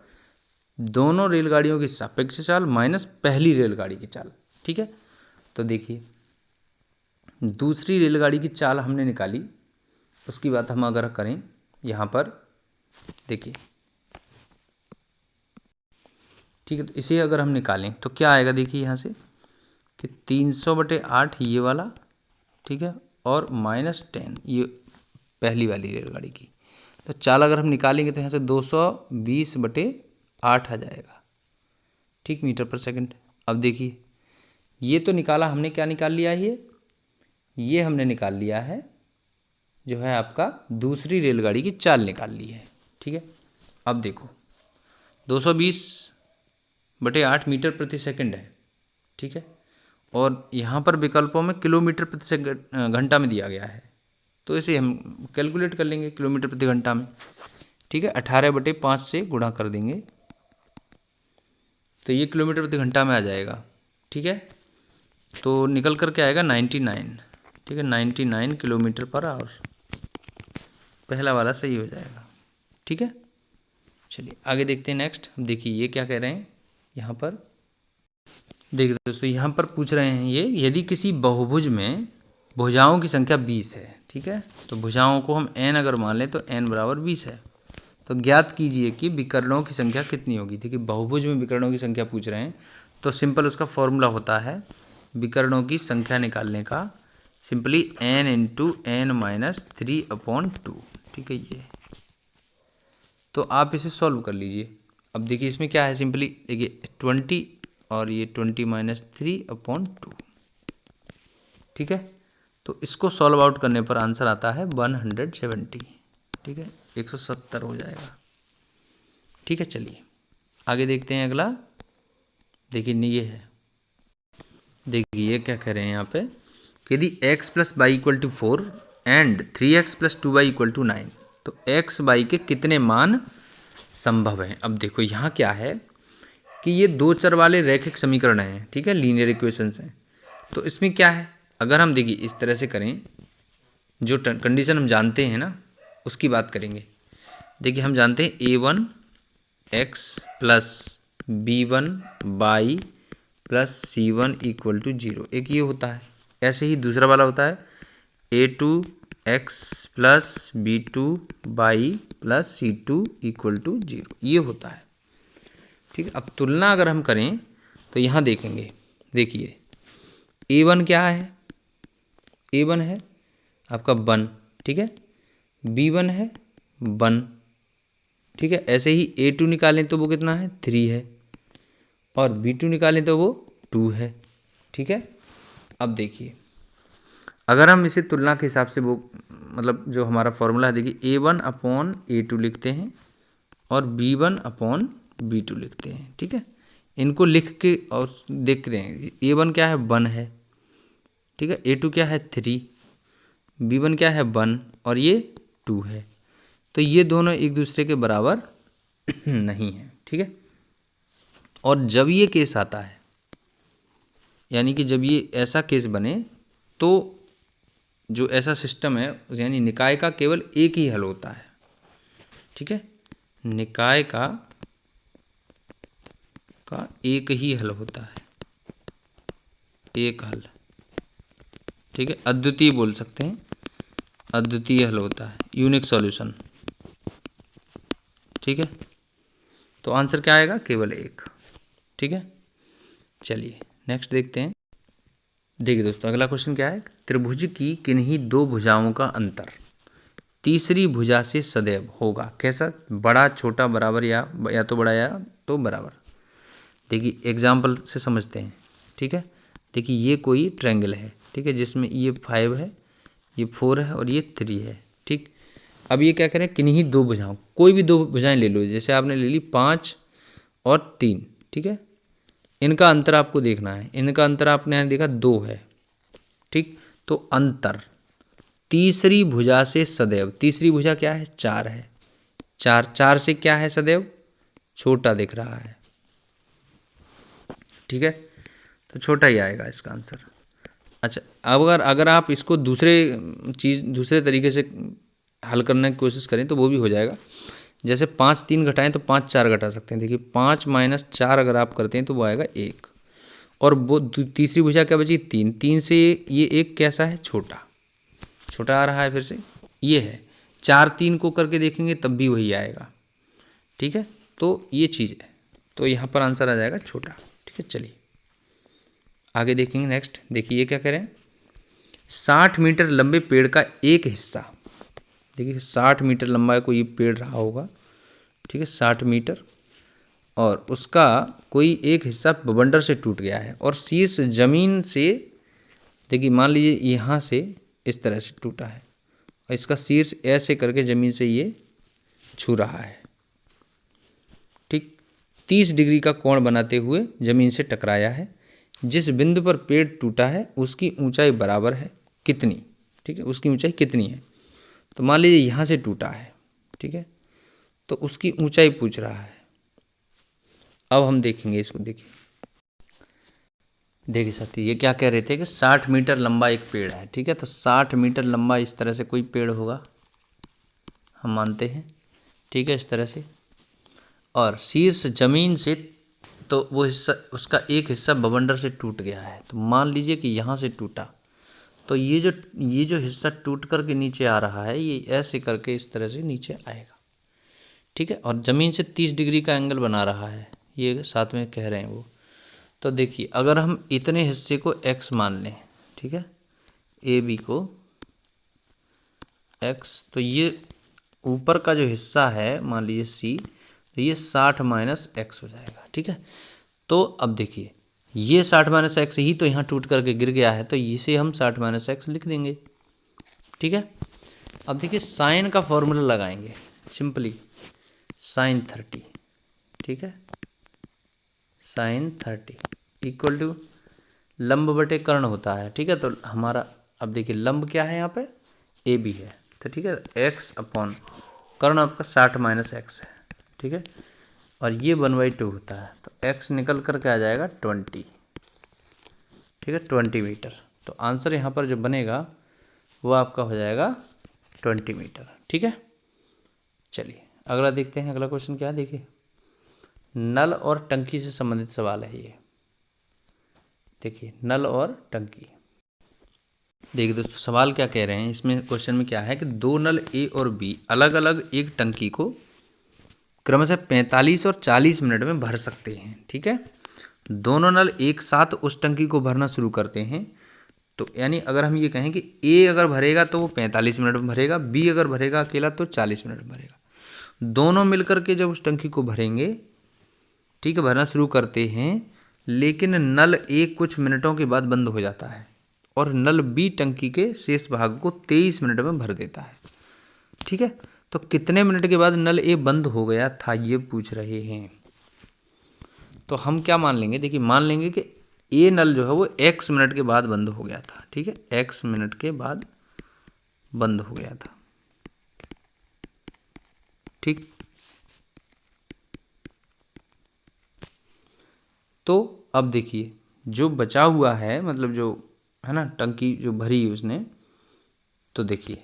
दोनों रेलगाड़ियों की सापेक्ष चाल माइनस पहली रेलगाड़ी की चाल, ठीक है। तो देखिए दूसरी रेलगाड़ी की चाल हमने निकाली, उसकी बात हम अगर करें यहाँ पर देखिए, ठीक है, तो इसे अगर हम निकालें तो क्या आएगा, देखिए यहाँ से कि 300/8 ये वाला, ठीक है, और -10 ये पहली वाली रेलगाड़ी की। तो चाल अगर हम निकालेंगे तो यहाँ से 220/8 आ जाएगा, ठीक, मीटर पर सेकंड। अब देखिए ये तो निकाला हमने, क्या निकाल लिया है, ये हमने निकाल लिया है जो है आपका दूसरी रेलगाड़ी की चाल निकाल ली है, ठीक है। अब देखो 220/8 मीटर प्रति सेकंड है, ठीक है, और यहाँ पर विकल्पों में किलोमीटर प्रति सेकंड घंटा में दिया गया है, तो इसे हम कैलकुलेट कर लेंगे किलोमीटर प्रति घंटा में, ठीक है। 18/5 से गुणा कर देंगे तो ये किलोमीटर प्रति घंटा में आ जाएगा, ठीक है। तो निकल कर के आएगा 99, ठीक है, 99 किलोमीटर पर आवर, पहला वाला सही हो जाएगा, ठीक है। चलिए आगे देखते हैं नेक्स्ट। देखिए ये क्या कह रहे हैं यहाँ पर, देखिए दोस्तों यहाँ पर पूछ रहे हैं ये, यदि किसी बहुभुज में भुजाओं की संख्या 20 है, ठीक है, तो भुजाओं को हम n अगर मान लें तो n बराबर 20 है, तो ज्ञात कीजिए कि विकर्णों की संख्या कितनी होगी। देखिए बहुभुज में विकर्णों की संख्या पूछ रहे हैं, तो सिंपल उसका फॉर्मूला होता है विकर्णों की संख्या निकालने का, सिंपली n × n - 3/2, ठीक है ये। तो आप इसे सॉल्व कर लीजिए। अब देखिए इसमें क्या है, सिंपली देखिए 20 और ये 20 - 3/2, ठीक है। तो इसको सॉल्व आउट करने पर आंसर आता है 170, ठीक है, 170 हो जाएगा, ठीक है। चलिए आगे देखते हैं अगला। देखिए ये है, देखिए ये क्या कह रहे हैं यहाँ पे कि यदि x + y = 4 and 3x + 2y = 9, तो x y के कितने मान संभव हैं। अब देखो यहाँ क्या है कि ये दो चर वाले रैखिक समीकरण हैं, ठीक है, लीनियर इक्वेशंस हैं। तो इसमें क्या है, अगर हम देखिए इस तरह से करें, जो कंडीशन हम जानते हैं ना उसकी बात करेंगे। देखिए हम जानते हैं a1x + b1y + c1 = 0, एक ये होता है। ऐसे ही दूसरा वाला होता है a2x + b2y + c2 = 0, ये होता है, ठीक है। अब तुलना अगर हम करें तो यहाँ देखेंगे, देखिए a1 क्या है, a1 है आपका 1, ठीक है, b1 है 1, ठीक है। ऐसे ही a2 निकालें तो वो कितना है, 3 है, और B2 निकालें तो वो 2 है। ठीक है, अब देखिए अगर हम इसे तुलना के हिसाब से वो मतलब जो हमारा फॉर्मूला है, देखिए A1/A2 लिखते हैं और B1/B2 लिखते हैं। ठीक है, इनको लिख के और देखते हैं A1 क्या है 1 है, ठीक है, A2 क्या है 3, B1 क्या है 1 और ये 2 है। तो ये दोनों एक दूसरे के बराबर नहीं है। ठीक है, और जब ये केस आता है, यानी कि जब ये ऐसा केस बने तो जो ऐसा सिस्टम है यानी निकाय का केवल एक ही हल होता है। ठीक है, निकाय का एक ही हल होता है, एक हल। ठीक है, अद्वितीय बोल सकते हैं, अद्वितीय हल होता है, यूनिक सॉल्यूशन। ठीक है, तो आंसर क्या आएगा, केवल एक। ठीक है, चलिए नेक्स्ट देखते हैं। देखिए दोस्तों अगला क्वेश्चन क्या है, त्रिभुज की किन्हीं दो भुजाओं का अंतर तीसरी भुजा से सदैव होगा कैसा, बड़ा छोटा बराबर या तो बड़ा या तो बराबर। देखिए एग्जाम्पल से समझते हैं। ठीक है, देखिए ये कोई ट्रायंगल है, ठीक है, जिसमें ये 5 है, ये 4 है और ये 3 है। ठीक, अब ये क्या करें, किन्हीं दो भुजाओं, कोई भी दो भुजाएं ले लो, जैसे आपने ले ली 5 और 3। ठीक है, इनका अंतर आपको देखना है, इनका अंतर आपने यहाँ देखा 2 है। ठीक, तो अंतर तीसरी भुजा से सदैव, तीसरी भुजा क्या है 4 है, 4 से क्या है सदैव छोटा दिख रहा है। ठीक है, तो छोटा ही आएगा इसका आंसर। अच्छा, अब अगर आप इसको दूसरे तरीके से हल करने की कोशिश करें तो वो भी हो जाएगा। जैसे 5 3 घटाएं तो 5 4 घटा सकते हैं। देखिए 5 - 4 अगर आप करते हैं तो वो आएगा 1, और वो तीसरी भुजा क्या बची 3, 3 से ये एक कैसा है छोटा, छोटा आ रहा है, फिर से ये है 4 3 को करके देखेंगे तब भी वही आएगा। ठीक है, तो ये चीज़ है, तो यहाँ पर आंसर आ जाएगा छोटा। ठीक है, चलिए आगे देखेंगे। नेक्स्ट देखिए ये क्या कह रहे हैं, 60 मीटर लंबे पेड़ का एक हिस्सा, देखिए 60 मीटर लंबा कोई पेड़ रहा होगा, ठीक है 60 मीटर, और उसका कोई एक हिस्सा बवंडर से टूट गया है और शीर्ष जमीन से, देखिए मान लीजिए यहाँ से इस तरह से टूटा है और इसका शीर्ष ऐसे करके ज़मीन से ये छू रहा है। ठीक, 30 डिग्री का कोण बनाते हुए ज़मीन से टकराया है। जिस बिंदु पर पेड़ टूटा है उसकी ऊंचाई बराबर है कितनी। ठीक है, उसकी ऊंचाई कितनी है, तो मान लीजिए यहाँ से टूटा है, ठीक है, तो उसकी ऊंचाई पूछ रहा है। अब हम देखेंगे इसको, देखिए साथी ये क्या कह रहे थे कि 60 मीटर लंबा एक पेड़ है। ठीक है, तो 60 मीटर लंबा इस तरह से कोई पेड़ होगा, हम मानते हैं। ठीक है, इस तरह से, और शीर्ष जमीन से, तो वो हिस्सा, उसका एक हिस्सा बवंडर से टूट गया है। तो मान लीजिए कि यहाँ से टूटा, तो ये जो हिस्सा टूट करके नीचे आ रहा है, ये ऐसे करके इस तरह से नीचे आएगा। ठीक है, और ज़मीन से 30 डिग्री का एंगल बना रहा है, ये साथ में कह रहे हैं वो। तो देखिए अगर हम इतने हिस्से को x मान लें, ठीक है, ए बी को x, तो ये ऊपर का जो हिस्सा है मान लीजिए c, तो ये 60 - x हो जाएगा। ठीक है, तो अब देखिए ये 60 - x ही तो यहाँ टूट करके गिर गया है, तो इसे हम 60 - x लिख देंगे। ठीक है, अब देखिए साइन का फॉर्मूला लगाएंगे, सिंपली sin 30। ठीक है, sin 30 इक्वल टू लंब बटे कर्ण होता है। ठीक है, तो हमारा अब देखिए लंब क्या है यहाँ पे ए बी है, तो ठीक है x अपॉन कर्ण आपका 60 - x है। ठीक है, और ये 1/2 होता है, तो x निकल करके आ जाएगा 20। ठीक है, 20 मीटर। तो आंसर यहाँ पर जो बनेगा वो आपका हो जाएगा 20 मीटर। ठीक है, चलिए अगला देखते हैं। अगला क्वेश्चन क्या है, देखिए नल और टंकी से संबंधित सवाल है ये। देखिए नल और टंकी, देखिए दोस्तों सवाल क्या कह रहे हैं इसमें, क्वेश्चन में क्या है कि दो नल ए और बी अलग अलग एक टंकी को क्रमशः 45 और 40 मिनट में भर सकते हैं। ठीक है, दोनों नल एक साथ उस टंकी को भरना शुरू करते हैं। तो यानी अगर हम ये कहें कि ए अगर भरेगा तो वो 45 मिनट में भरेगा, बी अगर भरेगा अकेला तो 40 मिनट में भरेगा। दोनों मिलकर के जब उस टंकी को भरेंगे ठीक है, भरना शुरू करते हैं, लेकिन नल ए कुछ मिनटों के बाद बंद हो जाता है और नल बी टंकी के शेष भाग को 23 मिनट में भर देता है। ठीक है, तो कितने मिनट के बाद नल ए बंद हो गया था ये पूछ रहे हैं। तो हम क्या मान लेंगे, देखिए मान लेंगे कि ए नल जो है वो x मिनट के बाद बंद हो गया था। ठीक है, x मिनट के बाद बंद हो गया था। ठीक, तो अब देखिए जो बचा हुआ है, मतलब जो है ना टंकी जो भरी उसने, तो देखिए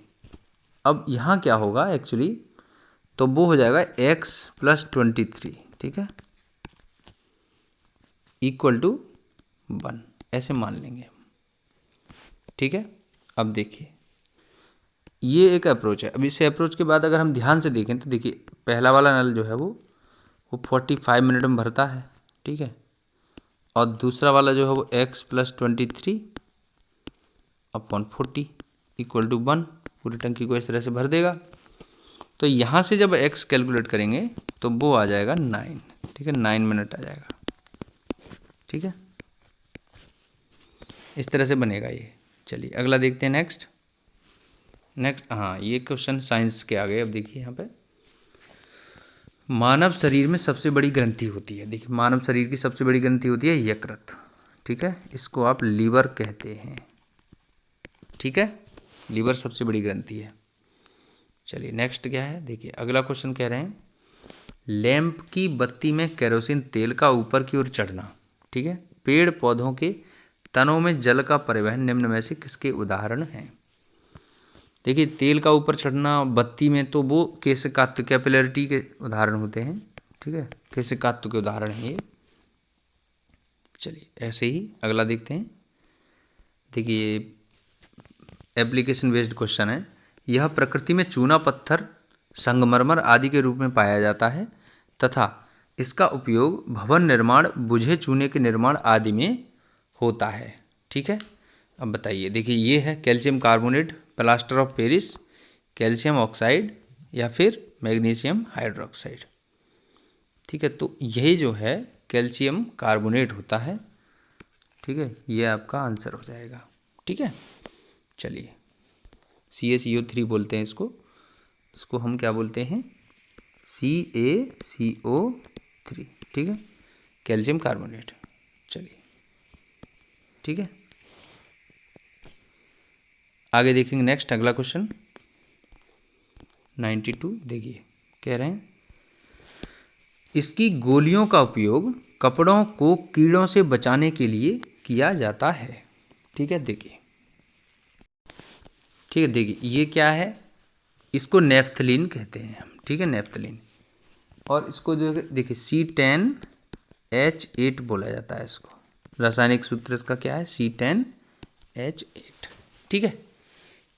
अब यहाँ क्या होगा एक्चुअली, तो वो हो जाएगा x + 23। ठीक है, इक्वल टू 1, ऐसे मान लेंगे। ठीक है, अब देखिए ये एक अप्रोच है। अब इस अप्रोच के बाद अगर हम ध्यान से देखें तो देखिए पहला वाला नल जो है वो 45 मिनट में भरता है। ठीक है, और दूसरा वाला जो है वो x + 23/40 इक्वल टू 1, पूरी टंकी को इस तरह से भर देगा। तो यहाँ से जब x कैलकुलेट करेंगे तो वो आ जाएगा 9। ठीक है, 9 मिनट आ जाएगा। ठीक है, इस तरह से बनेगा ये। चलिए अगला देखते हैं। नेक्स्ट, हाँ ये क्वेश्चन साइंस के आ गए। अब देखिए यहाँ पे मानव शरीर में सबसे बड़ी ग्रंथि होती है। देखिए मानव शरीर की सबसे बड़ी ग्रंथि होती है यकृत। ठीक है, इसको आप लीवर कहते हैं। ठीक है, लीवर सबसे बड़ी ग्रंथि है। चलिए नेक्स्ट क्या है, देखिए अगला क्वेश्चन कह रहे हैं लैंप की बत्ती में केरोसिन तेल का ऊपर की ओर चढ़ना। ठीक है, पेड़ पौधों के तनों में जल का परिवहन निम्न में से किसके उदाहरण हैं। देखिए तेल का ऊपर चढ़ना बत्ती में, तो वो केशिकात्व कैपिलरिटी के उदाहरण होते हैं। ठीक है, केशिकात्व के उदाहरण हैं ये। चलिए ऐसे ही अगला देखते हैं। देखिए एप्लीकेशन बेस्ड क्वेश्चन है। यह प्रकृति में चूना पत्थर, संगमरमर आदि के रूप में पाया जाता है तथा इसका उपयोग भवन निर्माण, बुझे चूने के निर्माण आदि में होता है। ठीक है, अब बताइए। देखिए ये है calcium carbonate, plaster of Paris, calcium oxide या फिर मैग्नीशियम हाइड्रोक्साइड। ठीक है, तो यही जो है कैल्शियम कार्बोनेट होता है। ठीक है, ये आपका आंसर हो जाएगा। ठीक है, चलिए CaCO3 बोलते हैं इसको हम क्या बोलते हैं, CaCO3। ठीक है, कैल्शियम कार्बोनेट। चलिए ठीक है, आगे देखेंगे। नेक्स्ट अगला क्वेश्चन 92। देखिए कह रहे हैं इसकी गोलियों का उपयोग कपड़ों को कीड़ों से बचाने के लिए किया जाता है। ठीक है, देखिए ठीक है, देखिए ये क्या है, इसको नेफ्थलीन कहते हैं हम। ठीक है, नेफ्थलीन। और इसको जो देखिए C10H8 बोला जाता है इसको। रासायनिक सूत्र इसका क्या है, C10H8। ठीक है,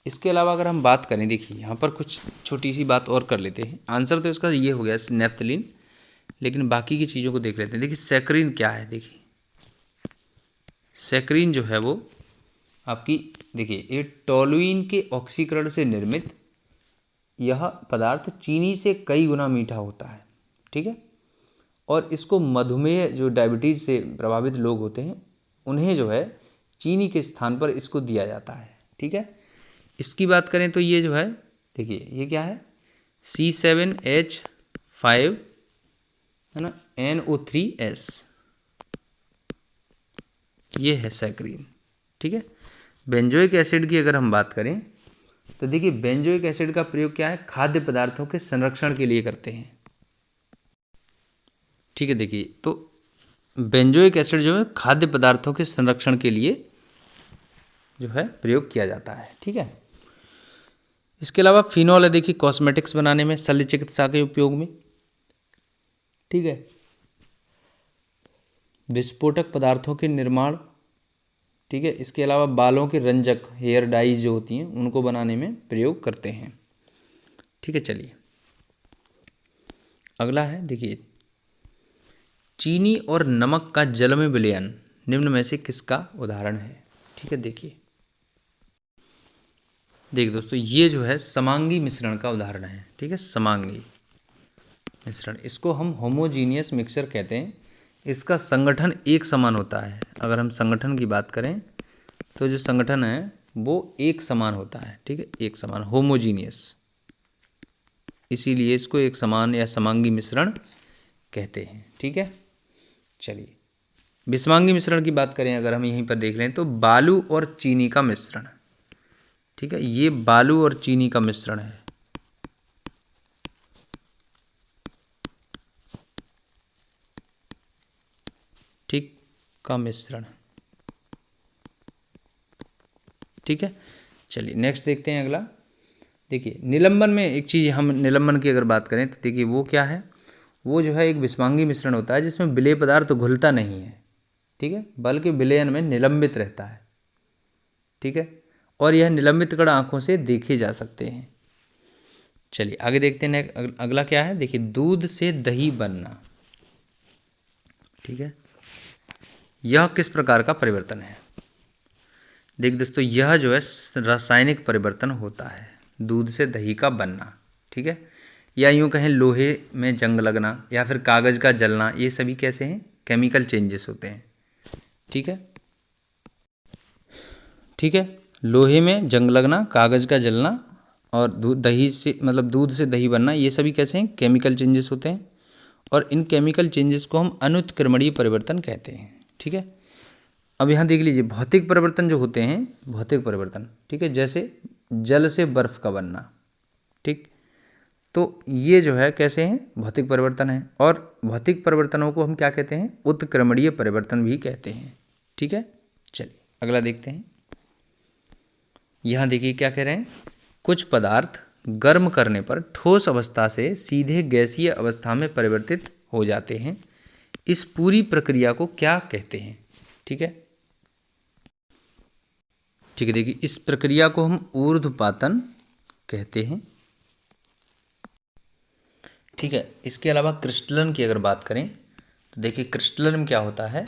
इसके अलावा अगर हम बात करें, देखिए यहाँ पर कुछ छोटी सी बात और कर लेते हैं। आंसर तो इसका ये हो गया नेफ्थलीन, लेकिन बाकी की चीज़ों को देख लेते हैं। देखिए सैकरीन क्या है, देखिए सैकरीन जो है वो आपकी, देखिए ये टोलुइन के ऑक्सीकरण से निर्मित यह पदार्थ चीनी से कई गुना मीठा होता है। ठीक है, और इसको मधुमेह, जो डायबिटीज़ से प्रभावित लोग होते हैं, उन्हें जो है चीनी के स्थान पर इसको दिया जाता है। ठीक है, इसकी बात करें तो ये जो है, देखिए ये क्या है, C7H5 है ना, NO3S, ये है सैकरीन। ठीक है, बेंजोइक एसिड की अगर हम बात करें तो देखिए बेंजोइक एसिड का प्रयोग क्या है, खाद्य पदार्थों के संरक्षण के लिए करते हैं। ठीक है, देखिए तो बेंजोइक एसिड जो है खाद्य पदार्थों के संरक्षण के लिए जो है प्रयोग किया जाता है। ठीक है, इसके अलावा फिनॉल है, देखिए कॉस्मेटिक्स बनाने में, शल्य चिकित्सा के उपयोग में। ठीक है, विस्फोटक पदार्थों के निर्माण। ठीक है, इसके अलावा बालों के रंजक, हेयर डाइज जो होती हैं, उनको बनाने में प्रयोग करते हैं। ठीक है, चलिए अगला है। देखिए चीनी और नमक का जल में विलयन निम्न में से किसका उदाहरण है। ठीक है, देखिए दोस्तों ये जो है समांगी मिश्रण का उदाहरण है। ठीक है, समांगी मिश्रण, इसको हम होमोजीनियस मिक्सचर कहते हैं। इसका संगठन एक समान होता है। अगर हम संगठन की बात करें तो जो संगठन है वो एक समान होता है, ठीक है, एक समान, होमोजीनियस, इसीलिए इसको एक समान या समांगी मिश्रण कहते हैं, ठीक है। चलिए विषमांगी मिश्रण की बात करें अगर हम यहीं पर देख लें तो बालू और चीनी का मिश्रण, ठीक है, ये बालू और चीनी का मिश्रण है, ठीक, का मिश्रण, ठीक है। चलिए नेक्स्ट देखते हैं अगला। देखिए निलंबन में एक चीज़, हम निलंबन की अगर बात करें तो देखिए वो क्या है, वो जो है एक विषमांगी मिश्रण होता है जिसमें विलेय पदार्थ घुलता नहीं है, ठीक है, बल्कि विलयन में निलंबित रहता है, ठीक है, और यह निलंबित कण आंखों से देखे जा सकते हैं। चलिए आगे देखते हैं अगला क्या है। देखिए दूध से दही बनना, ठीक है, यह किस प्रकार का परिवर्तन है। देख दोस्तों यह जो है रासायनिक परिवर्तन होता है, दूध से दही का बनना, ठीक है, या यूँ कहें लोहे में जंग लगना या फिर कागज़ का जलना, ये सभी कैसे हैं, केमिकल चेंजेस होते हैं, ठीक है, ठीक है, लोहे में जंग लगना, कागज़ का जलना और दही से मतलब दूध से दही बनना, ये सभी कैसे हैं, केमिकल चेंजेस होते हैं, और इन केमिकल चेंजेस को हम अनुत्क्रमणीय परिवर्तन कहते हैं, ठीक है। अब यहाँ देख लीजिए भौतिक परिवर्तन जो होते हैं, भौतिक परिवर्तन, ठीक है, जैसे जल से बर्फ का बनना, ठीक, तो ये जो है कैसे हैं, भौतिक परिवर्तन है, और भौतिक परिवर्तनों को हम क्या कहते हैं, उत्क्रमणीय परिवर्तन भी कहते हैं, ठीक है। चलिए अगला देखते हैं। यहाँ देखिए क्या कह रहे हैं, कुछ पदार्थ गर्म करने पर ठोस अवस्था से सीधे गैसीय अवस्था में परिवर्तित हो जाते हैं, इस पूरी प्रक्रिया को क्या कहते हैं, ठीक है, ठीक है, देखिए इस प्रक्रिया को हम ऊर्ध्वपातन कहते हैं, ठीक है। इसके अलावा क्रिस्टलन की अगर बात करें तो देखिए क्रिस्टलन में क्या होता है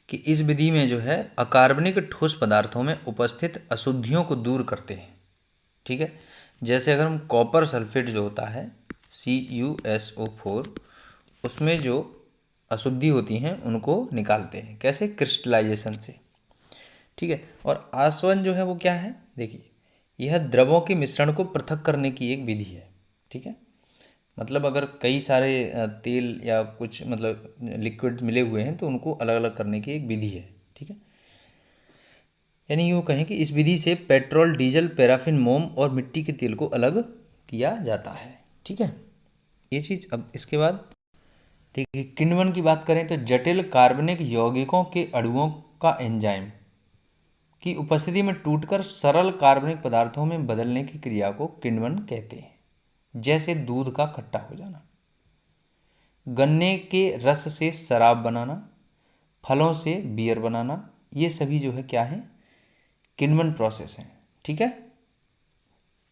कि इस विधि में जो है अकार्बनिक ठोस पदार्थों में उपस्थित अशुद्धियों को दूर करते हैं, ठीक है, जैसे अगर हम कॉपर सल्फेट जो होता है CuSO4, उसमें जो अशुद्धि होती हैं उनको निकालते हैं, कैसे, क्रिस्टलाइजेशन से, ठीक है। और आसवन जो है वो क्या है, देखिए यह द्रवों के मिश्रण को पृथक करने की एक विधि है, ठीक है, मतलब अगर कई सारे तेल या कुछ मतलब लिक्विड मिले हुए हैं तो उनको अलग अलग करने की एक विधि है, ठीक है, यानी यूँ कहें कि इस विधि से पेट्रोल, डीजल, पैराफिन, मोम और मिट्टी के तेल को अलग किया जाता है, ठीक है, ये चीज़। अब इसके बाद देखिए किण्वन की बात करें तो जटिल कार्बनिक यौगिकों के अणुओं का एंजाइम की उपस्थिति में टूटकर सरल कार्बनिक पदार्थों में बदलने की क्रिया को किण्वन कहते हैं, जैसे दूध का खट्टा हो जाना, गन्ने के रस से शराब बनाना, फलों से बियर बनाना, ये सभी जो है क्या है, किण्वन प्रोसेस है, ठीक है,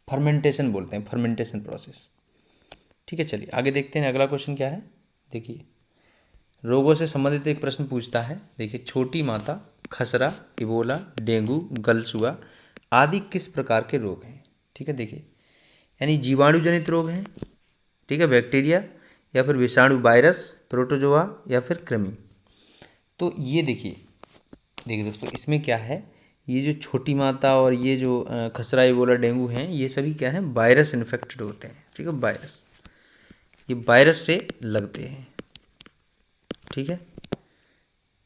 फर्मेंटेशन बोलते हैं, फर्मेंटेशन प्रोसेस, ठीक है। चलिए आगे देखते हैं अगला क्वेश्चन क्या है। देखिए रोगों से संबंधित एक प्रश्न पूछता है, देखिए छोटी माता, खसरा, इबोला, डेंगू, गलसुआ आदि किस प्रकार के रोग हैं, ठीक है, देखिए यानी जीवाणु जनित रोग हैं, ठीक है, बैक्टीरिया या फिर विषाणु, वायरस, प्रोटोजोआ या फिर कृमि। तो ये देखिए देखिए दोस्तों इसमें क्या है, ये जो छोटी माता और ये जो खसरा, इबोला, डेंगू हैं, ये सभी क्या हैं, वायरस इन्फेक्टेड होते हैं, ठीक है, वायरस, ये वायरस से लगते हैं, ठीक है।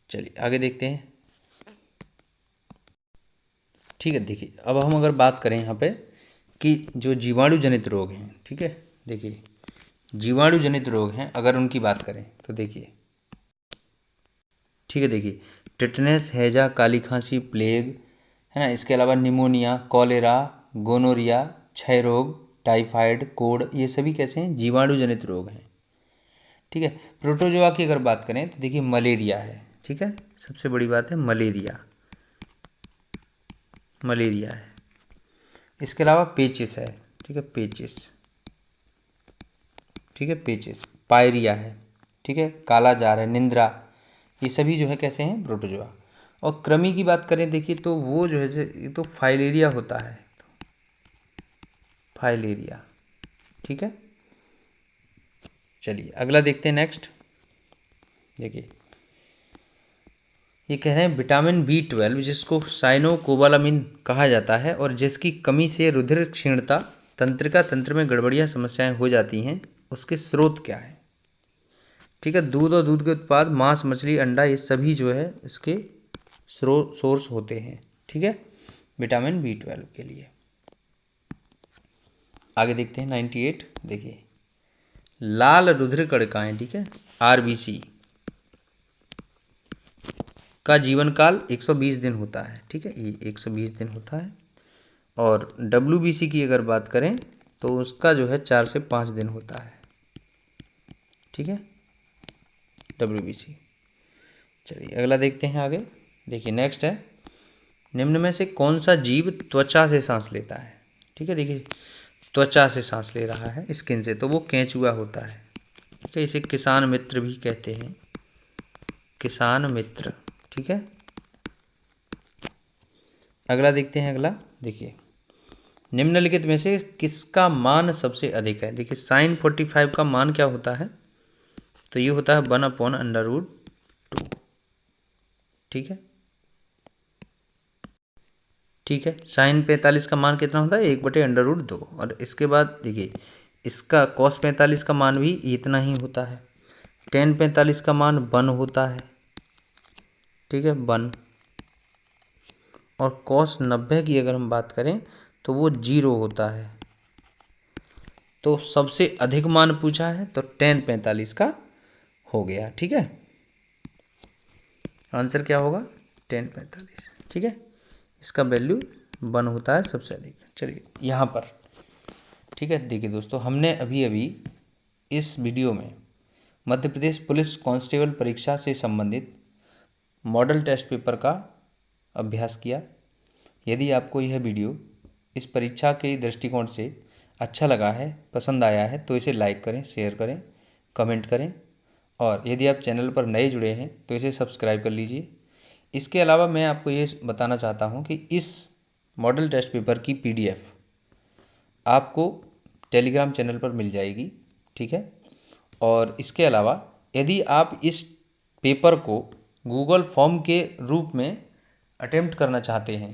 चलिए आगे देखते हैं, ठीक है, देखिए अब हम अगर बात करें यहाँ पे कि जो जीवाणु जनित रोग हैं, ठीक है, देखिए जीवाणु जनित रोग हैं अगर उनकी बात करें तो देखिए, ठीक है, देखिए टिटनेस, हैजा, काली खांसी, प्लेग, है ना, इसके अलावा निमोनिया, कॉलेरा, गोनोरिया, क्षय रोग, टाइफाइड, कोड़, ये सभी कैसे हैं, जीवाणु जनित रोग हैं, ठीक है। प्रोटोजोआ की अगर बात करें तो देखिए मलेरिया है, ठीक है, सबसे बड़ी बात है मलेरिया, मलेरिया है, इसके अलावा पेचिस है, ठीक है, पेचिस, ठीक है, पेचिस, पायरिया है, ठीक है, काला जार है, निंद्रा, ये सभी जो है कैसे हैं, प्रोटोजोआ। और कृमि की बात करें देखिए तो वो जो है ये तो फाइलेरिया होता है, फाइलेरिया, ठीक है। चलिए अगला देखते हैं नेक्स्ट। देखिए ये कह रहे हैं विटामिन B12 जिसको साइनोकोबालामिन कहा जाता है और जिसकी कमी से रुधिर क्षीणता, तंत्रिका तंत्र में गड़बड़ियाँ समस्याएं हो जाती हैं, उसके स्रोत क्या है? ठीक है, दूध और दूध के उत्पाद, मांस, मछली, अंडा, ये सभी जो है इसके सोर्स होते हैं। ठीक है, विटामिन B12 के लिए। आगे देखते हैं 98। देखिए, लाल रुधिर कणिकाएं, ठीक है, RBC का जीवन काल 120 दिन होता है। ठीक है, ये 120 दिन होता है। और WBC की अगर बात करें तो उसका जो है 4 से 5 दिन होता है। ठीक है, WBC। चलिए अगला देखते हैं आगे। देखिए नेक्स्ट है, निम्न में से कौन सा जीव त्वचा से सांस लेता है? ठीक है, देखिए त्वचा से सांस ले रहा है, स्किन से, तो वो केंचुआ होता है। ठीक है, इसे किसान मित्र भी कहते हैं, किसान मित्र। ठीक है, अगला देखते हैं। अगला देखिए, निम्नलिखित में से किसका मान सबसे अधिक है? देखिए sin 45 का मान क्या होता है? तो ये होता है 1/√2। ठीक है, ठीक है, sin 45 का मान कितना होता है? 1/√2। और इसके बाद देखिए, इसका cos 45 का मान भी इतना ही होता है। tan 45 का मान 1 होता है। ठीक है, 1। और cos 90 की अगर हम बात करें तो वो 0 होता है। तो सबसे अधिक मान पूछा है तो tan 45 का हो गया। ठीक है, आंसर क्या होगा? tan 45। ठीक है, इसका वैल्यू 1 होता है सबसे अधिक। चलिए यहाँ पर, ठीक है, देखिए दोस्तों, हमने अभी अभी इस वीडियो में मध्य प्रदेश पुलिस कांस्टेबल परीक्षा से संबंधित मॉडल टेस्ट पेपर का अभ्यास किया। यदि आपको यह वीडियो इस परीक्षा के दृष्टिकोण से अच्छा लगा है, पसंद आया है, तो इसे लाइक करें, शेयर करें, कमेंट करें। और यदि आप चैनल पर नए जुड़े हैं तो इसे सब्सक्राइब कर लीजिए। इसके अलावा मैं आपको ये बताना चाहता हूँ कि इस मॉडल टेस्ट पेपर की PDF आपको टेलीग्राम चैनल पर मिल जाएगी। ठीक है, और इसके अलावा यदि आप इस पेपर को गूगल फॉर्म के रूप में अटेम्प्ट करना चाहते हैं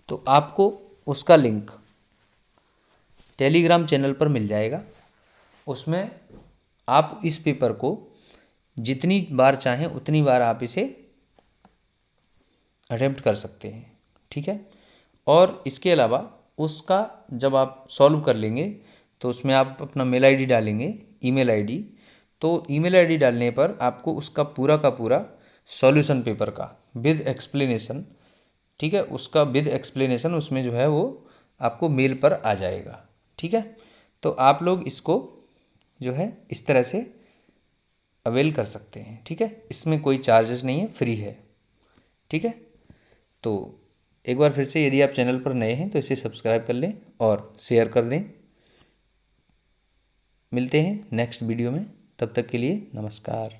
तो आपको उसका लिंक टेलीग्राम चैनल पर मिल जाएगा। उसमें आप इस पेपर को जितनी बार चाहें उतनी बार आप इसे अटेम्प्ट कर सकते हैं। ठीक है, और इसके अलावा उसका जब आप सॉल्व कर लेंगे तो उसमें आप अपना मेल ID डालेंगे, ईमेल ID। तो ईमेल ID डालने पर आपको उसका पूरा का पूरा सॉल्यूशन पेपर का विद एक्सप्लेनेशन, ठीक है, उसका विद एक्सप्लेनेशन उसमें जो है वो आपको मेल पर आ जाएगा। ठीक है, तो आप लोग इसको जो है इस तरह से अवेल कर सकते हैं। ठीक है, इसमें कोई चार्जेस नहीं है, फ्री है। ठीक है, तो एक बार फिर से यदि आप चैनल पर नए हैं तो इसे सब्सक्राइब कर लें और शेयर कर दें। मिलते हैं नेक्स्ट वीडियो में, तब तक के लिए नमस्कार।